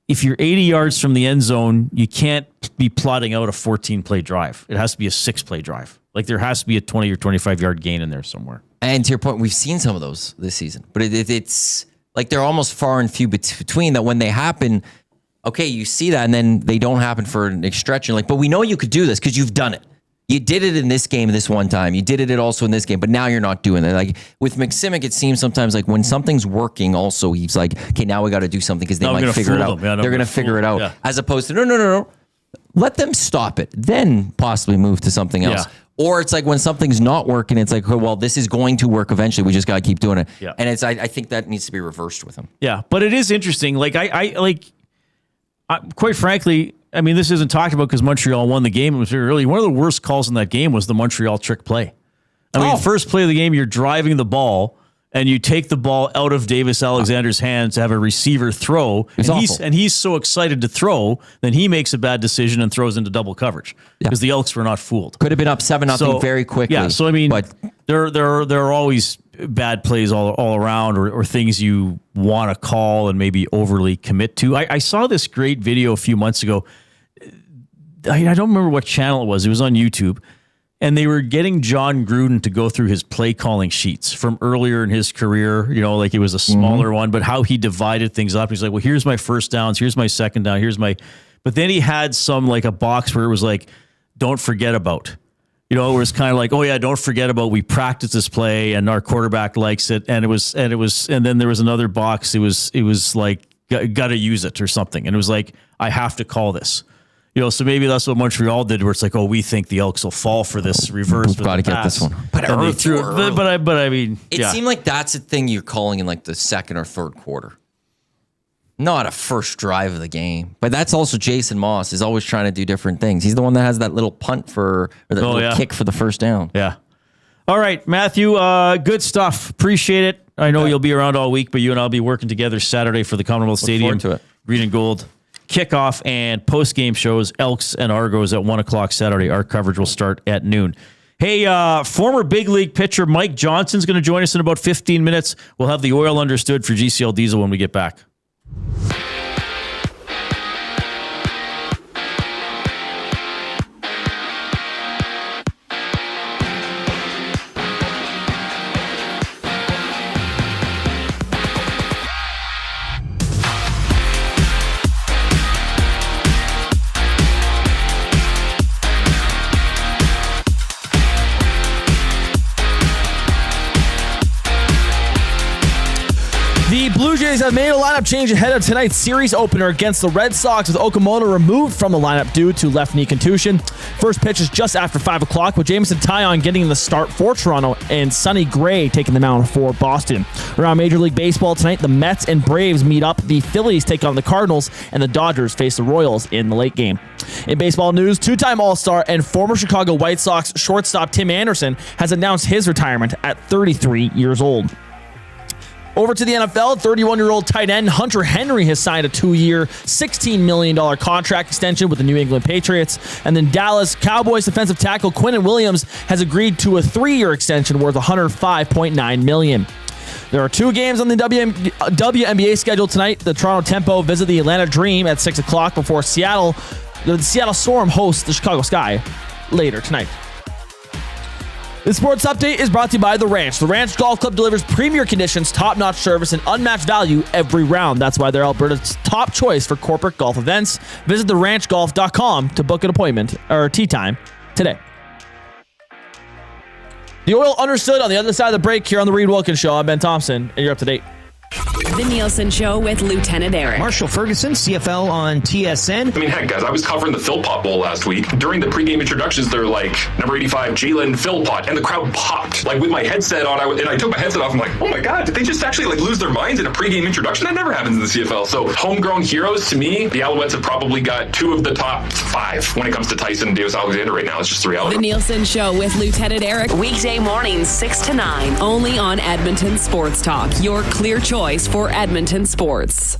if you're 80 yards from the end zone, you can't be plotting out a 14-play drive. It has to be a 6-play drive. Like, there has to be a 20 or 25-yard gain in there somewhere. And to your point, we've seen some of those this season, but it's like they're almost far and few between, that when they happen, okay, you see that, and then they don't happen for an stretch. You're like, but we know you could do this because you've done it. You did it in this game this one time. You did it also in this game, but now you're not doing it. Like with McSimic, it seems sometimes like when something's working, also he's like, okay, now we got to do something because they might figure it out. They're going to figure it out, as opposed to no. Let them stop it, then possibly move to something else. Yeah. Or it's like when something's not working, it's like, oh, well, this is going to work eventually. We just got to keep doing it. Yeah. And I think that needs to be reversed with him. Yeah, but it is interesting. Like quite frankly, I mean, this isn't talked about because Montreal won the game. It was very early. One of the worst calls in that game was the Montreal trick play. I mean, first play of the game, you're driving the ball and you take the ball out of Davis Alexander's hands to have a receiver throw. And he's so excited to throw, then he makes a bad decision and throws into double coverage because the Elks were not fooled. Could have been up 7-0 very quickly. Yeah, so I mean, there are always bad plays all around or things you want to call and maybe overly commit to. I saw this great video a few months ago. I don't remember what channel it was. It was on YouTube. And they were getting John Gruden to go through his play calling sheets from earlier in his career, like it was a smaller one, but how he divided things up. He's like, well, here's my first downs, here's my second down, but then he had some like a box where it was like, don't forget about, it was kind of like, oh yeah, don't forget about, we practiced this play and our quarterback likes it. And then there was another box. It was like, got to use it or something. And it was like, I have to call this. So maybe that's what Montreal did, where it's like, oh, we think the Elks will fall for this reverse. We've got to get this one. But I mean, it seemed like that's a thing you're calling in like the second or third quarter, not a first drive of the game. But that's also Jason Moss is always trying to do different things. He's the one that has that little punt little kick for the first down. Yeah. All right, Matthew. Good stuff. Appreciate it. I know you'll be around all week, but you and I'll be working together Saturday for the Commonwealth Stadium. To it. Green and gold kickoff and post-game shows, Elks and Argos at 1 o'clock Saturday. Our coverage will start at noon. Hey, former big league pitcher Mike Johnson's going to join us in about 15 minutes. We'll have the oil understood for GCL Diesel when we get back. Blue Jays have made a lineup change ahead of tonight's series opener against the Red Sox, with Okamoto removed from the lineup due to left knee contusion. First pitch is just after 5 o'clock, with Jameson Taillon getting the start for Toronto and Sonny Gray taking the mound for Boston. Around Major League Baseball tonight, the Mets and Braves meet up, the Phillies take on the Cardinals, and the Dodgers face the Royals in the late game. In baseball news, two-time All-Star and former Chicago White Sox shortstop Tim Anderson has announced his retirement at 33 years old. Over to the NFL, 31-year-old tight end Hunter Henry has signed a 2-year, $16 million contract extension with the New England Patriots. And then Dallas Cowboys defensive tackle Quinnen Williams has agreed to a 3-year extension worth $105.9 million. There are 2 games on the WNBA schedule tonight. The Toronto Tempo visit the Atlanta Dream at 6 o'clock before the Seattle Storm hosts the Chicago Sky later tonight. This sports update is brought to you by The Ranch. The Ranch Golf Club delivers premier conditions, top-notch service, and unmatched value every round. That's why they're Alberta's top choice for corporate golf events. Visit theranchgolf.com to book an appointment or tee time today. The oil understood on the other side of the break here on the Reid Wilkins Show. I'm Ben Thompson, and you're up to date. The Nielsen Show with Lieutenant Eric. Marshall Ferguson, CFL on TSN. I mean, heck, guys, I was covering the Philpott Bowl last week. During the pregame introductions, they're like, number 85, Jalen Philpott, and the crowd popped. Like, with my headset on, and I took my headset off, I'm like, oh my God, did they just actually, lose their minds in a pregame introduction? That never happens in the CFL. So, homegrown heroes, to me, the Alouettes have probably got 2 of the top 5 when it comes to Tyson and Davis Alexander right now. It's just the reality. The Nielsen Show with Lieutenant Eric, weekday mornings 6 to 9, only on Edmonton Sports Talk, your clear choice for Edmonton sports.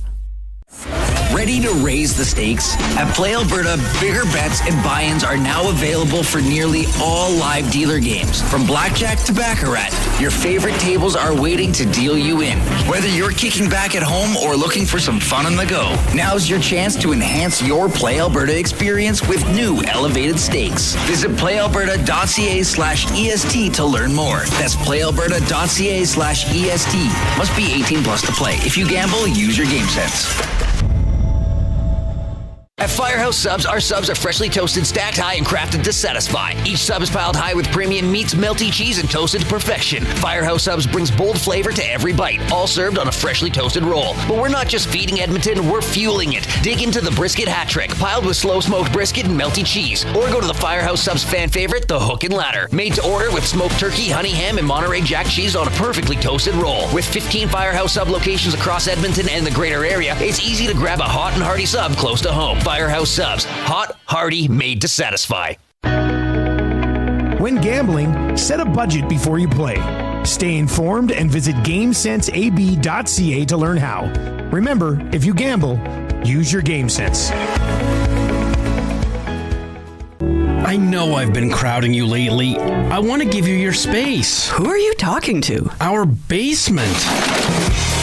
Ready to raise the stakes? At Play Alberta, bigger bets and buy-ins are now available for nearly all live dealer games. From blackjack to baccarat, your favorite tables are waiting to deal you in. Whether you're kicking back at home or looking for some fun on the go, now's your chance to enhance your Play Alberta experience with new elevated stakes. Visit playalberta.ca/EST to learn more. That's playalberta.ca/EST. Must be 18 plus to play. If you gamble, use your game sense. At Firehouse Subs, our subs are freshly toasted, stacked high, and crafted to satisfy. Each sub is piled high with premium meats, melty cheese, and toasted to perfection. Firehouse Subs brings bold flavor to every bite, all served on a freshly toasted roll. But we're not just feeding Edmonton, we're fueling it. Dig into the brisket hat trick, piled with slow-smoked brisket and melty cheese. Or go to the Firehouse Subs fan favorite, the Hook and Ladder. Made to order with smoked turkey, honey ham, and Monterey Jack cheese on a perfectly toasted roll. With 15 Firehouse Sub locations across Edmonton and the greater area, it's easy to grab a hot and hearty sub close to home. Firehouse Subs. Hot, hearty, made to satisfy. When gambling, set a budget before you play. Stay informed and visit GameSenseAB.ca to learn how. Remember, if you gamble, use your game sense. I know I've been crowding you lately. I want to give you your space. Who are you talking to? Our basement.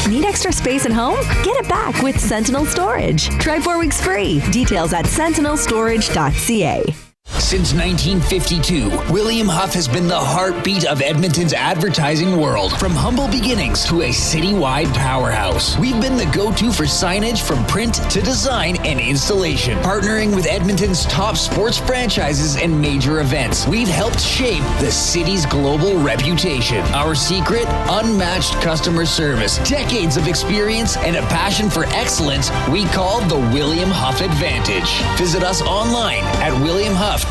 Need extra space at home? Get it back with Sentinel Storage. Try 4 weeks free. Details at sentinelstorage.ca. Since 1952, William Huff has been the heartbeat of Edmonton's advertising world. From humble beginnings to a citywide powerhouse, we've been the go-to for signage from print to design and installation. Partnering with Edmonton's top sports franchises and major events, we've helped shape the city's global reputation. Our secret? Unmatched customer service, decades of experience, and a passion for excellence we call the William Huff Advantage. Visit us online at williamhuff.com. All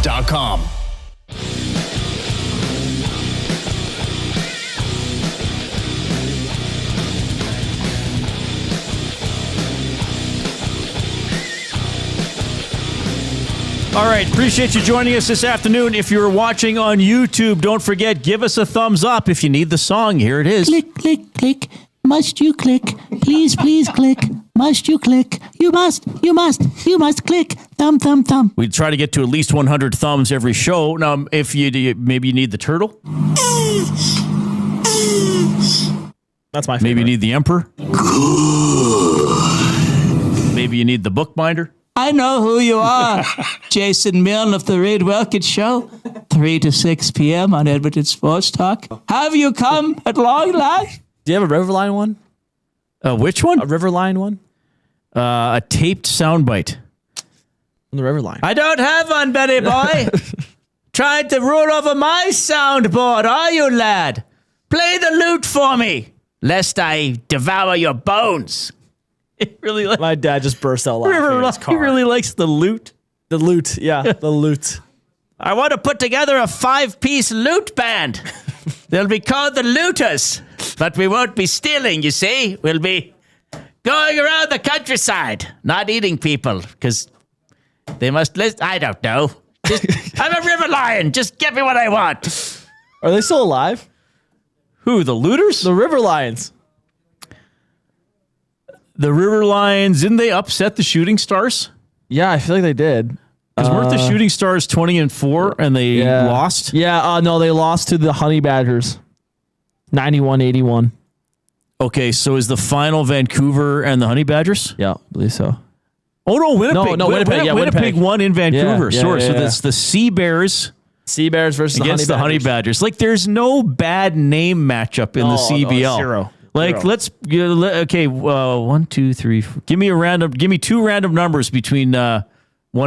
right, appreciate you joining us this afternoon. If you're watching on YouTube, don't forget, give us a thumbs up if you need the song. Here it is. Click, click, click. Must you click? Please, please click. Must you click? You must click. Thumb, thumb, thumb. We try to get to at least 100 thumbs every show. Now, if maybe you need the turtle. That's my favorite. Maybe you need the emperor. Maybe you need the bookbinder. I know who you are. Jason Milne of the Reid Wilkins Show. 3 to 6 p.m. on Edmonton Sports Talk. Have you come at long last? Do you have a Riverline one? Which one? A Riverline one? A taped soundbite. On the Riverline. I don't have one, Betty boy. Tried to rule over my soundboard, are you, lad? Play the lute for me, lest I devour your bones. My dad just burst out laughing in his car. He really likes the lute. The lute, yeah, the lute. I want to put together a 5-piece lute band. They'll be called the Looters, but we won't be stealing, you see. We'll be going around the countryside, not eating people, because they must listen. I don't know. I'm a river lion. Just give me what I want. Are they still alive? Who, the Looters? The River Lions. The River Lions, didn't they upset the Shooting Stars? Yeah, I feel like they did. Because weren't the Shooting Stars 20-4 and they lost? Yeah, no, they lost to the Honey Badgers. 91-81. Okay, so is the final Vancouver and the Honey Badgers? Yeah, I believe so. Oh, no, Winnipeg. No, Winnipeg. Yeah, Winnipeg won in Vancouver. Yeah, Sorry, yeah, so yeah. that's the Sea Bears. Sea Bears versus against the Honey Badgers. Like, there's no bad name matchup in the CBL. No, zero. Like, let's 1, 2, 3. Four. Give me 2 random numbers between 1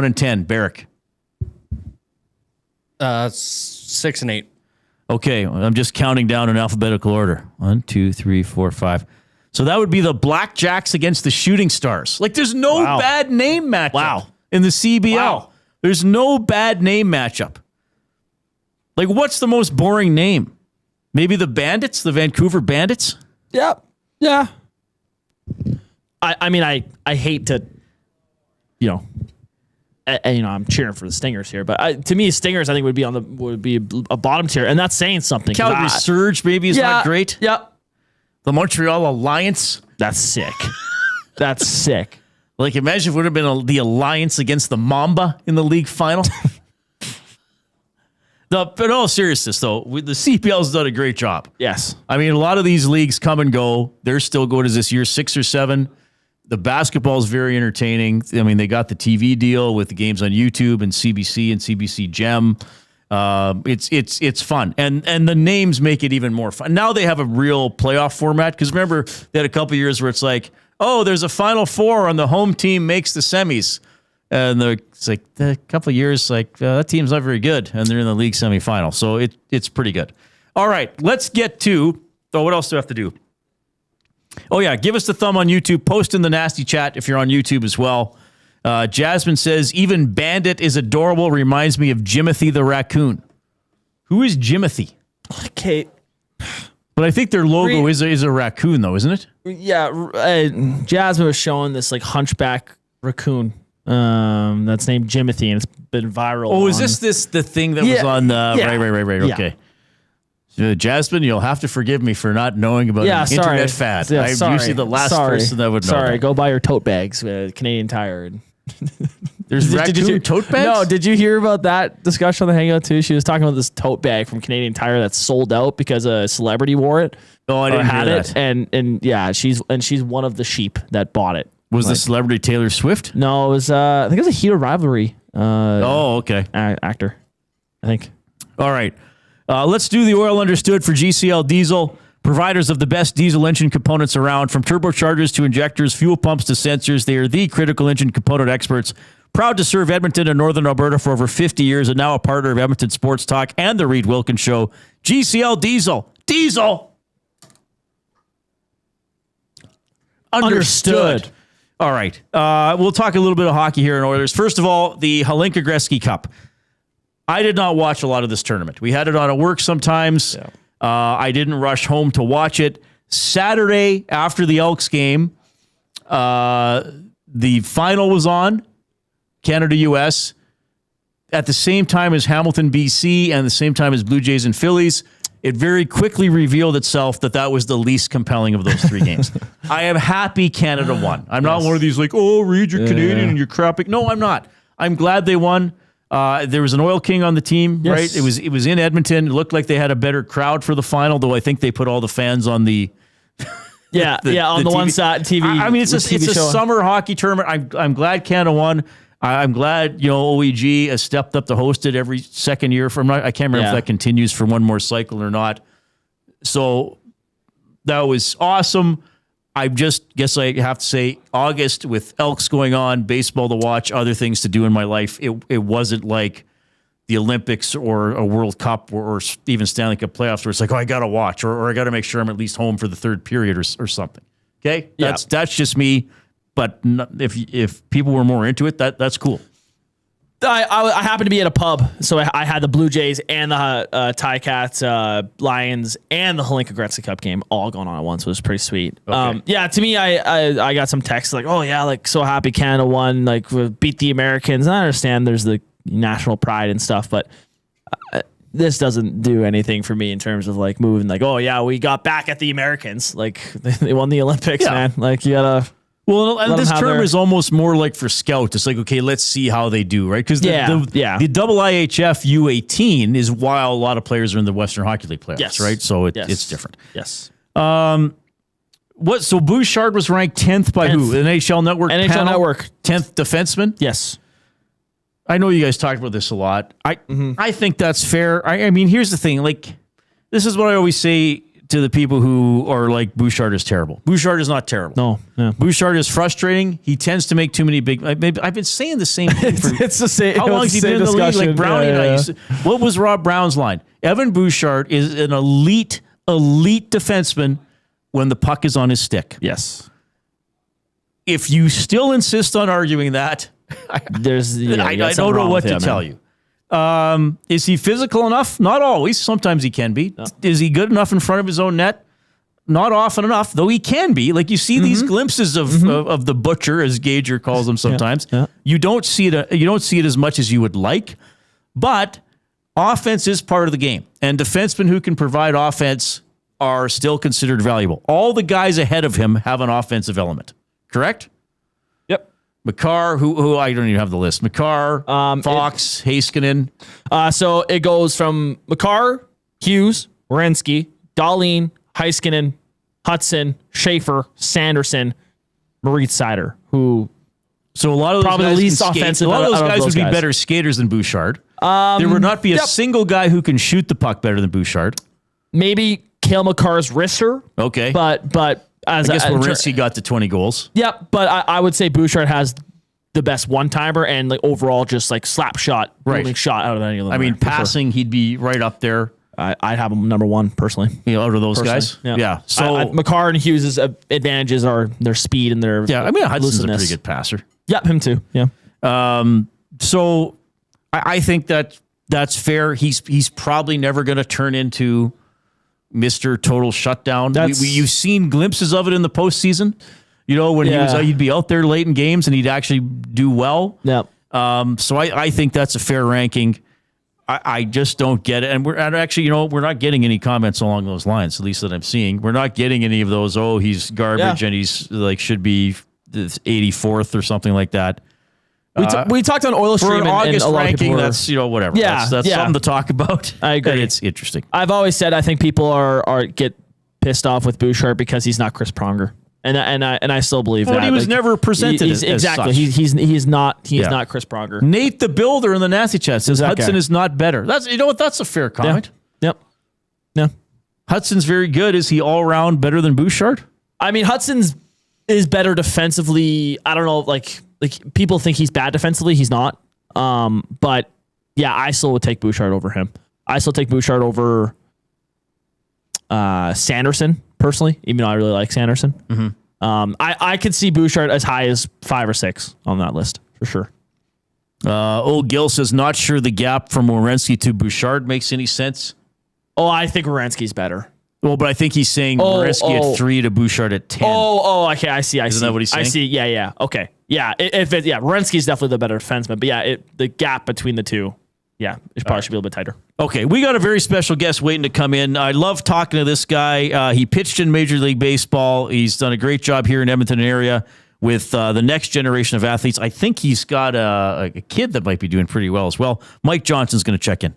and 10. Barrick. 6 and 8. Okay, I'm just counting down in alphabetical order. 1, 2, 3, 4, 5. So that would be the Blackjacks against the Shooting Stars. Like, there's no bad name matchup in the CBL. Wow. There's no bad name matchup. Like, what's the most boring name? Maybe the Bandits, the Vancouver Bandits? Yep. Yeah. I mean, I hate to, I'm cheering for the Stingers here, but to me, Stingers I think would be a bottom tier, and that's saying something. Calgary Surge maybe is not great. Yeah. The Montreal Alliance. That's sick. That's sick. Like, imagine if it would have been the Alliance against the Mamba in the league final. But in all seriousness, though, the CPL's done a great job. Yes. I mean, a lot of these leagues come and go. They're still good as this year, 6 or 7. The basketball is very entertaining. I mean, they got the TV deal with the games on YouTube and CBC Gem. It's fun. And the names make it even more fun. Now they have a real playoff format, because remember, they had a couple of years where it's like, oh, there's a Final Four and the home team makes the semis. And it's like a couple of years, like that team's not very good, and they're in the league semifinal. So it's pretty good. All right, let's get to. Oh, what else do I have to do? Oh yeah, give us the thumb on YouTube. Post in the nasty chat if you're on YouTube as well. Jasmine says even Bandit is adorable. Reminds me of Jimothy the raccoon. Who is Jimothy? Okay. But I think their logo is a raccoon, though, isn't it? Yeah, Jasmine was showing this like hunchback raccoon that's named Jimothy, and it's been viral. Oh, is this the thing that was on the... Right. Yeah. Okay. Jasmine, you'll have to forgive me for not knowing about an internet fad. Yeah, I'm usually the last person that would know. Sorry, go buy your tote bags with Canadian Tire. There's raccoon tote bags? No, did you hear about that discussion on the Hangout too? She was talking about this tote bag from Canadian Tire that's sold out because a celebrity wore it. Oh, I didn't hear that. And yeah, she's one of the sheep that bought it. Was the celebrity Taylor Swift? No, it was I think it was a Heat of Rivalry. Okay. Actor, I think. All right. Let's do the oil understood for GCL Diesel. Providers of the best diesel engine components around, from turbochargers to injectors, fuel pumps to sensors. They are the critical engine component experts. Proud to serve Edmonton and Northern Alberta for over 50 years, and now a partner of Edmonton Sports Talk and the Reid Wilkins Show. GCL Diesel. Diesel. Understood. All right. We'll talk a little bit of hockey here in Oilers. First of all, the Hlinka Gretzky Cup. I did not watch a lot of this tournament. We had it on at work sometimes. Yeah. I didn't rush home to watch it. Saturday, after the Elks game, the final was on, Canada-US, at the same time as Hamilton-BC and the same time as Blue Jays and Phillies. It very quickly revealed itself that was the least compelling of those three games. I am happy Canada won. I'm not one of these like, oh, Reid, you're Canadian and you're crapping. No, I'm not. I'm glad they won. There was an Oil King on the team, right? It was in Edmonton. It looked like they had a better crowd for the final, though I think they put all the fans on the on the one side TV. I mean, it's a summer hockey tournament. I'm glad Canada won. I'm glad OEG has stepped up to host it every second year. I can't remember if that continues for one more cycle or not. So that was awesome. I just guess I have to say August with Elks going on, baseball to watch, other things to do in my life. It wasn't like the Olympics or a World Cup or even Stanley Cup playoffs where it's like, oh, I got to watch or I got to make sure I'm at least home for the third period or something. Okay? That's just me. But if people were more into it, that's cool. I happened to be at a pub, so I had the Blue Jays and the Ticats, Lions, and the Hlinka Gretzky Cup game all going on at once. So it was pretty sweet. Okay. To me, I got some texts like, oh yeah, like so happy Canada won, like we beat the Americans. And I understand there's the national pride and stuff, but this doesn't do anything for me in terms of like moving like, oh yeah, we got back at the Americans. Like they won the Olympics, man. Like you gotta... Well, and this term is almost more like for scout. It's like, okay, let's see how they do, right? Because the IIHF U18 is why a lot of players are in the Western Hockey League playoffs, right? So it's different. Yes. So Bouchard was ranked 10th by who? The NHL Network NHL panel? Network. 10th defenseman? Yes. I know you guys talked about this a lot. I think that's fair. I mean, here's the thing. Like, this is what I always say to the people who are like, Bouchard is terrible. Bouchard is not terrible. No. Yeah. Bouchard is frustrating. He tends to make too many big... I've been saying the same thing for... it's the same... How long has he been in the league? Like Brownie and I used to... What was Rob Brown's line? Evan Bouchard is an elite defenseman when the puck is on his stick. Yes. If you still insist on arguing that, I don't know what to tell you. Is he physical enough? Not always. Sometimes he can be. No. Is he good enough in front of his own net? Not often enough, though he can be. Like you see these glimpses of the butcher, as Gager calls him sometimes. Yeah. You don't see it. You don't see it as much as you would like. But offense is part of the game, and defensemen who can provide offense are still considered valuable. All the guys ahead of him have an offensive element. Correct? McCarr, who I don't even have the list. McCarr, Fox, Heiskanen. So it goes from McCarr, Hughes, Werenski, Dahlin, Heiskanen, Hudson, Schaefer, Sanderson, Moritz Seider, who... So a lot of those probably guys the least offensive. A lot of those guys would be better skaters than Bouchard. There would not be a single guy who can shoot the puck better than Bouchard. Maybe Cale McCarr's wrister. Okay. But... I guess Werenski got to 20 goals. Yep, but I would say Bouchard has the best one-timer and like overall just like slap shot, moving shot out of any of them. I mean, passing, he'd be right up there. I'd have him number one personally. Out of those guys? Yeah. So McCarr and Hughes' advantages are their speed and their Hudson's a elusiveness. pretty good passer. Yep, him too. Yeah. So I think that's fair. He's probably never going to turn into Mr. Total Shutdown. You've seen glimpses of it in the postseason. When he'd be out there late in games and he'd actually do well. Yeah. So I think that's a fair ranking. I just don't get it. And we're not getting any comments along those lines, at least that I'm seeing. We're not getting any of those, he's garbage and he's like should be 84th or something like that. We talked on Oil Stream for an August and a lot ranking. of people That's whatever. Yeah, That's something to talk about. I agree. And it's interesting. I've always said I think people are get pissed off with Bouchard because he's not Chris Pronger, and I still believe that. But he was never presented as exactly. such. He's not Chris Pronger. Nate the Builder in the Nasty Chat says Hudson guy? is not better. That's That's a fair comment. Yep. Yeah. Hudson's very good. Is he all around better than Bouchard? I mean, Hudson's is better defensively. I don't know, like people think he's bad defensively. He's not. But yeah, I still would take Bouchard over him. I still take Bouchard over Sanderson personally, even though I really like Sanderson. Mm-hmm. I could see Bouchard as high as 5 or 6 on that list for sure. Old Gil says not sure the gap from Werenski to Bouchard makes any sense. Oh, I think Werenski's better. Well, but I think he's saying Werenski at 3 to Bouchard at 10. Okay, I see. Isn't that what he's saying? I see. Yeah. Okay. Yeah. Werenski's definitely the better defenseman, but yeah, the gap between the two, it probably should be a little bit tighter. Okay, we got a very special guest waiting to come in. I love talking to this guy. He pitched in Major League Baseball. He's done a great job here in Edmonton area with the next generation of athletes. I think he's got a kid that might be doing pretty well as well. Mike Johnson's going to check in.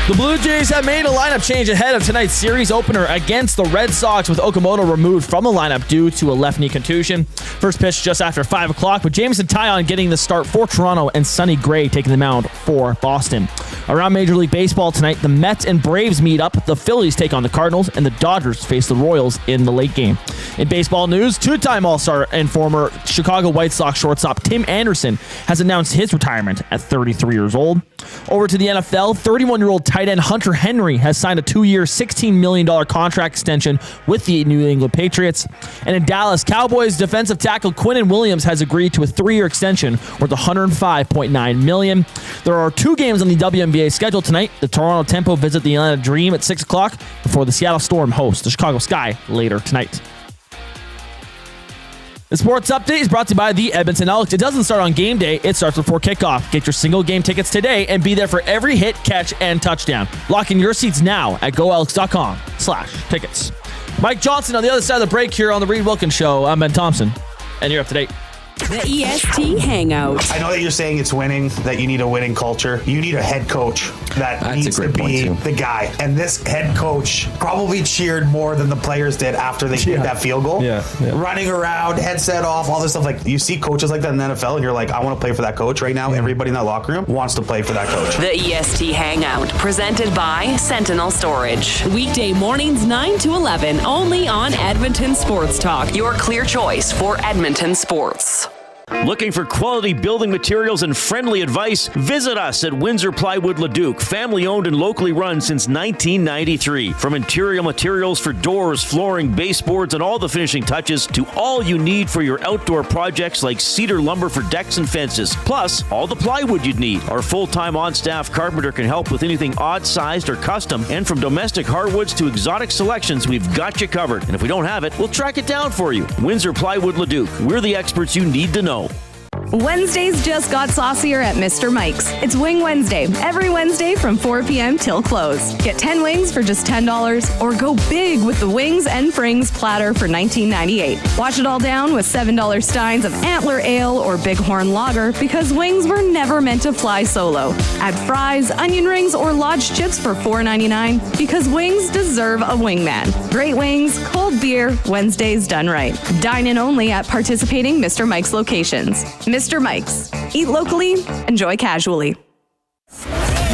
The Blue Jays have made a lineup change ahead of tonight's series opener against the Red Sox, with Okamoto removed from the lineup due to a left knee contusion. First pitch just after 5 o'clock, with Jameson Taillon getting the start for Toronto and Sonny Gray taking the mound for Boston. Around Major League Baseball tonight, the Mets and Braves meet up, the Phillies take on the Cardinals, and the Dodgers face the Royals in the late game. In baseball news, two-time All-Star and former Chicago White Sox shortstop Tim Anderson has announced his retirement at 33 years old. Over to the NFL, 31-year-old tight end Hunter Henry has signed a 2-year, $16 million contract extension with the New England Patriots. And in Dallas, Cowboys defensive tackle Quinnen Williams has agreed to a 3-year extension worth $105.9 million. There are 2 games on the WNBA schedule tonight. The Toronto Tempo visit the Atlanta Dream at 6 o'clock before the Seattle Storm host the Chicago Sky later tonight. The sports update is brought to you by the Edmonton Elks. It doesn't start on game day, it starts before kickoff. Get your single game tickets today and be there for every hit, catch, and touchdown. Lock in your seats now at goelks.com/tickets. Mike Johnson on the other side of the break here on the Reid Wilkins Show. I'm Ben Thompson, and you're up to date. The EST Hangout. I know that you're saying it's winning, that you need a winning culture. You need a head coach that needs to be the guy. And this head coach probably cheered more than the players did after they kicked that field goal. Yeah. Running around, headset off, all this stuff. Like, you see coaches like that in the NFL, and you're like, I want to play for that coach. Right now, everybody in that locker room wants to play for that coach. The EST Hangout, presented by Sentinel Storage. Weekday mornings 9 to 11, only on Edmonton Sports Talk. Your clear choice for Edmonton sports. Looking for quality building materials and friendly advice? Visit us at Windsor Plywood Leduc, family owned and locally run since 1993. From interior materials for doors, flooring, baseboards, and all the finishing touches to all you need for your outdoor projects like cedar lumber for decks and fences. Plus, all the plywood you'd need. Our full-time on-staff carpenter can help with anything odd-sized or custom. And from domestic hardwoods to exotic selections, we've got you covered. And if we don't have it, we'll track it down for you. Windsor Plywood Leduc. We're the experts you need to know. Wednesdays just got saucier at Mr. Mike's. It's Wing Wednesday, every Wednesday from 4 p.m. till close. Get 10 wings for just $10 or go big with the Wings and Frings platter for $19.98. Wash it all down with $7 steins of Antler Ale or Bighorn Lager because wings were never meant to fly solo. Add fries, onion rings, or lodge chips for $4.99 because wings deserve a wingman. Great wings, cold beer, Wednesdays done right. Dine in only at participating Mr. Mike's locations. Mr. Mike's. Eat locally, enjoy casually.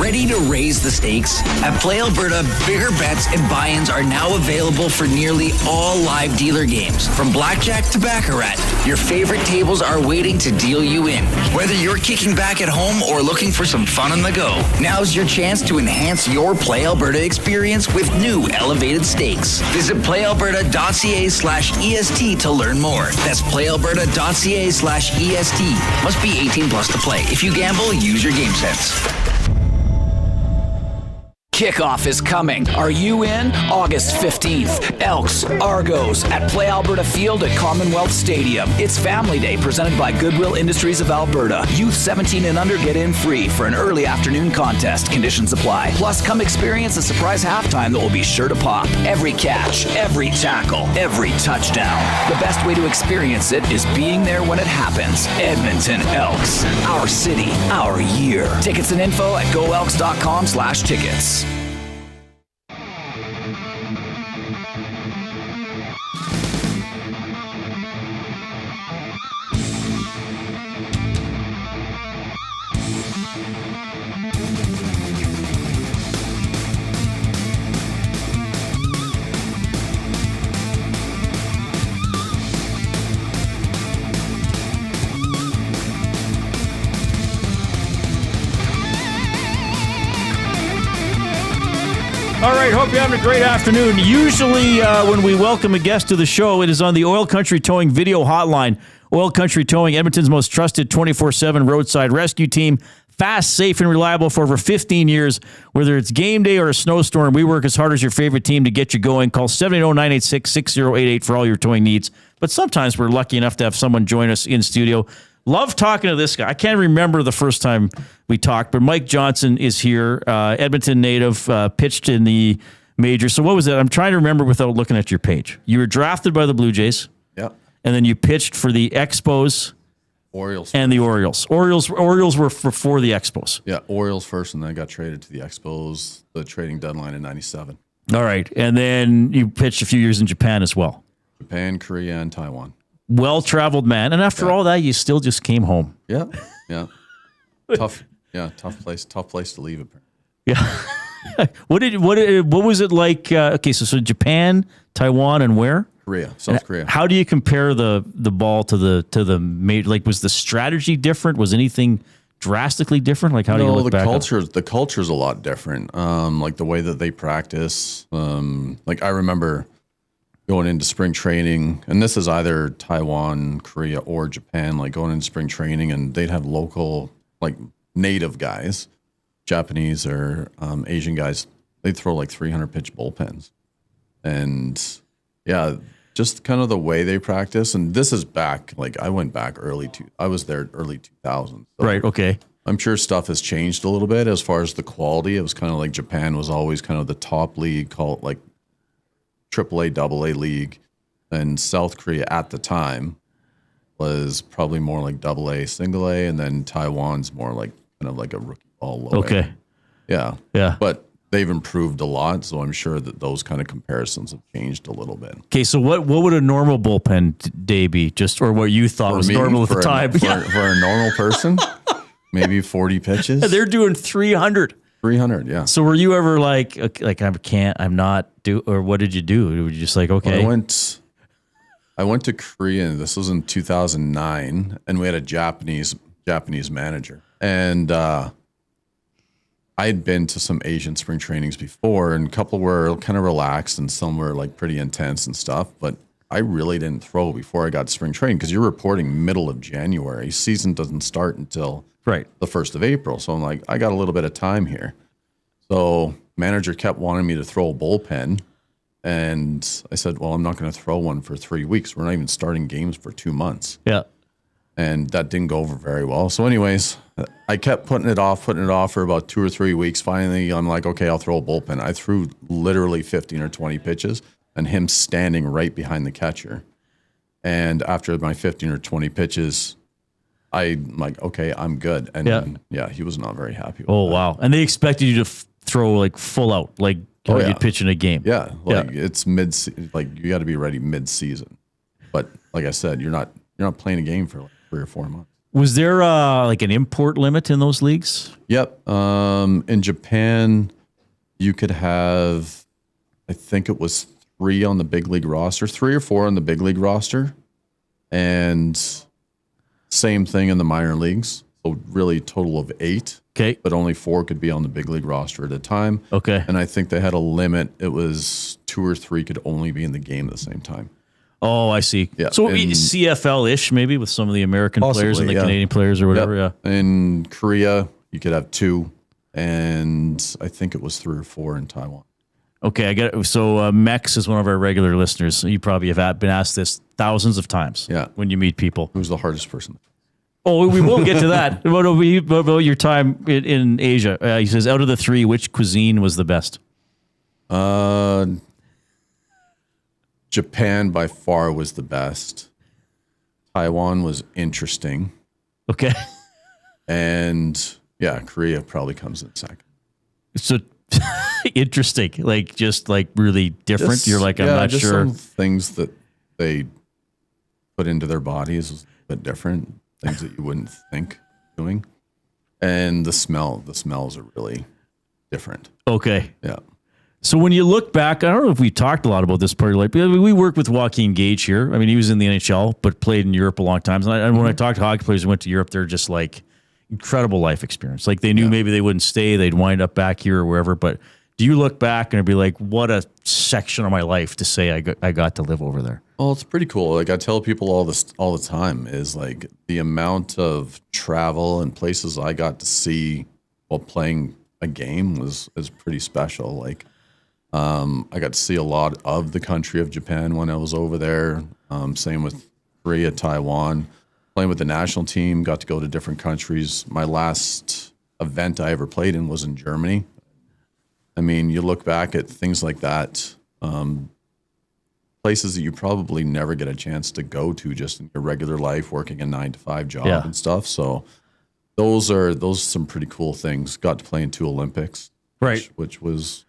Ready to raise the stakes? At Play Alberta, bigger bets and buy-ins are now available for nearly all live dealer games. From blackjack to baccarat, your favorite tables are waiting to deal you in. Whether you're kicking back at home or looking for some fun on the go, now's your chance to enhance your Play Alberta experience with new elevated stakes. Visit playalberta.ca/EST to learn more. That's playalberta.ca/EST. Must be 18 plus to play. If you gamble, use your game sense. Kickoff is coming. Are you in? August 15th. Elks, Argos at Play Alberta Field at Commonwealth Stadium. It's Family Day presented by Goodwill Industries of Alberta. Youth 17 and under get in free for an early afternoon contest. Conditions apply. Plus, come experience a surprise halftime that will be sure to pop. Every catch, every tackle, every touchdown. The best way to experience it is being there when it happens. Edmonton Elks. Our city, our year. Tickets and info at goelks.com/tickets. All right, hope you're having a great afternoon. Usually when we welcome a guest to the show, it is on the Oil Country Towing video hotline. Oil Country Towing, Edmonton's most trusted 24/7 roadside rescue team. Fast, safe, and reliable for over 15 years. Whether it's game day or a snowstorm, we work as hard as your favorite team to get you going. Call 780-986-6088 for all your towing needs. But sometimes we're lucky enough to have someone join us in studio. Love talking to this guy. I can't remember the first time we talked, but Mike Johnson is here, Edmonton native, pitched in the major. So what was it? I'm trying to remember without looking at your page. You were drafted by the Blue Jays. Yep. And then you pitched for the Expos. Orioles. And the Orioles. Orioles were for the Expos. Yeah, Orioles first, and then got traded to the Expos, the trading deadline in 97. All right. And then you pitched a few years in Japan as well. Japan, Korea, and Taiwan. Well-traveled man. And after all that, you still just came home. Yeah, yeah. tough place to leave it. Yeah. What was it like? Okay, so Japan, Taiwan, and where? Korea, South Korea. How do you compare the ball to the major? Like, was the strategy different? Was anything drastically different? Like, how do you look back? The culture's a lot different. Like the way that they practice. Like I remember going into spring training, and this is either Taiwan, Korea, or Japan. Like going into spring training, and they'd have local, like native guys, Japanese or Asian guys. They'd throw like 300 pitch bullpens, and yeah. Just kind of the way they practice, and this is back. Like I went back I was there early 2000s. So right. Okay. I'm sure stuff has changed a little bit as far as the quality. It was kind of like Japan was always kind of the top league, call it like AAA, AA league, and South Korea at the time was probably more like AA, single A, and then Taiwan's more like kind of like a rookie ball low Okay. A. Yeah. Yeah. But they've improved a lot, so I'm sure that those kind of comparisons have changed a little bit. Okay, so what would a normal bullpen day be? Just or what you thought was normal at the time? For a normal person, maybe 40 pitches. They're doing 300. 300, yeah. So were you ever like I'm not do, or what did you do? Were you just like, okay? Well, I went to Korea. This was in 2009, and we had a Japanese manager, and I had been to some Asian spring trainings before, and a couple were kind of relaxed and some were like pretty intense and stuff. But I really didn't throw before I got to spring training because you're reporting middle of January. Season doesn't start until the 1st of April. So I'm like, I got a little bit of time here. So manager kept wanting me to throw a bullpen. And I said, well, I'm not going to throw one for 3 weeks. We're not even starting games for 2 months. Yeah. and that didn't go over very well. So anyways, I kept putting it off for about 2 or 3 weeks. Finally, I'm like, okay, I'll throw a bullpen. I threw literally 15 or 20 pitches and him standing right behind the catcher. And after my 15 or 20 pitches, I'm like, okay, I'm good. And yeah, he was not very happy with Oh, that. wow. And they expected you to throw like full out, like how you pitch in a game. Yeah, it's like you got to be ready mid-season. But like I said, you're not playing a game for like 3 or 4 months. Was there like an import limit in those leagues? Yep. In Japan, you could have, I think it was 3 on the big league roster, 3 or 4 on the big league roster, and same thing in the minor leagues. So really total of 8. Okay. But only 4 could be on the big league roster at a time. Okay. And I think they had a limit. It was 2 or 3 could only be in the game at the same time. Oh, I see. Yeah. So CFL-ish maybe with some of the American players and the Canadian players or whatever. Yep. Yeah. In Korea, you could have 2, and I think it was 3 or 4 in Taiwan. Okay, I get it. So Mex is one of our regular listeners. You probably have been asked this thousands of times. Yeah. When you meet people. Who's the hardest person? Oh, we will get to that. What about your time in Asia? He says, out of the 3, which cuisine was the best? Japan by far was the best. Taiwan was interesting. Okay. And yeah, Korea probably comes in second. So interesting, like just like really different. You're like, I'm not just sure. Some things that they put into their bodies is a bit different. Things that you wouldn't think doing. And the smells are really different. Okay. Yeah. So when you look back, I don't know if we talked a lot about this part of life. We work with Joaquin Gage here. I mean, he was in the NHL, but played in Europe a long time. And when I talk to hockey players who went to Europe, they're just like incredible life experience. Like they knew maybe they wouldn't stay. They'd wind up back here or wherever. But do you look back and be like, what a section of my life to say I got to live over there? Well, it's pretty cool. Like I tell people all the time is like the amount of travel and places I got to see while playing a game is pretty special. Like I got to see a lot of the country of Japan when I was over there. Same with Korea, Taiwan. Playing with the national team, got to go to different countries. My last event I ever played in was in Germany. I mean, you look back at things like that, places that you probably never get a chance to go to just in your regular life, working a 9-to-5 job and stuff. So those are some pretty cool things. Got to play in 2 Olympics, right? Which was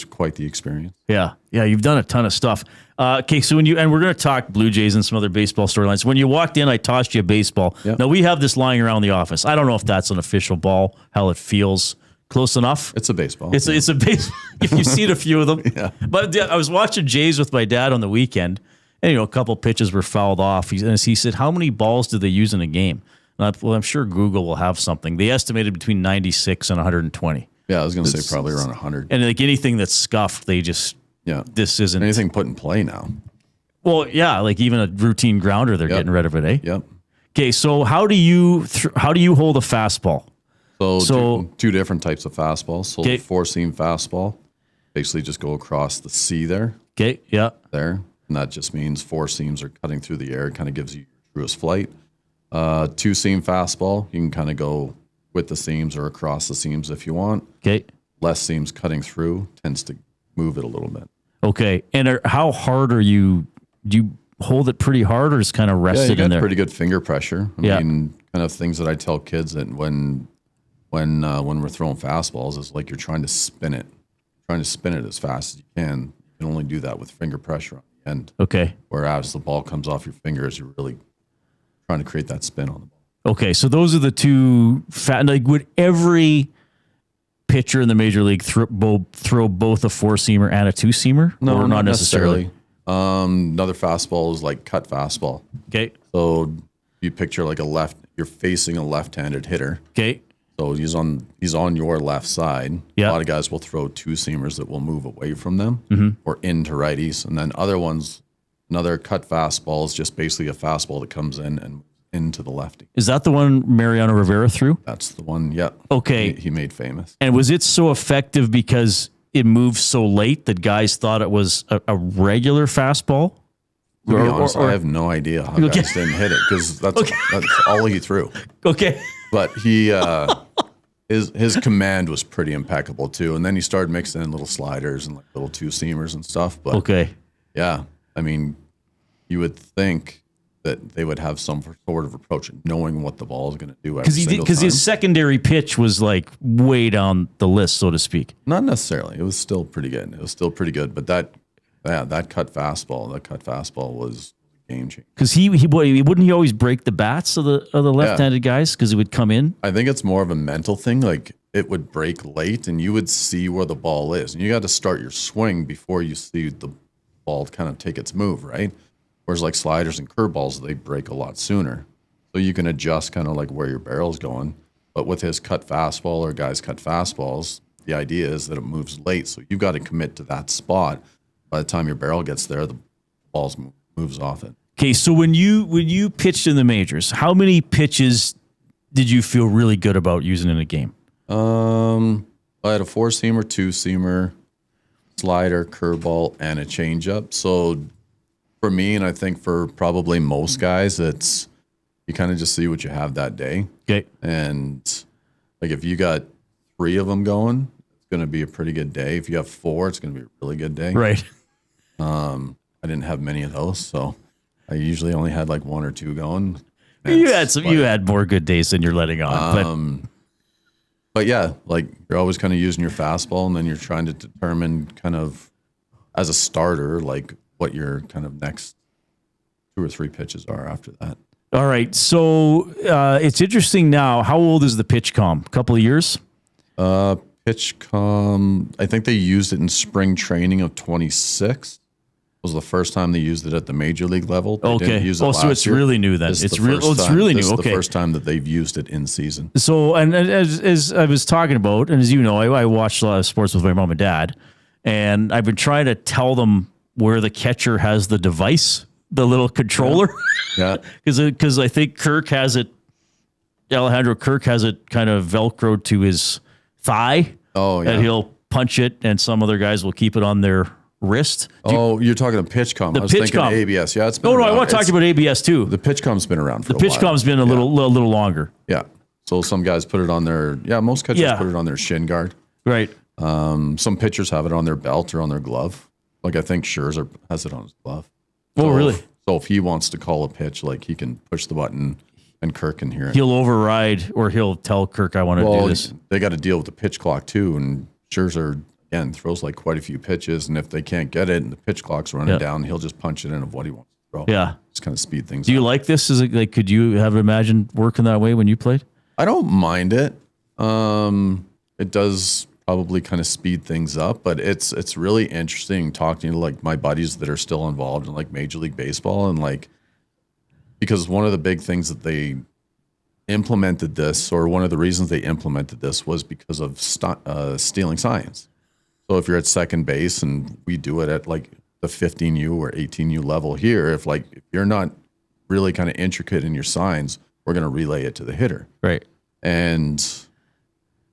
quite the experience. Yeah. You've done a ton of stuff. Okay, so we're going to talk Blue Jays and some other baseball storylines. When you walked in, I tossed you a baseball. Yep. Now we have this lying around the office. I don't know if that's an official ball. How it feels. Close enough. It's a baseball. It's a baseball. If you've seen a few of them. Yeah. But I was watching Jays with my dad on the weekend, and a couple pitches were fouled off. He said, "How many balls do they use in a game?" And I'm sure Google will have something. They estimated between 96 and 120. Yeah, I was going to say probably around 100. And like anything that's scuffed, they just this isn't anything put in play now. Well, yeah, like even a routine grounder, they're getting rid of it, eh? Yep. Okay, so how do you hold a fastball? So two different types of fastballs. So the 4-seam fastball, basically just go across the C there. Okay, yeah. There. And that just means 4 seams are cutting through the air. It kind of gives you your truest flight. 2-seam fastball, you can kind of go with the seams or across the seams if you want. Okay. Less seams cutting through tends to move it a little bit. Okay. And how hard are you? Do you hold it pretty hard or just kind of rest it in there? Pretty good finger pressure. I mean, kind of things that I tell kids that when we're throwing fastballs is like you're trying to spin it as fast as you can. You can only do that with finger pressure on the end. Okay. Whereas the ball comes off your fingers, you're really trying to create that spin on the ball. Okay, so those are the two. Would every pitcher in the major league throw both a 4-seamer and a 2-seamer? No, or not necessarily. Another fastball is like cut fastball. Okay. So you picture like you're facing a left-handed hitter. Okay. So he's on your left side. Yeah. A lot of guys will throw 2-seamers that will move away from them or into righties. And then other ones, another cut fastball is just basically a fastball that comes in and into the lefty. Is that the one Mariano Rivera threw? That's the one, yeah. Okay. He made famous. And was it so effective because it moved so late that guys thought it was a regular fastball? To be honest, I have no idea how guys didn't hit it because that's all he threw. Okay. But he his command was pretty impeccable too. And then he started mixing in little sliders and like little two-seamers and stuff. But yeah, I mean, you would think that they would have some sort of approach, knowing what the ball is going to do. Because his secondary pitch was like way down the list, so to speak. Not necessarily. It was still pretty good. But that cut fastball was game changer. Because he wouldn't he always break the bats of the left-handed guys because it would come in. I think it's more of a mental thing. Like it would break late, and you would see where the ball is, and you got to start your swing before you see the ball kind of take its move, right? Whereas like sliders and curveballs, they break a lot sooner, so you can adjust kind of like where your barrel's going. But with his cut fastball or guys cut fastballs, the idea is that it moves late, so you've got to commit to that spot. By the time your barrel gets there, the ball moves off it. Okay, so when you pitched in the majors, how many pitches did you feel really good about using in a game? I had a 4-seamer, 2-seamer, slider, curveball, and a changeup. So for me, and I think for probably most guys, it's you kind of just see what you have that day. Okay. And like if you got 3 of them going, it's going to be a pretty good day. If you have 4, it's going to be a really good day. Right. I didn't have many of those, so I usually only had like 1 or 2 going. You had more good days than you're letting on. But yeah, like you're always kind of using your fastball, and then you're trying to determine kind of as a starter, like what your kind of next 2 or 3 pitches are after that. All right. So it's interesting now. How old is the PitchCom? A couple of years? PitchCom, I think they used it in spring training of 26. Was the first time they used it at the major league level. They didn't use it so it's year. really new then. It's really new. This is Okay. the first time that they've used it in season. So, and as I was talking about, and as you know, I watched a lot of sports with my mom and dad, and I've been trying to tell them where the catcher has the device, the little controller. Yeah. Because I think Alejandro Kirk has it kind of Velcroed to his thigh. Oh, yeah. And he'll punch it, and some other guys will keep it on their wrist. You're talking about PitchCom. I was thinking ABS. Yeah, it's been I around. want to talk about ABS too. The PitchCom's been around for a while. The PitchCom's been a little longer. Yeah. So some guys put it on their, most catchers put it on their shin guard. Right. Some pitchers have it on their belt or on their glove. Like I think Scherzer has it on his glove. Oh, really? So if he wants to call a pitch, like he can push the button and Kirk can hear it. He'll override, or he'll tell Kirk, I want to do this. They got to deal with the pitch clock too. And Scherzer, again, throws like quite a few pitches, and if they can't get it and the pitch clock's running down, he'll just punch it in of what he wants to throw. Yeah. Just kind of speed things Do you up. like this? Is it like, could you have imagined working that way when you played? I don't mind it. It does probably kind of speed things up, but it's really interesting talking to like my buddies that are still involved in like Major League Baseball, and like because one of the big things that they implemented this, or one of the reasons they implemented this, was because of stealing signs. So if you're at second base, and we do it at like the 15U or 18U level here, if you're not really kind of intricate in your signs, we're going to relay it to the hitter. Right. And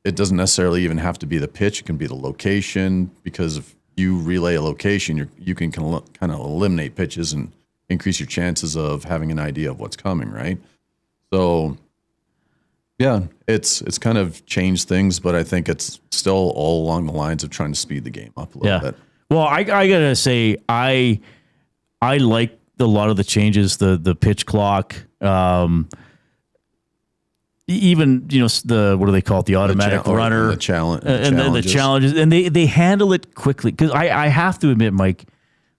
it doesn't necessarily even have to be the pitch. It can be the location, because if you relay a location, you can kind of eliminate pitches and increase your chances of having an idea of what's coming, right? So yeah, it's kind of changed things, but I think it's still all along the lines of trying to speed the game up a little bit. Well, I gotta say, I like a lot of the changes, the pitch clock, even the what do they call it, the automatic runner, the challenge, and the challenges, and they handle it quickly. Because I have to admit, Mike,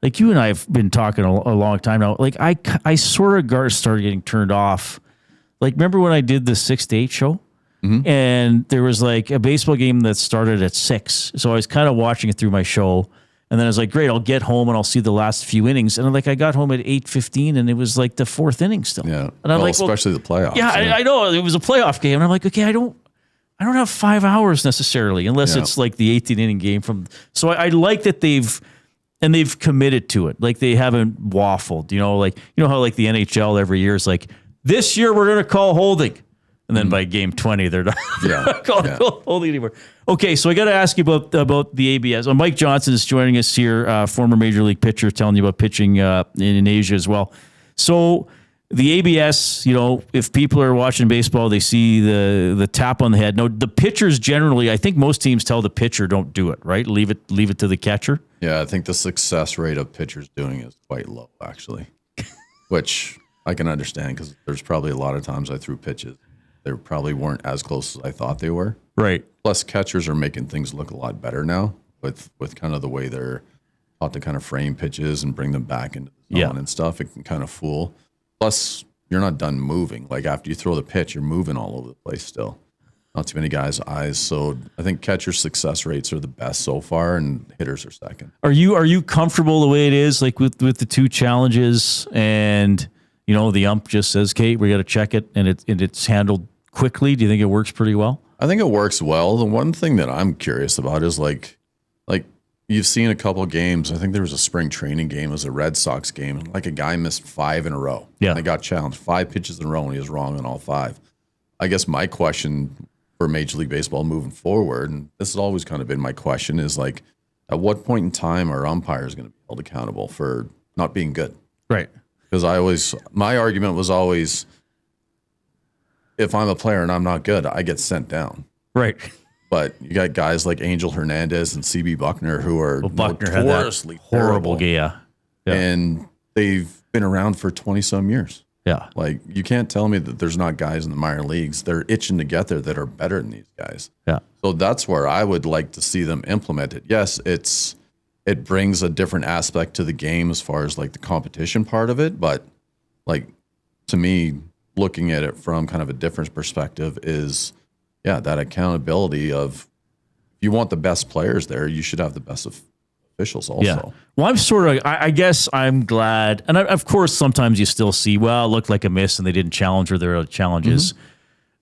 like you and I have been talking a long time now. Like I sort of started getting turned off. Like, remember when I did the 6 to 8 show? Mm-hmm. And there was like a baseball game that started at 6. So I was kind of watching it through my show. And then I was like, great, I'll get home and I'll see the last few innings. And I got home at 8:15 and it was like the 4th inning still. Yeah. And I'm like, especially the playoffs. Yeah, I know. It was a playoff game. And I'm like, okay, I don't have 5 hours necessarily, unless it's like the 18 inning game from. So I like that they've committed to it. Like they haven't waffled, like, how like the NHL every year is like, this year we're going to call holding. And then by game 20, they're not calling holding anymore. Okay, so I got to ask you about the ABS. Mike Johnson is joining us here, former Major League pitcher, telling you about pitching in Asia as well. So the ABS, if people are watching baseball, they see the tap on the head. No, the pitchers generally, I think most teams tell the pitcher don't do it, right? Leave it to the catcher. Yeah, I think the success rate of pitchers doing it is quite low, actually, which I can understand because there's probably a lot of times I threw pitches. They probably weren't as close as I thought they were. Right. Plus, catchers are making things look a lot better now with kind of the way they're taught to kind of frame pitches and bring them back into the zone and stuff. It can kind of fool. Plus, you're not done moving. Like after you throw the pitch, you're moving all over the place still. Not too many guys' eyes. So I think catcher success rates are the best so far, and hitters are second. Are you comfortable the way it is, like with the two challenges, and the ump just says, "Kate, we got to check it," and it's handled quickly? Do you think it works pretty well? I think it works well. The one thing that I'm curious about is like you've seen a couple games. I think there was a spring training game. It was a Red Sox game. Like a guy missed 5 in a row. Yeah. And they got challenged 5 pitches in a row, and he was wrong on all 5. I guess my question for Major League Baseball moving forward, and this has always kind of been my question, is like, at what point in time are umpires going to be held accountable for not being good? Right. Because my argument was always, if I'm a player and I'm not good, I get sent down. Right. But you got guys like Angel Hernandez and CB Buckner who are notoriously horrible. Yeah. And they've been around for 20-some years. Yeah. Like, you can't tell me that there's not guys in the minor leagues. They're itching to get there that are better than these guys. Yeah. So that's where I would like to see them implement it. Yes, it brings a different aspect to the game as far as like the competition part of it. But like, to me, looking at it from kind of a different perspective is, that accountability of, if you want the best players there, you should have the best officials also. Yeah. Well, I'm sort of, I guess I'm glad. And of course, sometimes you still see, well, it looked like a miss and they didn't challenge or there are challenges.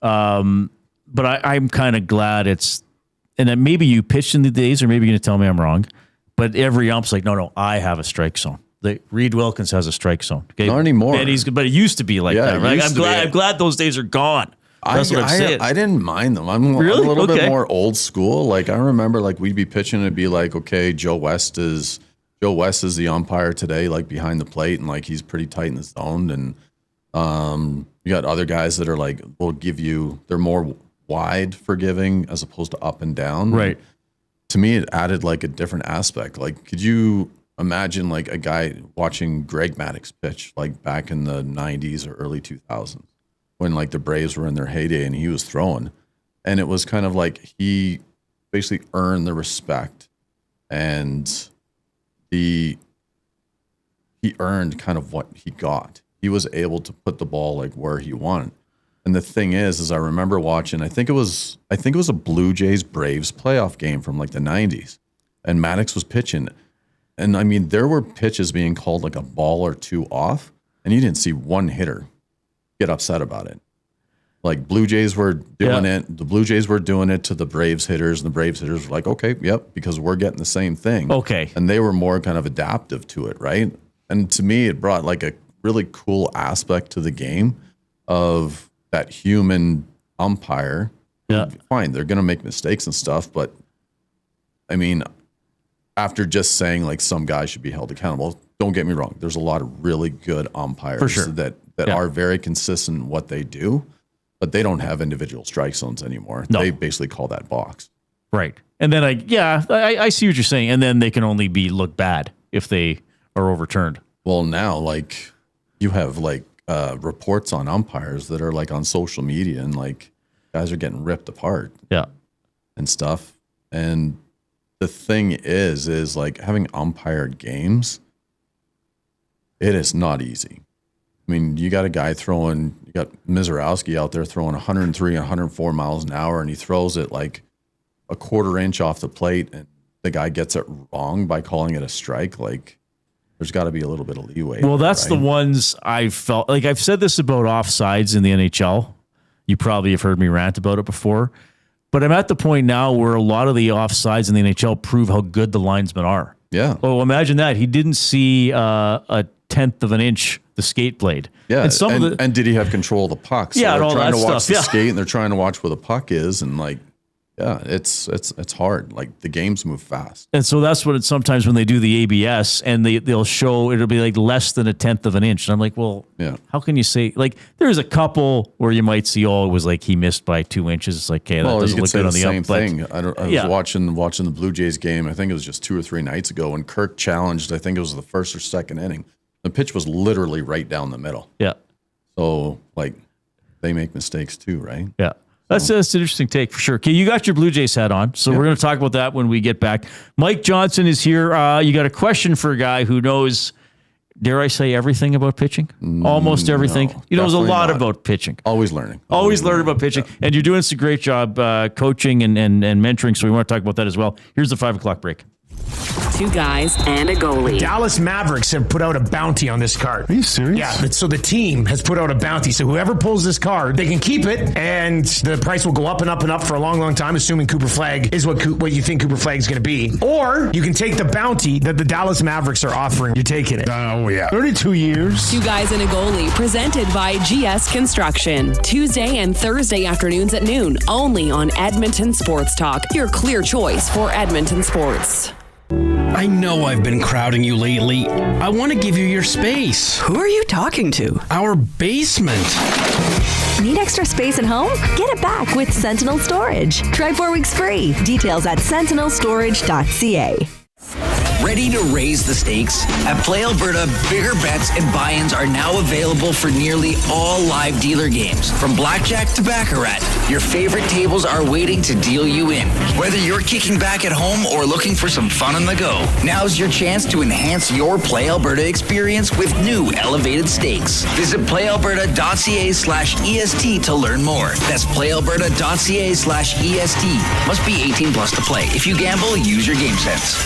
Mm-hmm. But I'm kind of glad and then maybe you pitched in the days, or maybe you're going to tell me I'm wrong, but every ump's like, no, I have a strike zone. Reid Wilkins has a strike zone. Okay? Not anymore. But it used to be like that, right? I'm glad those days are gone. That's what I'm saying. I didn't mind them. I'm a little bit more old school. Like, I remember, like, we'd be pitching and it'd be like, okay, Joe West is the umpire today, like behind the plate, and like he's pretty tight in the zone. And you got other guys that are like, they're more wide forgiving as opposed to up and down. Right. To me, it added like a different aspect. Like, could you imagine like a guy watching Greg Maddux pitch like back in the 90s or early 2000s? When like the Braves were in their heyday and he was throwing, and it was kind of like he basically earned the respect, and he earned kind of what he got. He was able to put the ball like where he wanted. And the thing is I remember watching, I think it was a Blue Jays Braves playoff game from like the 90s, and Maddux was pitching, and I mean there were pitches being called like a ball or two off, and you didn't see one hitter get upset about it. Like, Blue Jays were doing it. The Blue Jays were doing it to the Braves hitters, and the Braves hitters were like, okay, yep, because we're getting the same thing. Okay. And they were more kind of adaptive to it, right? And to me, it brought like a really cool aspect to the game of that human umpire. Yeah. Fine, they're going to make mistakes and stuff, but I mean, after just saying like some guys should be held accountable, don't get me wrong, there's a lot of really good umpires for sure. that are very consistent in what they do, but they don't have individual strike zones anymore. No. They basically call that box. Right. And then I see what you're saying. And then they can only look bad if they are overturned. Well, now like you have like reports on umpires that are like on social media, and like guys are getting ripped apart. Yeah. And stuff. And the thing is like having umpired games, it is not easy. I mean, you got a guy you got Mizorowski out there throwing 103, 104 miles an hour, and he throws it like a quarter inch off the plate, and the guy gets it wrong by calling it a strike. Like, there's got to be a little bit of leeway. Well, that's the ones I felt like. I've said this about offsides in the NHL. You probably have heard me rant about it before, but I'm at the point now where a lot of the offsides in the NHL prove how good the linesmen are. Yeah. Oh, imagine that. He didn't see a 1/10 of an inch the skate blade. Yeah, and did he have control of the puck? So yeah, they're and all trying that to watch stuff. the skate, and they're trying to watch where the puck is, and like Yeah, it's hard. Like the games move fast. And so that's what it's sometimes when they do the ABS and they'll show it'll be like less than 1/10 of an inch. And I'm like, well, how can you say, like, there's a couple where you might see, it was like he missed by 2 inches. It's like, okay, that doesn't look good on the same up. Thing. I was watching the Blue Jays game. I think it was just 2 or 3 nights ago when Kirk challenged. I think it was the first or second inning. The pitch was literally right down the middle. Yeah. So like they make mistakes too, right? Yeah. That's an interesting take for sure. Okay, you got your Blue Jays hat on, so we're going to talk about that when we get back. Mike Johnson is here. You got a question for a guy who knows, dare I say, everything about pitching? Almost everything. No, he knows a lot not. about pitching. Always learning. Always learning about pitching. Yeah. And you're doing a great job coaching and mentoring, so we want to talk about that as well. Here's the 5 o'clock break. 2 guys and a goalie. Dallas Mavericks have put out a bounty on this card. Are you serious? Yeah, so the team has put out a bounty. So whoever pulls this card, they can keep it, and the price will go up and up and up for a long, long time, assuming Cooper Flag is what you think Cooper Flag is going to be. Or you can take the bounty that the Dallas Mavericks are offering. You're taking it. Oh, yeah. 32 years. 2 guys and a goalie, presented by GS Construction. Tuesday and Thursday afternoons at noon, only on Edmonton Sports Talk, your clear choice for Edmonton sports. I know I've been crowding you lately. I want to give you your space. Who are you talking to? Our basement. Need extra space at home? Get it back with Sentinel Storage. Try 4 weeks free. Details at sentinelstorage.ca. Ready to raise the stakes? At Play Alberta, bigger bets and buy-ins are now available for nearly all live dealer games. From blackjack to baccarat, your favorite tables are waiting to deal you in. Whether you're kicking back at home or looking for some fun on the go, now's your chance to enhance your Play Alberta experience with new elevated stakes. Visit playalberta.ca/EST to learn more. That's playalberta.ca/EST. Must be 18 plus to play. If you gamble, use your game sense.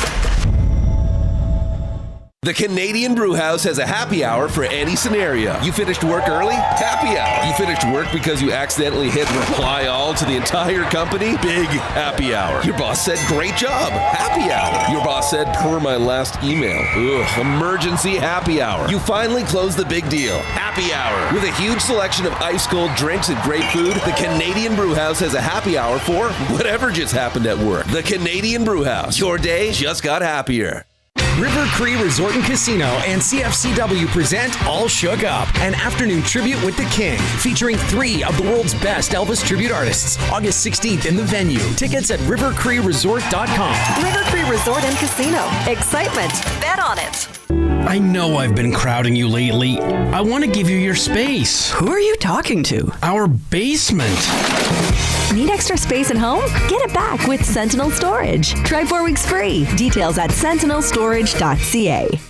The Canadian Brewhouse has a happy hour for any scenario. You finished work early? Happy hour. You finished work because you accidentally hit reply all to the entire company? Big happy hour. Your boss said, great job. Happy hour. Your boss said, per my last email. Ugh, emergency happy hour. You finally closed the big deal. Happy hour. With a huge selection of ice cold drinks and great food, the Canadian Brewhouse has a happy hour for whatever just happened at work. The Canadian Brewhouse. Your day just got happier. River Cree Resort and Casino and CFCW present All Shook Up, an afternoon tribute with the King, featuring 3 of the world's best Elvis tribute artists. August 16th in the venue. Tickets at rivercreeresort.com. River Cree Resort and Casino. Excitement. Bet on it. I know I've been crowding you lately. I want to give you your space. Who are you talking to? Our basement. Need extra space at home? Get it back with Sentinel Storage. Try 4 weeks free. Details at sentinelstorage.ca.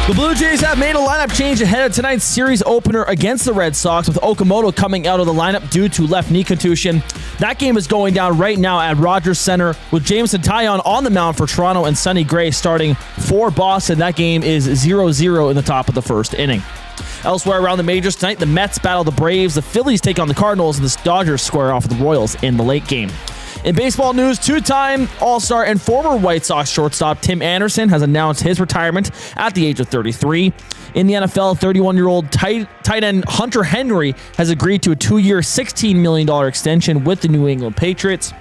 The Blue Jays have made a lineup change ahead of tonight's series opener against the Red Sox, with Okamoto coming out of the lineup due to left knee contusion. That game is going down right now at Rogers Center, with Jameson Taillon on the mound for Toronto and Sonny Gray starting for Boston. That game is 0-0 in the top of the first inning. Elsewhere around the majors tonight, the Mets battle the Braves, the Phillies take on the Cardinals, and the Dodgers square off with the Royals in the late game. In baseball news, 2-time All-Star and former White Sox shortstop Tim Anderson has announced his retirement at the age of 33. In the NFL, 31-year-old tight end Hunter Henry has agreed to a 2-year, $16 million extension with the New England Patriots.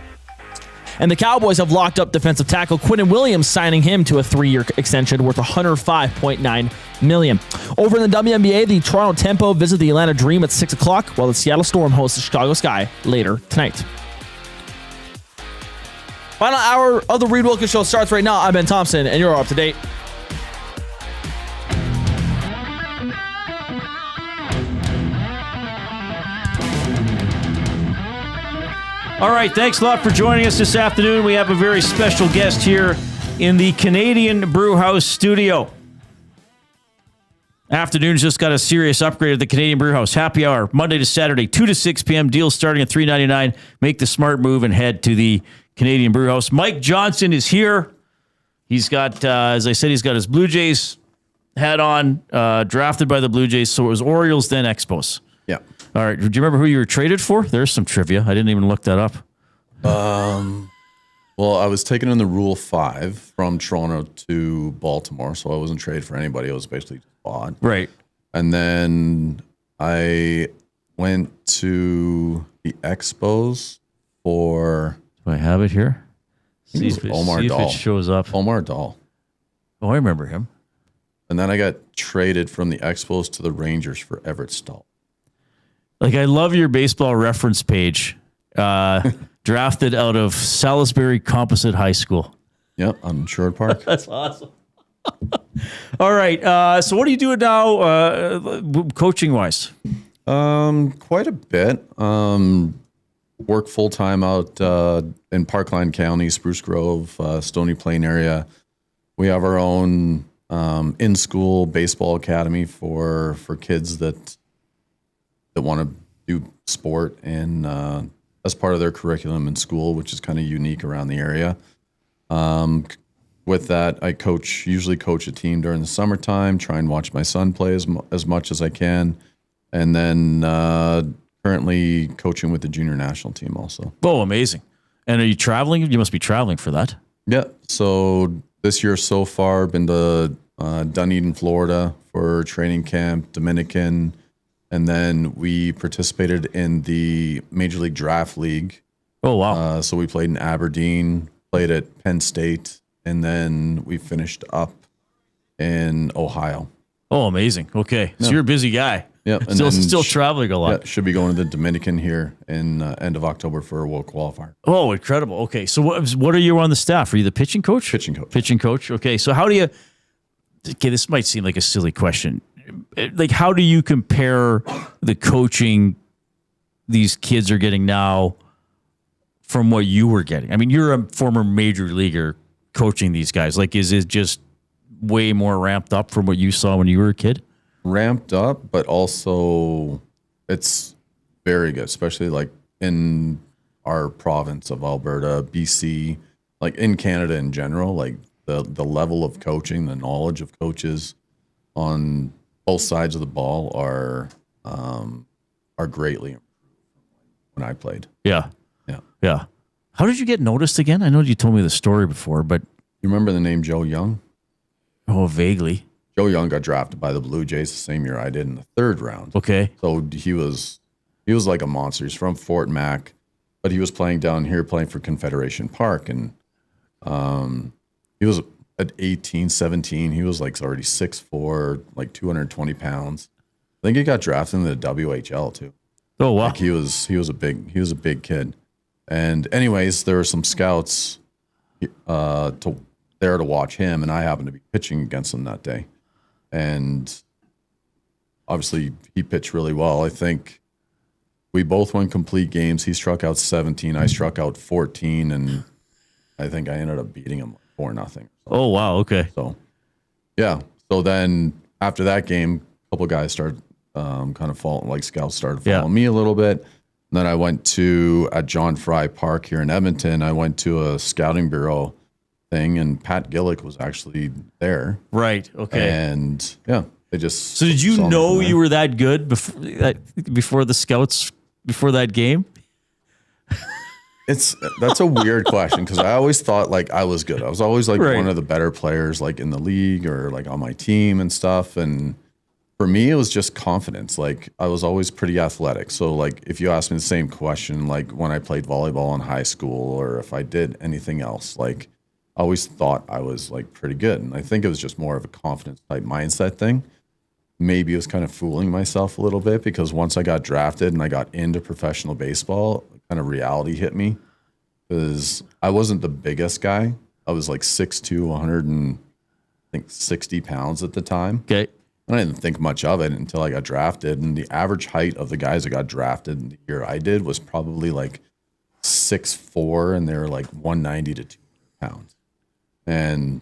And the Cowboys have locked up defensive tackle Quinnen Williams, signing him to a 3-year extension worth $105.9 million. Over in the WNBA, the Toronto Tempo visit the Atlanta Dream at 6 o'clock, while the Seattle Storm hosts the Chicago Sky later tonight. Final hour of the Reid Wilkins Show starts right now. I'm Ben Thompson, and you're up to date. All right, thanks a lot for joining us this afternoon. We have a very special guest here in the Canadian Brewhouse studio. Afternoon's just got a serious upgrade at the Canadian Brewhouse. Happy hour, Monday to Saturday, 2 to 6 p.m. Deals starting at $3.99. Make the smart move and head to the Canadian Brewhouse. Mike Johnson is here. He's got, as I said, he's got his Blue Jays hat on, drafted by the Blue Jays. So it was Orioles, then Expos. Yeah. All right. Do you remember who you were traded for? There's some trivia. I didn't even look that up. Well, I was taken in the Rule 5 from Toronto to Baltimore, so I wasn't traded for anybody. I was basically just bought. Right. And then I went to the Expos for... Do I have it here? See if it shows up. Omar Dahl. Oh, I remember him. And then I got traded from the Expos to the Rangers for Everett Stahl. Like, I love your baseball reference page. Drafted out of Salisbury Composite High School. Yep, on Sherwood Park. That's awesome. All right. So what are you doing now, coaching-wise? Quite a bit. Work full-time out in Parkland County, Spruce Grove, Stony Plain area. We have our own in-school baseball academy for kids that want to do sport and as part of their curriculum in school, which is kind of unique around the area. With that, I usually coach a team during the summertime, try and watch my son play as much as I can. And then currently coaching with the junior national team also. Oh, amazing. And are you traveling? You must be traveling for that. Yeah. So this year so far, been to Dunedin, Florida for training camp, Dominican. And then we participated in the Major League Draft League. Oh, wow. So we played in Aberdeen, played at Penn State, and then we finished up in Ohio. Oh, amazing. Okay. So you're a busy guy. Yeah. Still traveling a lot. Yeah, should be going to the Dominican here in end of October for a World Qualifier. Oh, incredible. Okay. So what are you on the staff? Are you the pitching coach? Pitching coach. Pitching coach. Okay. So how do you, this might seem like a silly question. Like, how do you compare the coaching these kids are getting now from what you were getting? I mean, you're a former major leaguer coaching these guys. Like, is it just way more ramped up from what you saw when you were a kid? Ramped up, but also it's very good, especially like in our province of Alberta, BC, like in Canada in general, like the level of coaching, the knowledge of coaches on both sides of the ball are greatly improved when I played. Yeah. Yeah. Yeah. How did you get noticed again? I know you told me the story before, but you remember the name Joe Young? Oh, vaguely. Joe Young got drafted by the Blue Jays the same year I did in the 3rd round. Okay. So he was like a monster. He's from Fort Mac, but he was playing down here, playing for Confederation Park. And he was at 18, 17. He was like already 6'4", like 220 pounds. I think he got drafted in the WHL too. Oh, wow. Like he was a big kid. And anyways, there were some scouts there to watch him, and I happened to be pitching against him that day. And obviously he pitched really well. I think we both won complete games. He struck out 17. I struck out 14, and I think I ended up beating him 4-0. Oh, wow. Okay. So, yeah. So then after that game, a couple of guys started kind of following, like scouts started following me a little bit. And then I went at John Fry Park here in Edmonton, I went to a scouting bureau thing, and Pat Gillick was actually there. Right. Okay. And yeah, they just. So did you know you were that good before the scouts, before that game? That's a weird question, because I always thought like I was good. I was always like one of the better players like in the league or like on my team and stuff. And for me, it was just confidence. Like I was always pretty athletic. So like if you ask me the same question, like when I played volleyball in high school or if I did anything else, like I always thought I was like pretty good. And I think it was just more of a confidence type mindset thing. Maybe it was kind of fooling myself a little bit, because once I got drafted and I got into professional baseball, kind of reality hit me, because I wasn't the biggest guy. I was like 6'2", 160 pounds at the time. Okay. And I didn't think much of it until I got drafted. And the average height of the guys that got drafted in the year I did was probably like 6'4", and they were like 190 to 200 pounds. And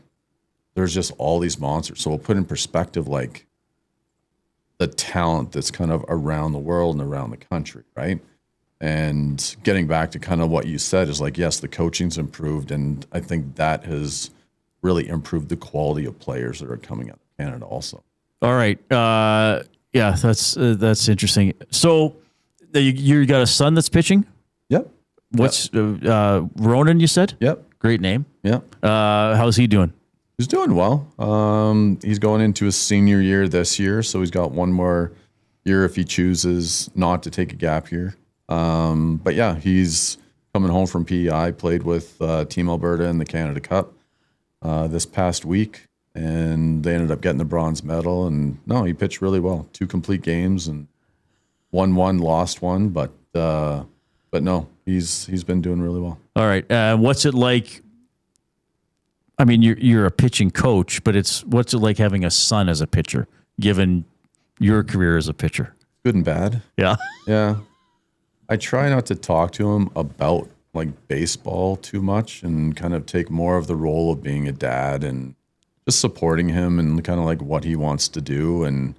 there's just all these monsters. So we'll put in perspective like the talent that's kind of around the world and around the country, right? And getting back to kind of what you said is like, yes, the coaching's improved, and I think that has really improved the quality of players that are coming out of Canada also. All right. Yeah, that's interesting. So You got a son that's pitching? Yep. What's Ronan, you said? Yep. Great name. Yep. How's he doing? He's doing well. He's going into his senior year this year, so he's got one more year if he chooses not to take a gap year. But yeah, he's coming home from PEI, played with Team Alberta in the Canada Cup this past week, and they ended up getting the bronze medal. And no, he pitched really well. 2 complete games and won one, lost one, but no, he's been doing really well. All right. What's it like? I mean, you're a pitching coach, but what's it like having a son as a pitcher, given your career as a pitcher? Good and bad. Yeah. Yeah. I try not to talk to him about like baseball too much and kind of take more of the role of being a dad and just supporting him and kind of like what he wants to do. And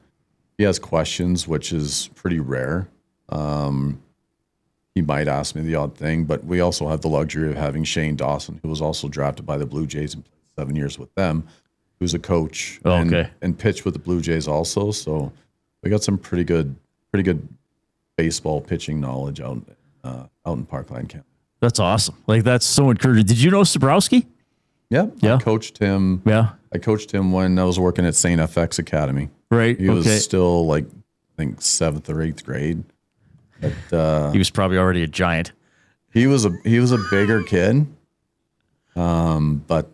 he has questions, which is pretty rare. He might ask me the odd thing, but we also have the luxury of having Shane Dawson, who was also drafted by the Blue Jays and played 7 years with them, who's a coach and pitched with the Blue Jays also. So we got some pretty good baseball pitching knowledge out in Parkland Camp. That's awesome. Like, that's so encouraging. Did you know Sabrowski? Yeah. Yeah. I coached him. Yeah. I coached him when I was working at St. FX Academy. Right. He was still like, I think 7th or 8th grade. But, he was probably already a giant. He was a bigger kid. But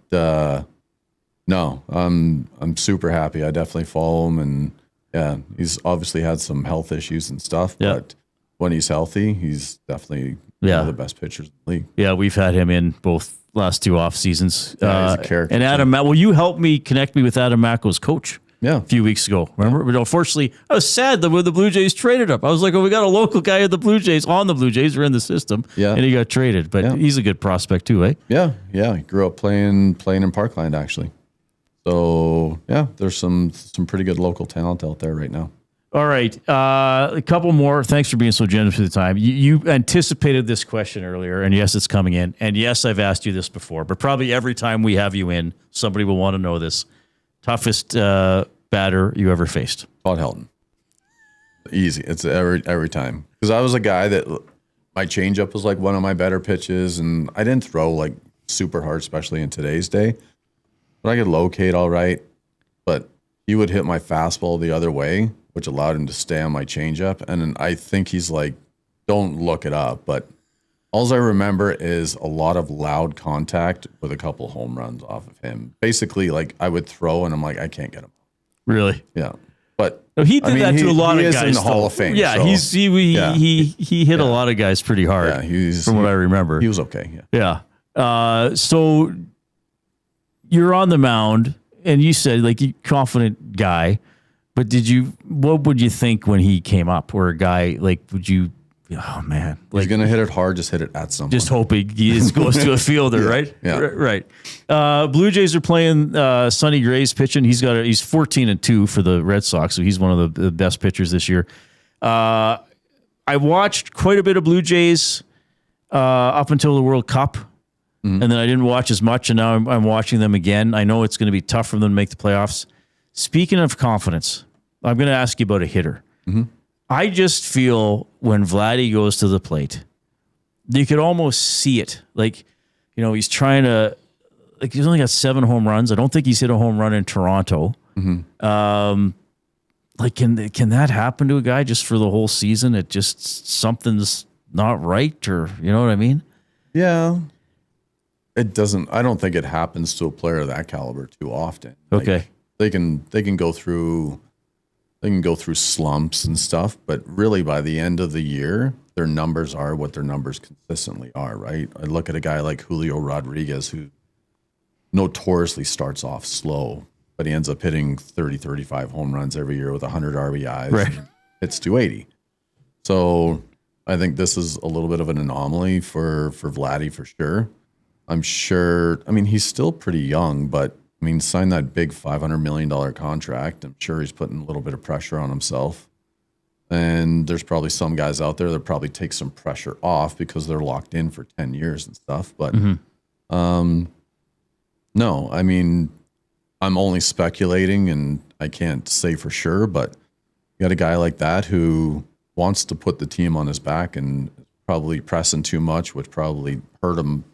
no, I'm super happy. I definitely follow him, and yeah, he's obviously had some health issues and stuff, but when he's healthy, he's definitely one of the best pitchers in the league. Yeah, we've had him in both last 2 off seasons. Yeah, he's a character. And Adam, well, you helped me connect me with Adam Macko's coach. Yeah. A few weeks ago. Remember? But unfortunately, I was sad that when the Blue Jays traded him. I was like, oh, we got a local guy at the Blue Jays, on the Blue Jays, or in the system. Yeah. And he got traded. But he's a good prospect too, eh? Yeah. Yeah. He grew up playing in Parkland, actually. So, yeah, there's some pretty good local talent out there right now. All right. A couple more. Thanks for being so generous with the time. You anticipated this question earlier, and yes, it's coming in. And yes, I've asked you this before, but probably every time we have you in, somebody will want to know this. Toughest batter you ever faced? Todd Helton. Easy. It's every time. Because I was a guy that my changeup was like one of my better pitches, and I didn't throw like super hard, especially in today's day. But I could locate all right. But he would hit my fastball the other way, which allowed him to stay on my changeup. And then I think he's like, don't look it up, but all I remember is a lot of loud contact with a couple home runs off of him. Basically, like I would throw and I'm like, I can't get him. Really? Yeah. But he did that to a lot of guys. He is in the Hall of Fame. Yeah, so, he hit a lot of guys pretty hard. Yeah, from what I remember. He was okay. Yeah. So you're on the mound, and you said like you confident guy, but what would you think when he came up? Or a guy like, would you? Oh man, like, he's gonna hit it hard. Just hit it at someone. Just hoping he goes to a fielder, right? Yeah, right. Blue Jays are playing Sonny Gray's pitching. He's 14-2 for the Red Sox, so he's one of the best pitchers this year. I watched quite a bit of Blue Jays up until the World Cup, and then I didn't watch as much, and now I'm watching them again. I know it's going to be tough for them to make the playoffs. Speaking of confidence, I'm going to ask you about a hitter. I just feel when Vladdy goes to the plate, you could almost see it. Like, he's trying to, like, he's only got 7 home runs. I don't think he's hit a home run in Toronto. Like, can that happen to a guy just for the whole season? It just, something's not right, or, you know what I mean? Yeah. It doesn't, I don't think it happens to a player of that caliber too often. Okay. Like, they can go through slumps and stuff, but really by the end of the year, their numbers are what their numbers consistently are, right? I look at a guy like Julio Rodriguez, who notoriously starts off slow, but he ends up hitting 30, 35 home runs every year with 100 RBIs. Right. Hits 280. So I think this is a little bit of an anomaly for Vladdy for sure. I'm sure, I mean, he's still pretty young, but signed that big $500 million contract. I'm sure he's putting a little bit of pressure on himself. And there's probably some guys out there that probably take some pressure off because they're locked in for 10 years and stuff. But no, I'm only speculating and I can't say for sure, but you got a guy like that who wants to put the team on his back and probably pressing too much, which probably hurt him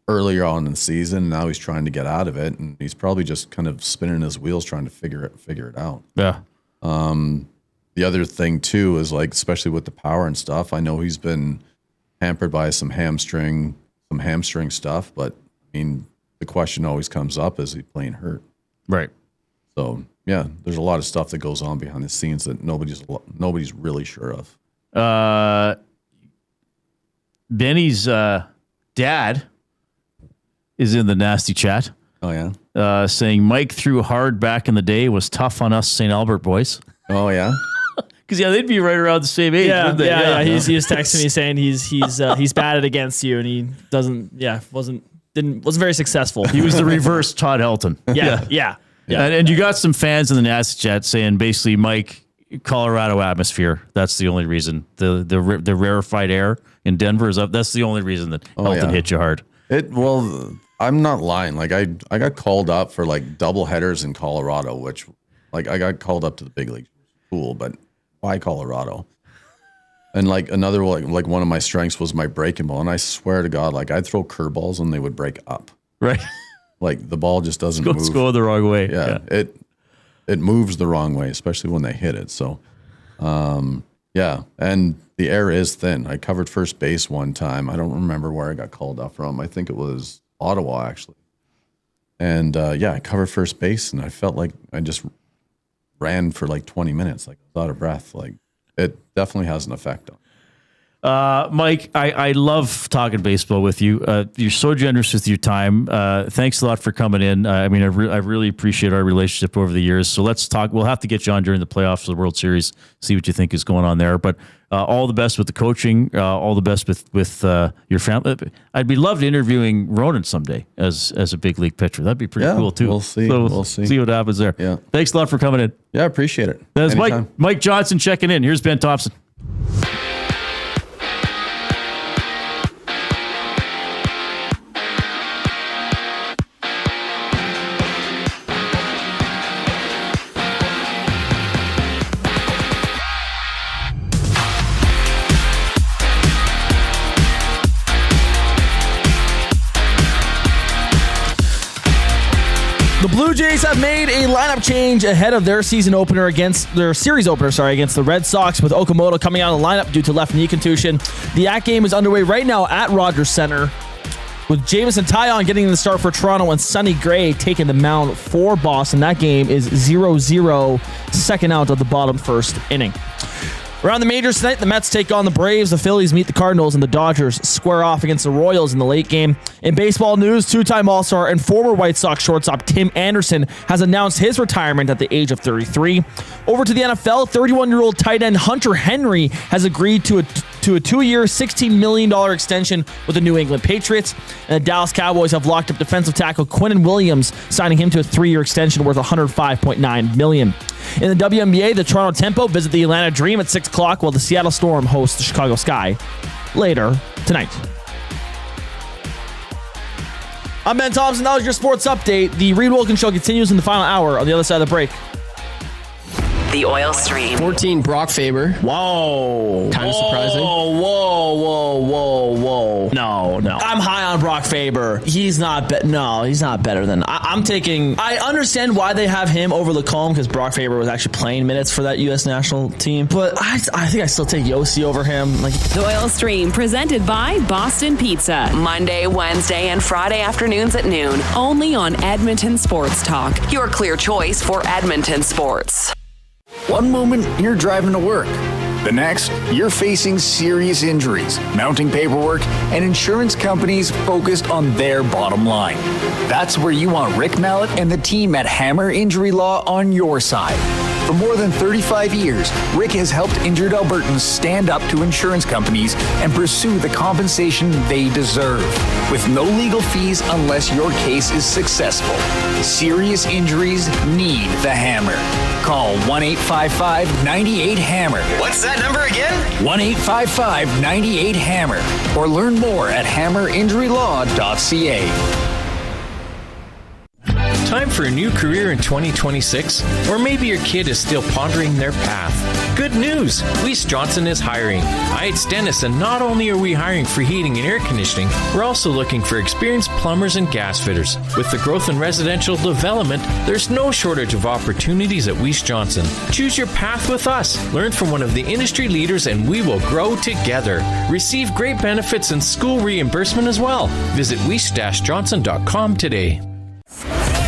earlier on in the season. Now he's trying to get out of it, and he's probably just kind of spinning his wheels trying to figure it out. Yeah. The other thing too is like, especially with the power and stuff, I know he's been hampered by some hamstring stuff, but I mean, the question always comes up, is he playing hurt? Right. So yeah, there's a lot of stuff that goes on behind the scenes that nobody's really sure of. Benny's dad is in the nasty chat. Oh yeah. Saying Mike threw hard back in the day, was tough on us St. Albert boys. Oh yeah. Because they'd be right around the same age. Yeah, wouldn't they? yeah. He was texting me saying he's batted against you, and he wasn't very successful. He was the reverse Todd Helton. Yeah. And you got some fans in the nasty chat saying basically, Mike, Colorado atmosphere. That's the only reason. The rarefied air in Denver is up. That's the only reason that Helton hit you hard. I'm not lying. Like I got called up for like double headers in Colorado, which like I got called up to the big league. Cool, but why Colorado? And like another like one of my strengths was my breaking ball, and I swear to God, like I'd throw curveballs and they would break up. Right. Like the ball just doesn't move. It's going the wrong way. Yeah. It moves the wrong way, especially when they hit it. So, yeah. And the air is thin. I covered first base one time. I don't remember where I got called up from. I think it was Ottawa, actually. And I covered first base, and I felt like I just ran for like 20 minutes, like I was out of breath. Like it definitely has an effect on. Mike, I love talking baseball with you. You're so generous with your time. Thanks a lot for coming in. I mean, I really appreciate our relationship over the years. So let's talk. We'll have to get you on during the playoffs of the World Series, see what you think is going on there. But all the best with the coaching. All the best with your family. I'd be loved interviewing Ronan someday as a big league pitcher. That'd be pretty cool too. We'll see. So we'll see what happens there. Yeah. Thanks a lot for coming in. Yeah, I appreciate it. That's Mike Johnson checking in. Here's Ben Thompson. The Blue Jays have made a lineup change ahead of their series opener against the Red Sox, with Okamoto coming out of the lineup due to left knee contusion. The ACT game is underway right now at Rogers Center, with Jamison Taillon getting the start for Toronto and Sonny Gray taking the mound for Boston. That game is 0-0, second out of the bottom first inning. Around the majors tonight, the Mets take on the Braves, the Phillies meet the Cardinals, and the Dodgers square off against the Royals in the late game. In baseball news, two-time All-Star and former White Sox shortstop Tim Anderson has announced his retirement at the age of 33. Over to the NFL, 31-year-old tight end Hunter Henry has agreed to a 2-year, $16 million extension with the New England Patriots. And the Dallas Cowboys have locked up defensive tackle Quinnen Williams, signing him to a 3-year extension worth $105.9 million. In the WNBA, the Toronto Tempo visit the Atlanta Dream at 6 o'clock, while the Seattle Storm hosts the Chicago Sky later tonight. I'm Ben Thompson. That was your sports update. The Reid Wilkins Show continues in the final hour on the other side of the break. The oil stream. 14, Brock Faber. Whoa. Kind of surprising. Whoa. No. I'm high on Brock Faber. He's not better than... I understand why they have him over Lacombe, because Brock Faber was actually playing minutes for that U.S. national team. But I think I still take Yossi over him. The oil stream, presented by Boston Pizza. Monday, Wednesday, and Friday afternoons at noon. Only on Edmonton Sports Talk. Your clear choice for Edmonton sports. One moment, you're driving to work. The next, you're facing serious injuries, mounting paperwork, and insurance companies focused on their bottom line. That's where you want Rick Mallett and the team at Hammer Injury Law on your side. For more than 35 years, Rick has helped injured Albertans stand up to insurance companies and pursue the compensation they deserve, with no legal fees unless your case is successful. Serious injuries need the Hammer. Call 1-855-98-HAMMER. What's that number again? 1-855-98-HAMMER. Or learn more at hammerinjurylaw.ca. Time for a new career in 2026? Or maybe your kid is still pondering their path. Good news! Weiss Johnson is hiring. Hi, it's Dennis, and not only are we hiring for heating and air conditioning, we're also looking for experienced plumbers and gas fitters. With the growth in residential development, there's no shortage of opportunities at Weiss Johnson. Choose your path with us. Learn from one of the industry leaders, and we will grow together. Receive great benefits and school reimbursement as well. Visit weiss-johnson.com today.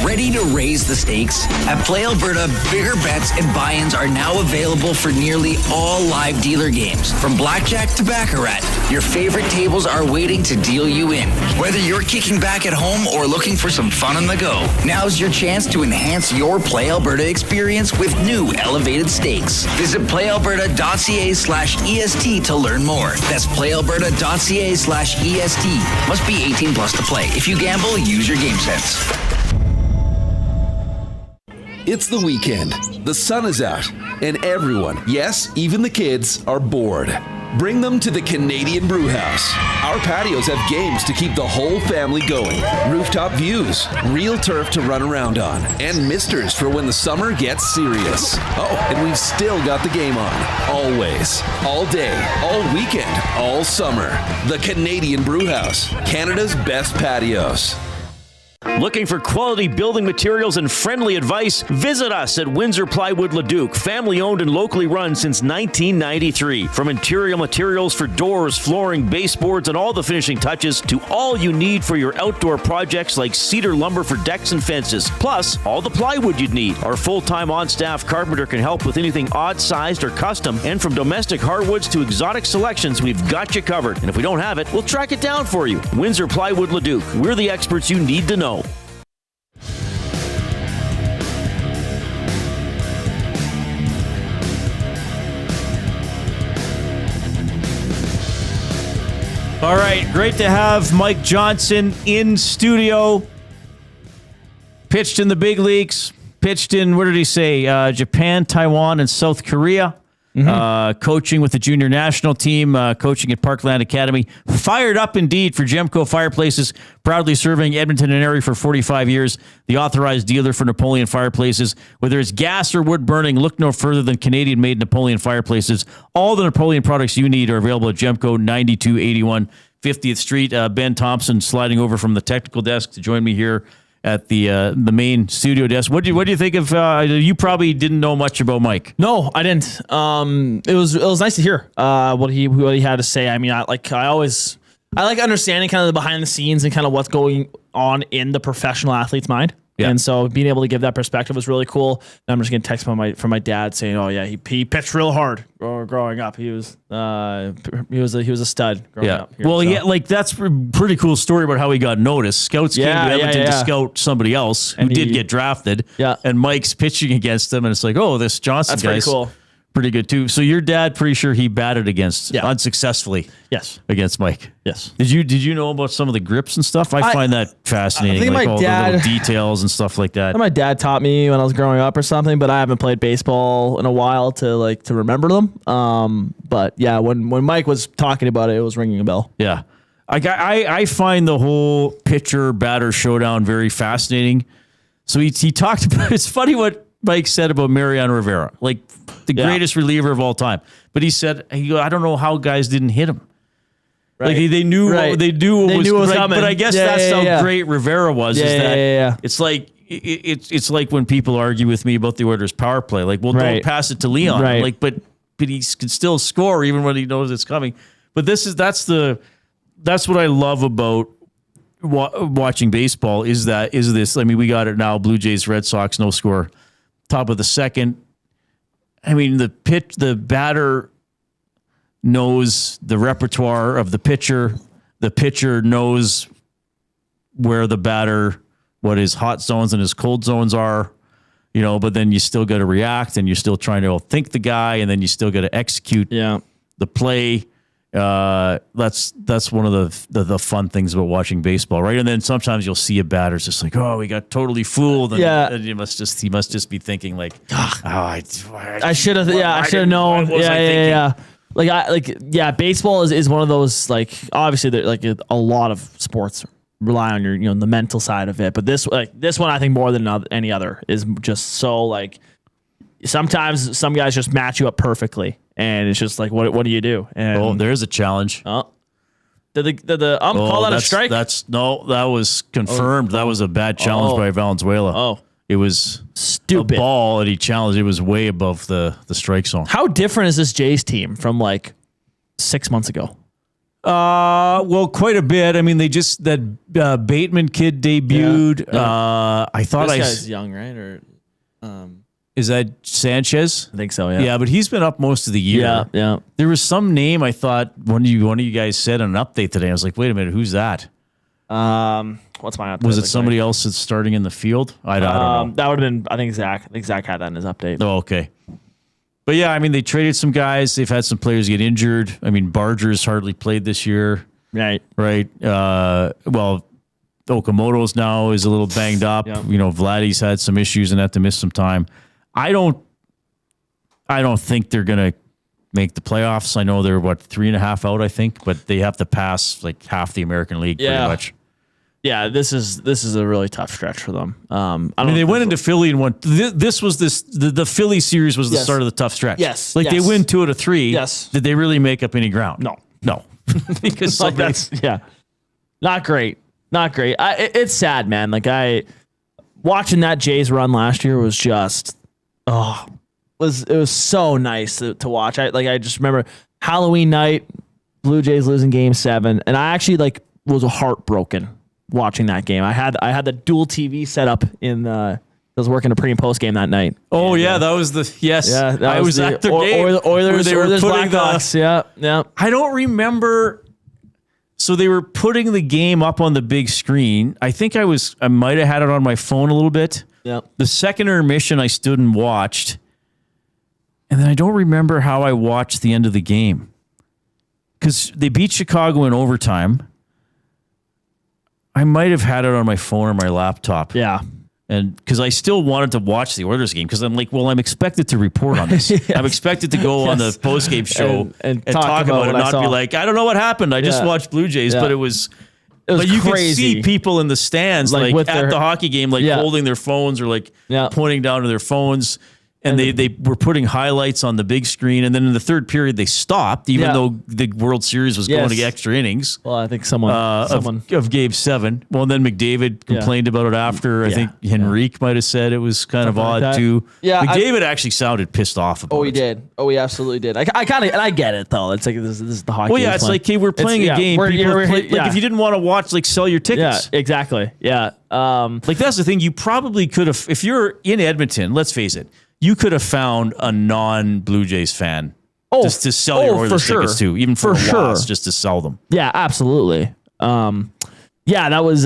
Ready to raise the stakes? At Play Alberta, bigger bets and buy-ins are now available for nearly all live dealer games. From blackjack to baccarat, your favorite tables are waiting to deal you in. Whether you're kicking back at home or looking for some fun on the go, now's your chance to enhance your Play Alberta experience with new elevated stakes. Visit playalberta.ca/EST to learn more. That's playalberta.ca/EST. Must be 18 plus to play. If you gamble, use your game sense. It's the weekend. The sun is out, and everyone, yes, even the kids, are bored. Bring them to the Canadian Brewhouse. Our patios have games to keep the whole family going, rooftop views, real turf to run around on, and misters for when the summer gets serious. Oh, and we've still got the game on. Always. All day. All weekend. All summer. The Canadian Brewhouse. Canada's best patios. Looking for quality building materials and friendly advice? Visit us at Windsor Plywood Leduc, family owned and locally run since 1993. From interior materials for doors, flooring, baseboards, and all the finishing touches to all you need for your outdoor projects like cedar lumber for decks and fences, plus all the plywood you'd need. Our full-time on-staff carpenter can help with anything odd-sized or custom, and from domestic hardwoods to exotic selections, we've got you covered. And if we don't have it, we'll track it down for you. Windsor Plywood Leduc. We're the experts you need to know. All right, great to have Mike Johnson in studio. Pitched in the big leagues, pitched in, what did he say, Japan, Taiwan, and South Korea. Coaching with the junior national team, coaching at Parkland Academy. Fired up indeed for Gemco Fireplaces, proudly serving Edmonton and area for 45 years. The authorized dealer for Napoleon Fireplaces. Whether it's gas or wood burning, look no further than Canadian-made Napoleon Fireplaces. All the Napoleon products you need are available at Gemco, 9281 50th Street. Ben Thompson sliding over from the technical desk to join me here at the main studio desk. What do you think of? You probably didn't know much about Mike. No, I didn't. It was nice to hear what he had to say. I mean, I like understanding kind of the behind the scenes and kind of what's going on in the professional athlete's mind. Yeah. And so being able to give that perspective was really cool. And I'm just getting text from my dad saying, "Oh yeah, he pitched real hard growing up. He was a stud growing up." Here, well, yeah, like that's a pretty cool story about how he got noticed. Scouts came to Edmonton to scout somebody else who did get drafted. Yeah, and Mike's pitching against him, and it's like, oh, this Johnson guy's pretty cool. Pretty good too. So your dad, pretty sure he batted against unsuccessfully. Yes, against Mike. Yes. Did you know about some of the grips and stuff? I find that fascinating. I think like my all dad, the little details and stuff like that. My dad taught me when I was growing up or something, but I haven't played baseball in a while to remember them. But yeah, when Mike was talking about it, it was ringing a bell. Yeah. I find the whole pitcher batter showdown very fascinating. So he talked about, it's funny what Mike said about Mariano Rivera, like the greatest reliever of all time. But he said, I don't know how guys didn't hit him. Right. Like they knew what was coming. But I guess that's how great Rivera was. It's like it's like when people argue with me about the Oilers' power play. Like, well, don't pass it to Leon. Right. Like, but he can still score even when he knows it's coming. But that's what I love about watching baseball is this. I mean, we got it now. Blue Jays, Red Sox, no score, top of the second. I mean, the batter knows the repertoire of the pitcher. The pitcher knows where the batter, what his hot zones and his cold zones are, but then you still got to react and you're still trying to outthink the guy and then you still got to execute the play. That's one of the fun things about watching baseball, right? And then sometimes you'll see a batter's just like, oh, we got totally fooled. And he must just be thinking like, I should have known. Baseball is one of those, like, obviously like a lot of sports rely on your, the mental side of it. But this one, I think more than any other is just so like, sometimes some guys just match you up perfectly, and it's just like, what do you do? And there's a challenge. Did the call that a strike? That was confirmed. That was a bad challenge by Valenzuela. Oh. It was stupid. A ball, and he challenged. It was way above the strike zone. How different is this Jays team from like 6 months ago? Well, quite a bit. I mean, that Bateman kid debuted. Yeah. I thought this guy's young, right? Or is that Sanchez? I think so. Yeah. Yeah, but he's been up most of the year. Yeah. There was some name I thought one of you guys said on an update today. I was like, wait a minute, who's that? What's my update? Was it somebody else that's starting in the field? I don't know. That would have been, I think Zach had that in his update. Oh, okay. But yeah, I mean, they traded some guys. They've had some players get injured. I mean, Barger's hardly played this year. Right. Well, Okamoto's now is a little banged up. Yep. Vladdy's had some issues and had to miss some time. I don't think they're going to make the playoffs. I know they're 3.5 out, I think, but they have to pass like half the American League pretty much. Yeah, this is a really tough stretch for them. I mean, they went into Philly and won. The Philly series was the start of the tough stretch. Yes, they win 2 out of 3. Yes. Did they really make up any ground? No, because that's not great. It's sad, man. Like watching that Jays run last year was just it was so nice to watch. I just remember Halloween night, Blue Jays losing Game 7, and I actually was heartbroken watching that game. I had the dual TV set up I was working a pre and post game that night. Oh yeah, that was the Yeah, I was at the game. Oilers, they were putting Blackhawks. Yeah. I don't remember. So they were putting the game up on the big screen. I think I might have had it on my phone a little bit. Yeah. The second intermission, I stood and watched, and then I don't remember how I watched the end of the game because they beat Chicago in overtime. I might have had it on my phone or my laptop. Yeah. And because I still wanted to watch the Oilers game because I'm like, well, I'm expected to report on this. Yes. I'm expected to go on the post-game show and talk about it, not be like, I don't know what happened. I just watched Blue Jays, but it was you could see people in the stands like at the hockey game, holding their phones or pointing down to their phones. And they were putting highlights on the big screen. And then in the third period, they stopped, even though the World Series was going to extra innings. Well, I think someone of Game 7. Well, and then McDavid complained about it after. I think Henrique might have said it was kind of odd, too. Yeah, McDavid actually sounded pissed off about it. Oh, he did. Oh, he absolutely did. I kind of, and I get it, though. It's like, this is the hockey. Well, yeah, it's like, hey, we're playing a game. If you didn't want to watch, sell your tickets. Yeah, exactly. Yeah. That's the thing. You probably could have, if you're in Edmonton, let's face it, you could have found a non-Blue Jays fan just to sell your Oilers tickets to, even for a loss, just to sell them. Yeah, absolutely. That was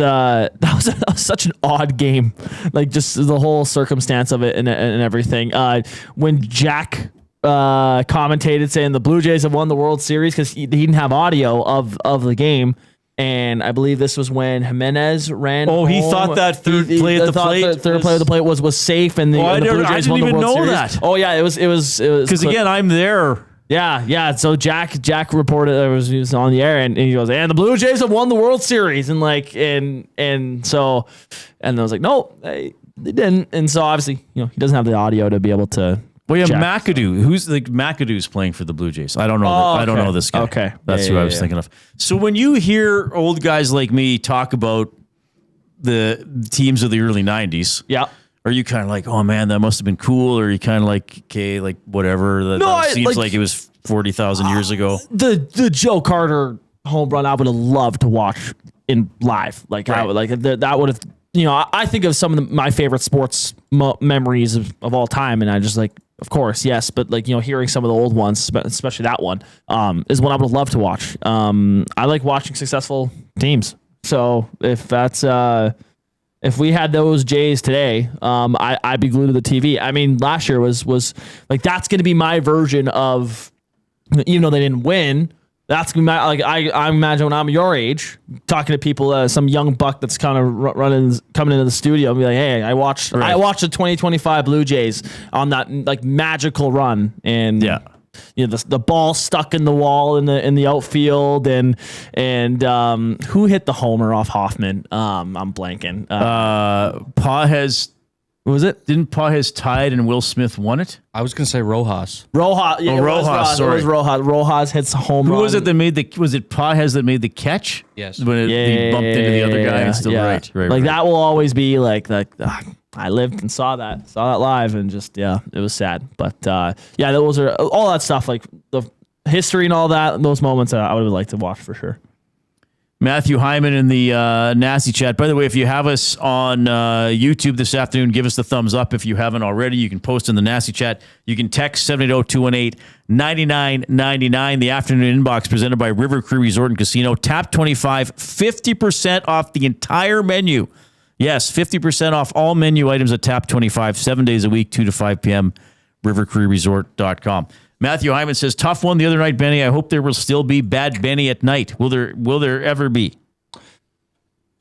such an odd game, just the whole circumstance of it and everything. When Jack commentated saying the Blue Jays have won the World Series because he didn't have audio of the game. And I believe this was when Jimenez ran. Oh, he thought that third play at the plate. Third play of the plate was safe, and the Blue Jays won the World Series. That. Oh yeah, it was because again, I'm there. Yeah. So Jack reported he was on the air, and he goes, and the Blue Jays have won the World Series, and I was like, no, they didn't, and so obviously he doesn't have the audio to be able to. Well, yeah, McAdoo. Who's McAdoo's playing for the Blue Jays? I don't know. I don't know this guy. Okay, that's who I was thinking of. So when you hear old guys like me talk about the teams of the early '90s, are you kind of like, oh man, that must have been cool, or are you kind of like, okay, whatever? That seems like it was 40,000 years ago. The Joe Carter home run, I would have loved to watch in live. I would that would have. I think of some of my favorite sports memories of all time, and I just of course, yes, but hearing some of the old ones, especially that one, is one I would love to watch. I like watching successful teams. So if if we had those Jays today, I'd be glued to the TV. I mean, last year was that's going to be my version of, even though they didn't win. That's gonna be I imagine when I'm your age, talking to people, some young buck that's kind of coming into the studio and be like, hey, I watched the 2025 Blue Jays on that magical run, and the ball stuck in the wall in the outfield, and who hit the homer off Hoffman? I'm blanking. Pages. What was it? Didn't Pages tied and Will Smith won it? I was going to say Rojas. Rojas. Yeah, Rojas. Sorry. It was Rojas. Rojas hits a home run. Who was it that made was it Pages that made the catch? Yes. When he bumped into the other guy. And still, right. Like that will always be like I lived and saw that live, and just, it was sad. But those are all that stuff, like the history and all that, those moments I would have liked to watch for sure. Matthew Hyman in the Nasty Chat. By the way, if you have us on YouTube this afternoon, give us the thumbs up. If you haven't already, you can post in the Nasty Chat. You can text 780-218-9999. The afternoon inbox presented by River Cree Resort and Casino. Tap 25, 50% off the entire menu. Yes, 50% off all menu items at Tap 25, 7 days a week, 2 to 5 p.m., rivercreeresort.com. Matthew Hyman says, tough one the other night, Benny. I hope there will still be bad Benny at night. Will there ever be?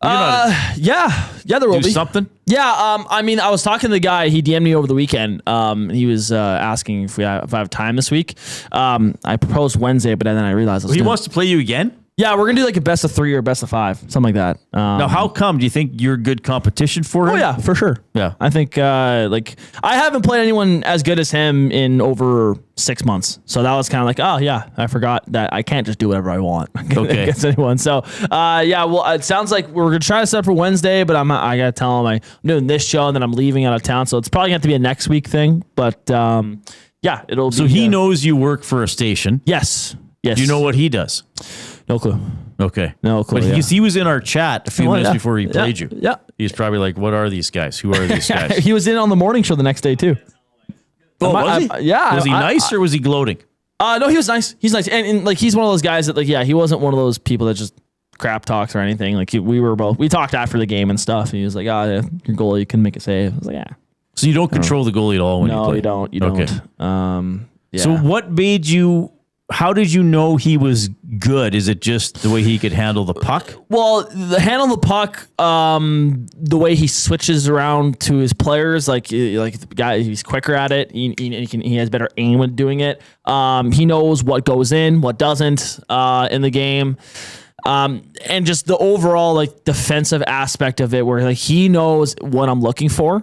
Yeah, there will be something. Yeah, I mean, I was talking to the guy. He DM'd me over the weekend. He was asking if I have time this week. I proposed Wednesday, but then I realized he wants to play you again. Yeah, we're gonna do like a best of 3 or best of 5, something like that. Now, how come? Do you think you're good competition for him? Oh yeah, for sure. Yeah, I think I haven't played anyone as good as him in over 6 months. So that was kind of like, oh yeah, I forgot that I can't just do whatever I want against anyone. So it sounds like we're gonna try to set up for Wednesday, but I gotta tell him I'm doing this show and then I'm leaving out of town, so it's probably gonna have to be a next week thing. But it'll be. So he knows you work for a station. Yes. Do you know what he does? No clue. Okay. No clue. But he was in our chat a few minutes before he played you. Yeah. He's probably like, what are these guys? Who are these guys? He was in on the morning show the next day too. Oh, was he? Was he nice or was he gloating? No, he was nice. He's nice. And like, he's one of those guys that he wasn't one of those people that just crap talks or anything. Like we talked after the game and stuff. And he was like, your goalie, you couldn't make a save. I was like, yeah. So you don't control the goalie at all when you play? No, you don't. You don't. Okay. So what made you... How did you know he was good? Is it just the way he could handle the puck? Well, the handle the puck, the way he switches around to his players, like the guy, he's quicker at it. He has better aim when doing it. He knows what goes in, what doesn't in the game. And just the overall defensive aspect of it, where he knows what I'm looking for.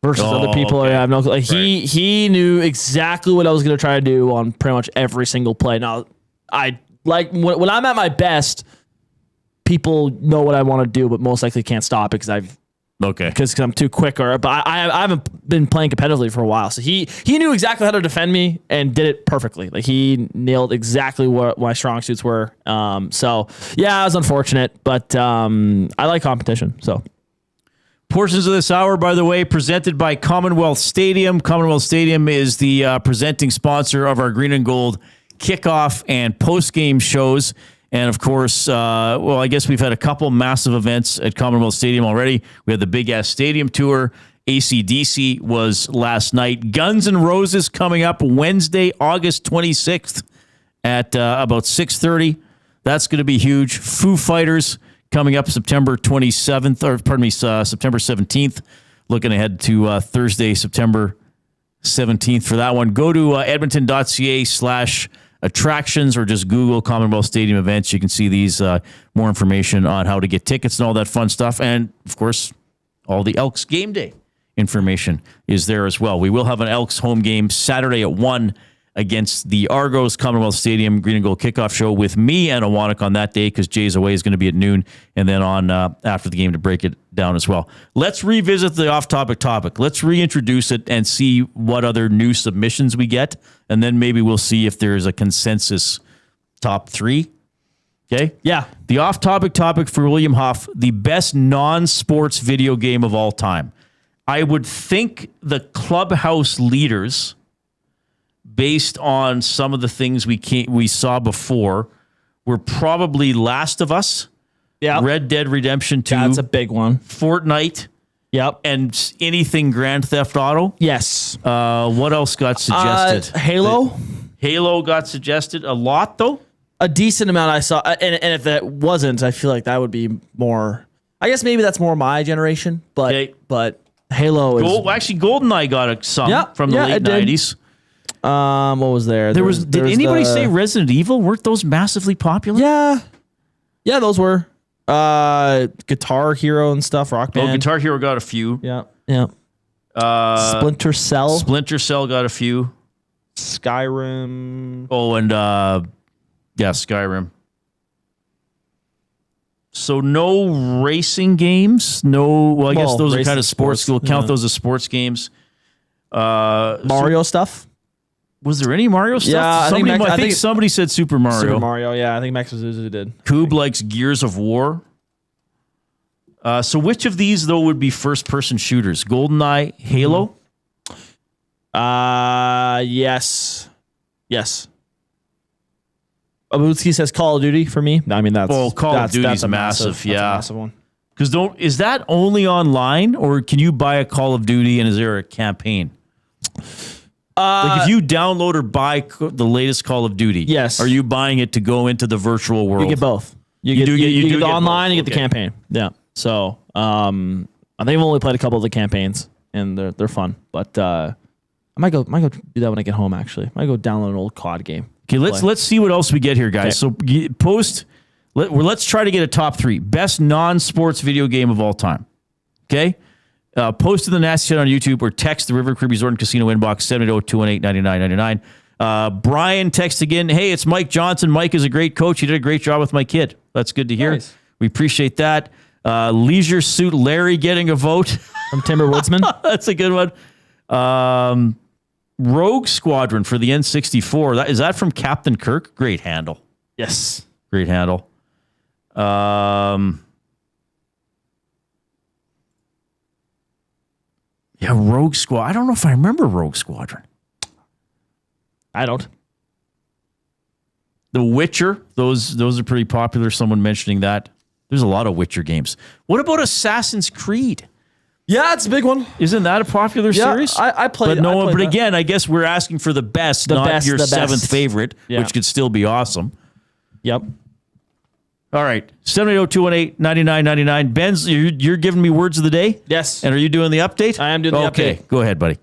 Versus other people, I have no. He knew exactly what I was going to try to do on pretty much every single play. Now, when I'm at my best, people know what I want to do, but most likely can't stop it because I'm too quick. But I haven't been playing competitively for a while, so he knew exactly how to defend me and did it perfectly. Like he nailed exactly what my strong suits were. So yeah, it was unfortunate, but I like competition. So. Portions of this hour, by the way, presented by Commonwealth Stadium. Commonwealth Stadium is the presenting sponsor of our Green and Gold kickoff and post-game shows. And, of course, I guess we've had a couple massive events at Commonwealth Stadium already. We had the Big Ass Stadium Tour. AC/DC was last night. Guns N' Roses coming up Wednesday, August 26th at about 6:30. That's going to be huge. Foo Fighters coming up September 17th. Looking ahead to Thursday, September 17th for that one. Go to edmonton.ca/attractions or just Google Commonwealth Stadium events. You can see these more information on how to get tickets and all that fun stuff. And, of course, all the Elks game day information is there as well. We will have an Elks home game Saturday at 1 against the Argos. Commonwealth Stadium Green and Gold kickoff show with me and Iwanyk on that day because Jay's away is going to be at noon, and then on after the game to break it down as well. Let's revisit the off-topic topic. Let's reintroduce it and see what other new submissions we get, and then maybe we'll see if there's a consensus top 3. Okay? Yeah. The off-topic topic for William Huff, the best non-sports video game of all time. I would think the Clubhouse leaders, based on some of the things we saw before, were probably Last of Us, Red Dead Redemption 2. That's a big one. Fortnite. Yep. And anything Grand Theft Auto. Yes. What else got suggested? Halo. Halo got suggested a lot, though. A decent amount I saw. And if that wasn't, I feel like that would be more... I guess maybe that's more my generation, but Halo is... Actually, GoldenEye got some from the late 90s. What was there? Did anybody say Resident Evil? Weren't those massively popular? Yeah, those were. Guitar Hero and stuff, Rock Band. Oh, Guitar Hero got a few. Yeah. Splinter Cell. Splinter Cell got a few. Skyrim. Oh, and Skyrim. So no racing games. No. Well, I guess those are kind of sports. We'll count those as sports games. Mario stuff. Was there any Mario stuff? Yeah, I think somebody said Super Mario. Super Mario, yeah. I think Max Azusa did. Koob likes Gears of War. So which of these, though, would be first-person shooters? GoldenEye, Halo? Yes. Abutski says Call of Duty for me. I mean, that's... Well, Call of Duty's massive, yeah. That's a massive one. Because is that only online, or can you buy a Call of Duty and is there a campaign? Like if you download or buy the latest Call of Duty, yes, are you buying it to go into the virtual world? You get both. You get the online, you get the campaign. Yeah. So I think I've only played a couple of the campaigns, and they're fun. But I might go do that when I get home. Actually, I might go download an old COD game. Okay, let's see what else we get here, guys. Okay. So let's try to get a top 3 best non-sports video game of all time. Okay. Post to the Nasty Chat on YouTube or text the River Crib Resort and Casino inbox 780-218-9999. Brian texts again, hey, it's Mike Johnson. Mike is a great coach. He did a great job with my kid. That's good to hear. Nice. We appreciate that. Leisure Suit Larry getting a vote. From Timber Woodsman. That's a good one. Rogue Squadron for the N64. Is that from Captain Kirk? Great handle. Yes. Great handle. Yeah, Rogue Squad. I don't know if I remember Rogue Squadron. I don't. The Witcher. Those are pretty popular. Someone mentioning that. There's a lot of Witcher games. What about Assassin's Creed? Yeah, it's a big one. Isn't that a popular series? I played it. But again, I guess we're asking for the best, not your seventh favorite, which could still be awesome. Yep. All right. 780-218-9999. Benz, you're giving me words of the day? Yes. And are you doing the update? I am doing the update. Okay. Go ahead, buddy.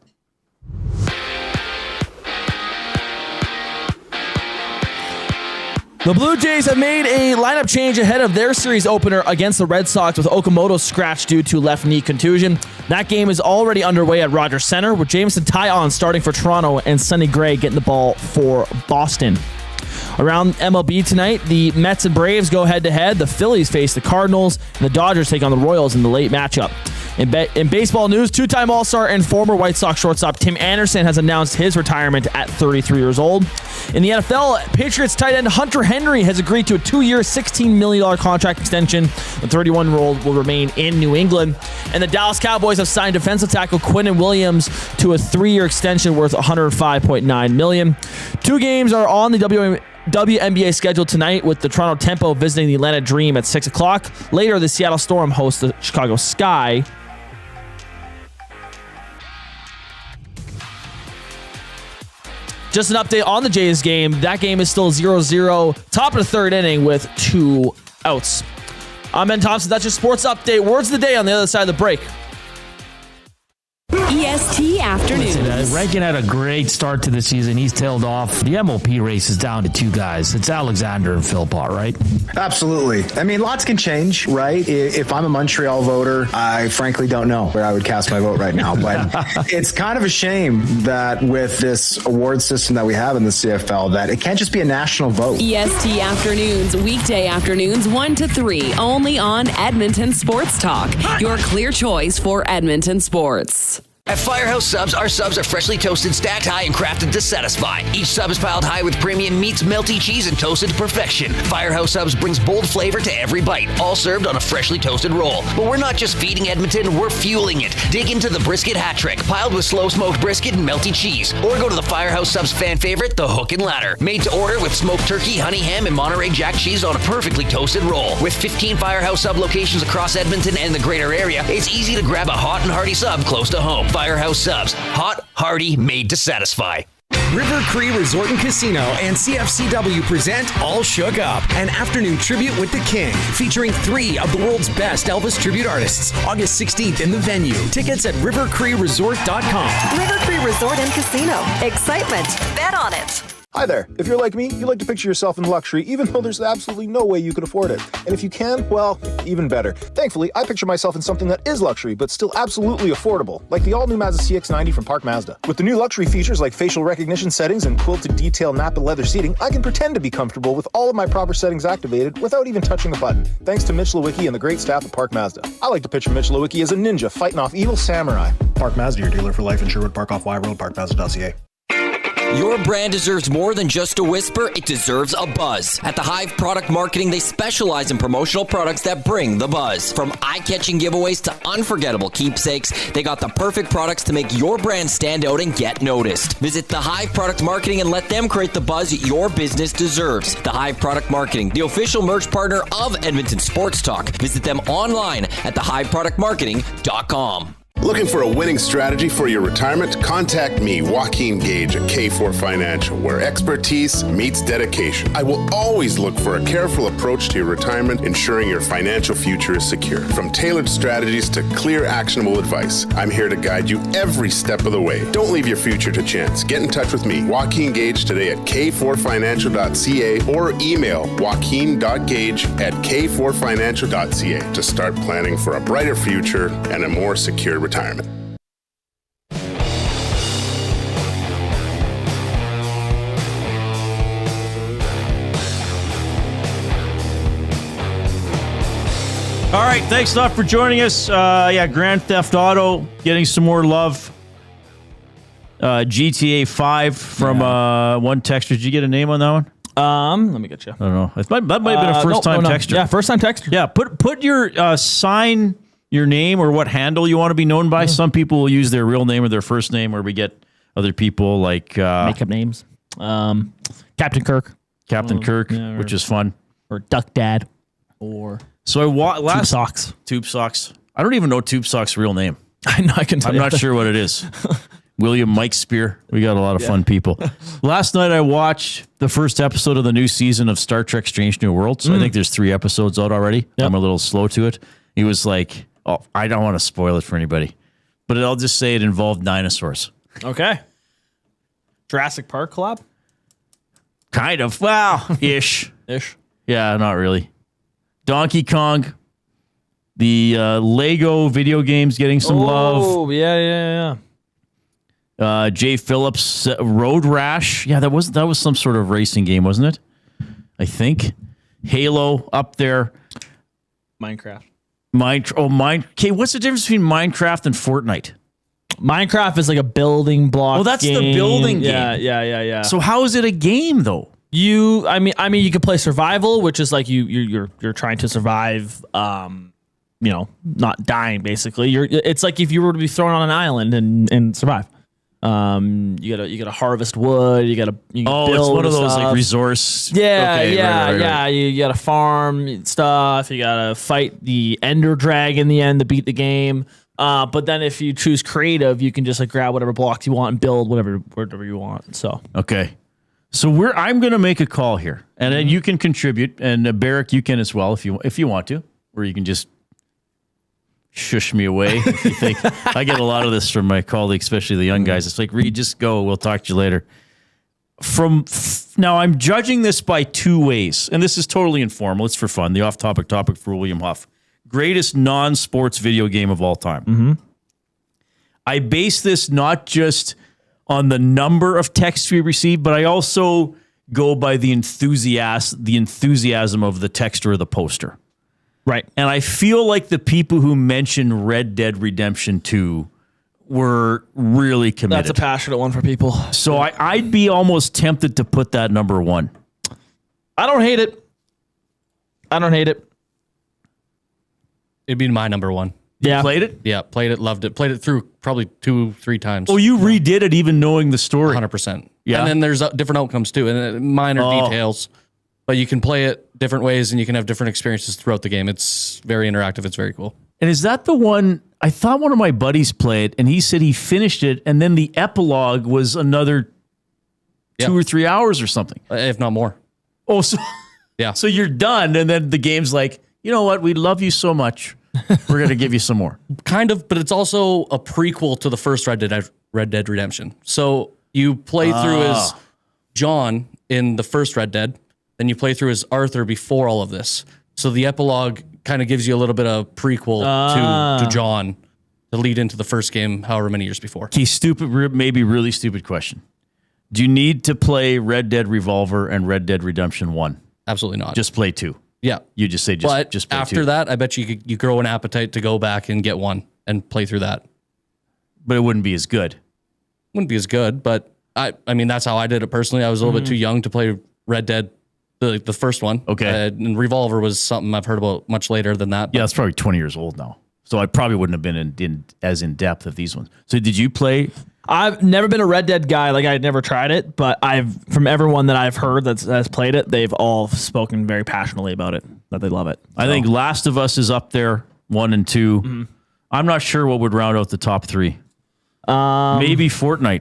The Blue Jays have made a lineup change ahead of their series opener against the Red Sox with Okamoto scratched due to left knee contusion. That game is already underway at Rogers Center with Jameson Taillon starting for Toronto and Sonny Gray getting the ball for Boston. Around MLB tonight, the Mets and Braves go head-to-head. The Phillies face the Cardinals, and the Dodgers take on the Royals in the late matchup. In baseball news, two-time All-Star and former White Sox shortstop Tim Anderson has announced his retirement at 33 years old. In the NFL, Patriots tight end Hunter Henry has agreed to a 2-year, $16 million contract extension. The 31-year-old will remain in New England. And the Dallas Cowboys have signed defensive tackle Quinnen Williams to a 3-year extension worth $105.9 million. 2 games are on the WNBA schedule tonight, with the Toronto Tempo visiting the Atlanta Dream at 6 o'clock. Later, the Seattle Storm hosts the Chicago Sky. Just an update on the Jays game. That game is still 0-0, top of the 3rd inning with 2 outs. I'm Ben Thompson. That's your sports update. Words of the day on the other side of the break. EST Afternoons. Rankin had a great start to the season. He's tailed off. The MOP race is down to 2 guys. It's Alexander and Philpott, right? Absolutely. I mean, lots can change, right? If I'm a Montreal voter, I frankly don't know where I would cast my vote right now. But it's kind of a shame that with this award system that we have in the CFL, that it can't just be a national vote. EST Afternoons, weekday afternoons 1 to 3, only on Edmonton Sports Talk. Your clear choice for Edmonton sports. At Firehouse Subs, our subs are freshly toasted, stacked high, and crafted to satisfy. Each sub is piled high with premium meats, melty cheese, and toasted to perfection. Firehouse Subs brings bold flavor to every bite, all served on a freshly toasted roll. But we're not just feeding Edmonton, we're fueling it. Dig into the brisket hat trick, piled with slow-smoked brisket and melty cheese. Or go to the Firehouse Subs fan favorite, the Hook and Ladder. Made to order with smoked turkey, honey ham, and Monterey Jack cheese on a perfectly toasted roll. With 15 Firehouse Sub locations across Edmonton and the greater area, it's easy to grab a hot and hearty sub close to home. Firehouse Subs. Hot, hearty, made to satisfy. River Cree Resort and Casino and CFCW present All Shook Up, an afternoon tribute with the King, featuring 3 of the world's best Elvis tribute artists. August 16th in the venue. Tickets at rivercreeresort.com. River Cree Resort and Casino. Excitement. Bet on it. Hi there. If you're like me, you like to picture yourself in luxury, even though there's absolutely no way you could afford it. And if you can, well, even better. Thankfully, I picture myself in something that is luxury, but still absolutely affordable, like the all-new Mazda CX-90 from Park Mazda. With the new luxury features like facial recognition settings and quilted detail Napa leather seating, I can pretend to be comfortable with all of my proper settings activated without even touching a button, thanks to Mitch Lewicki and the great staff at Park Mazda. I like to picture Mitch Lewicki as a ninja fighting off evil samurai. Park Mazda, your dealer for life in Sherwood Park off Y Road, parkmazda.ca. Your brand deserves more than just a whisper, it deserves a buzz. At the Hive Product Marketing, they specialize in promotional products that bring the buzz. From eye-catching giveaways to unforgettable keepsakes, they got the perfect products to make your brand stand out and get noticed. Visit the Hive Product Marketing and let them create the buzz your business deserves. The Hive Product Marketing, the official merch partner of Edmonton Sports Talk. Visit them online at thehiveproductmarketing.com. Looking for a winning strategy for your retirement? Contact me, Joaquin Gage at K4 Financial, where expertise meets dedication. I will always look for a careful approach to your retirement, ensuring your financial future is secure. From tailored strategies to clear, actionable advice, I'm here to guide you every step of the way. Don't leave your future to chance. Get in touch with me, Joaquin Gage, today at k4financial.ca or email joaquin.gage@k4financial.ca to start planning for a brighter future and a more secure retirement. All right, thanks a lot for joining us. Grand Theft Auto getting some more love. GTA 5 from one texter. Did you get a name on that one? Let me get you. I don't know. That might have been a first-time texter. Yeah, first-time texter. Yeah, put your sign your name or what handle you want to be known by. Some people will use their real name or their first name, or we get other people like make up names. Captain Kirk, which is fun, or Duck Dad, or so Tube Socks. Tube Socks. I don't even know Tube Socks' real name. I know. I'm not sure what it is. William Mike Spear. We got a lot of fun people. Last night I watched the first episode of the new season of Star Trek: Strange New Worlds. I think there's 3 episodes out already. Yep. I'm a little slow to it. He was like, "Oh, I don't want to spoil it for anybody, but I'll just say it involved dinosaurs." Okay. Jurassic Park collab? Kind of. Well, ish. Yeah, not really. Donkey Kong. The Lego video games getting some love. Oh, yeah. Jay Phillips, Road Rash. Yeah, that was some sort of racing game, wasn't it? I think. Halo up there. Minecraft. Okay, what's the difference between Minecraft and Fortnite? Minecraft is like a building block. Oh, that's game. the building game. Yeah. So how is it a game though? I mean, you could play survival, which is like you're trying to survive. Not dying. Basically, it's like if you were to be thrown on an island and survive. You gotta harvest wood. You gotta build it's one of those stuff. like resource. Yeah. You gotta farm stuff. You gotta fight the Ender Dragon in the end to beat the game. But then if you choose creative, you can just like grab whatever blocks you want and build whatever you want. So okay, so I'm gonna make a call here, and then you can contribute, and Barrick, you can as well if you want to, or you can just shush me away if you think. I get a lot of this from my colleagues, especially the young guys. It's like, Reid, just go. We'll talk to you later. Now, I'm judging this by 2 ways, and this is totally informal. It's for fun. The off-topic topic for William Huff. Greatest non-sports video game of all time. Mm-hmm. I base this not just on the number of texts we receive, but I also go by the enthusiasm of the texter or the poster. Right. And I feel like the people who mentioned Red Dead Redemption 2 were really committed. That's a passionate one for people. So I'd be almost tempted to put that number 1. I don't hate it. It'd be my number 1. You played it? Yeah, played it, loved it. Played it through probably 2-3 times. Oh, you redid it even knowing the story? 100%. Yeah. And then there's different outcomes too, and minor details. But you can play it different ways, and you can have different experiences throughout the game. It's very interactive. It's very cool. And is that the one? I thought one of my buddies played, and he said he finished it, and then the epilogue was another 2 or 3 hours or something. If not more. Oh, so yeah. So you're done, and then the game's like, you know what? We love you so much. We're gonna give you some more. Kind of, but it's also a prequel to the first Red Dead Redemption. So you play through as John in the first Red Dead, then you play through as Arthur before all of this. So the epilogue kind of gives you a little bit of prequel to John to lead into the first game, however many years before. Okay, maybe really stupid question. Do you need to play Red Dead Revolver and Red Dead Redemption 1? Absolutely not. Just play 2. Yeah. You just say just play 2. But after that, I bet you grow an appetite to go back and get 1 and play through that. But it wouldn't be as good. Wouldn't be as good, but I mean, that's how I did it personally. I was a little bit too young to play Red Dead, the first one. Okay. And Revolver was something I've heard about much later than that. Yeah, it's probably 20 years old now. So I probably wouldn't have been as in depth of these ones. So did you play? I've never been a Red Dead guy. Like, I'd never tried it, but from everyone that I've heard that's played it, they've all spoken very passionately about it, that they love it. I think Last of Us is up there, 1 and 2. Mm-hmm. I'm not sure what would round out the top 3. Maybe Fortnite.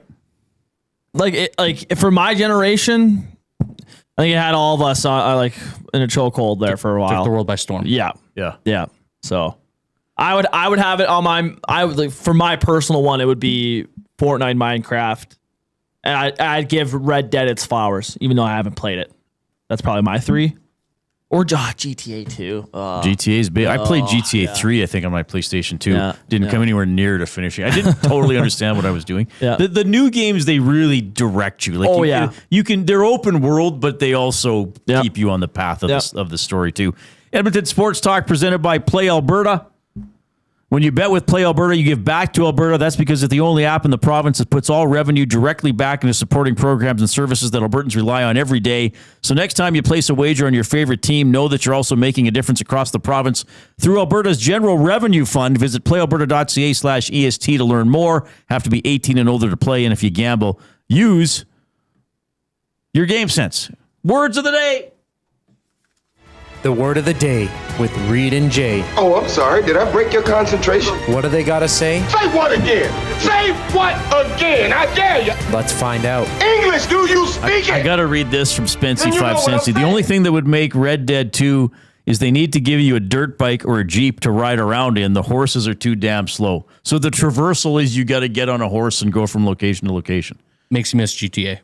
Like for my generation, I think it had all of us like in a chokehold there for a while. Took the world by storm. Yeah. Yeah. So I would have it on my, for my personal one, it would be Fortnite, Minecraft, and I'd give Red Dead its flowers, even though I haven't played it. That's probably my 3. Or GTA 2. GTA is big. I played GTA 3, I think, on my PlayStation 2. Didn't come anywhere near to finishing. I didn't totally understand what I was doing. Yeah. The new games, they really direct you. Like you can. They're open world, but they also keep you on the path of the story too. Edmonton Sports Talk presented by Play Alberta. When you bet with Play Alberta, you give back to Alberta. That's because it's the only app in the province that puts all revenue directly back into supporting programs and services that Albertans rely on every day. So next time you place a wager on your favorite team, know that you're also making a difference across the province through Alberta's General Revenue Fund. Visit playalberta.ca/EST to learn more. Have to be 18 and older to play, and if you gamble, use your game sense. Words of the day. The word of the day with Reid and Jay. Oh, I'm sorry. Did I break your concentration? What do they got to say? Say what again? Say what again? I dare you. Let's find out. English, do you speak it? I got to read this from Spency You know 5 what I'm Centsy. The saying? only thing that would make Red Dead 2 is they need to give you a dirt bike or a Jeep to ride around in. The horses are too damn slow. So the traversal is you got to get on a horse and go from location to location. Makes you miss GTA.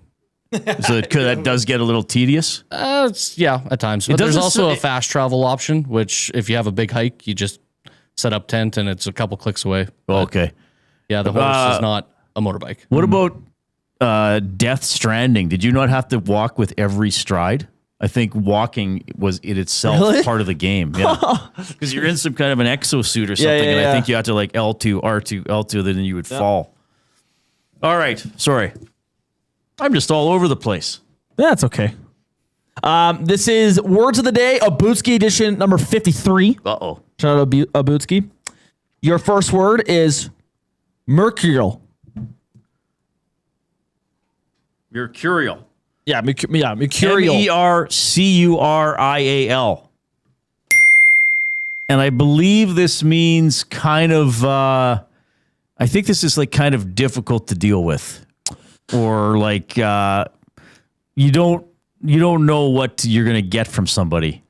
So that does get a little tedious. Yeah, at times. But there's also a fast travel option, which if you have a big hike, you just set up tent and it's a couple clicks away. Okay. Yeah, the horse is not a motorbike. What about Death Stranding? Did you not have to walk with every stride? I think walking was in itself part of the game. Yeah. Because you're in some kind of an exosuit or something, and I think you had to like L2, R2, L2, then you would fall. All right. Sorry. I'm just all over the place. That's okay. This is Words of the Day, Abutsky edition number 53. Uh-oh. Shout out to Abutsky. Your first word is mercurial. Mercurial. Yeah, mercurial. Mercurial. And I believe this means kind of, I think this is like kind of difficult to deal with. Or like you don't know what you're gonna get from somebody.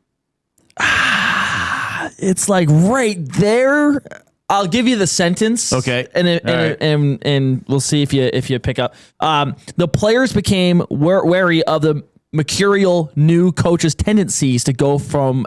It's like right there. I'll give you the sentence. Okay, and we'll see if you pick up. The players became wary of the mercurial new coach's tendencies to go from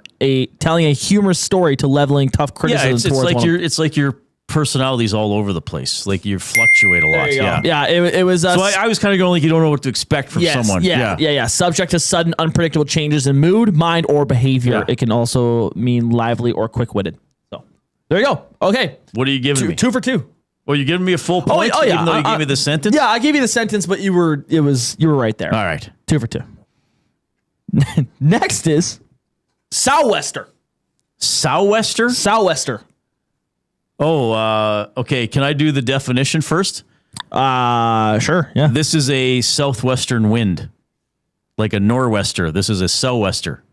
telling a humorous story to leveling tough criticism. Yeah, it's like your personality's all over the place. Like you fluctuate a lot. Yeah. It was. So I was kind of going like you don't know what to expect from someone. Yeah. Subject to sudden, unpredictable changes in mood, mind, or behavior. Yeah. It can also mean lively or quick-witted. So there you go. Okay. What are you giving me? 2 for 2. Well, you're giving me a full point. Oh yeah. Even though you gave me the sentence. Yeah, I gave you the sentence, but you were right there. All right. 2 for 2. Next is sou'wester. Sou'wester. Sou'wester. Oh, okay. Can I do the definition first? Sure. Yeah. This is a southwestern wind, like a nor'wester. This is a sou'wester.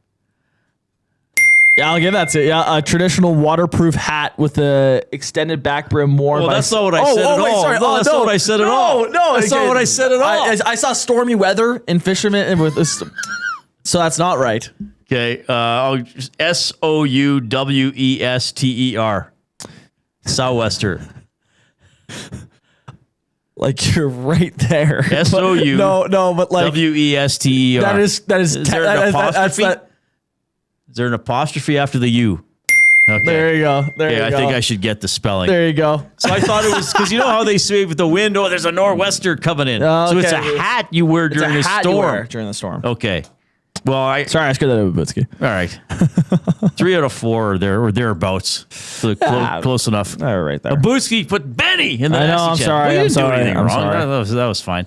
Yeah, I'll give that to you. Yeah, a traditional waterproof hat with a extended back brim worn. Well, by that's not what I said at all. Sorry. No, that's not what I said at all. No, that's not what I said at all. I saw stormy weather in fishermen and with this, so that's not right. Okay, Souwester. Sou'wester. Like you're right there. SOU. No, but like WESTER. That is. Is there an apostrophe? Is there an apostrophe after the U? Okay. There you go. I think I should get the spelling. There you go. So I thought it was because you know how they say with the wind, oh, there's a nor'wester coming in. So it's a hat you wear during the storm. During the storm. Okay. Well, sorry, I scared that of Babitsky. All right. 3 out of 4 or thereabouts. So close enough. All right there. Babitsky put Benny in the I know, nasty I'm chat. sorry. Well, you I'm didn't sorry. do anything I'm wrong. sorry. That was fine.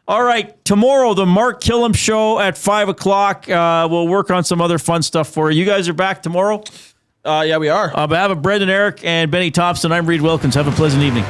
All right. Tomorrow, the Mark Killam Show at 5 o'clock. We'll work on some other fun stuff for you. You guys are back tomorrow? Yeah, we are. On behalf of Brendan Eric and Benny Thompson, I'm Reid Wilkins. Have a pleasant evening.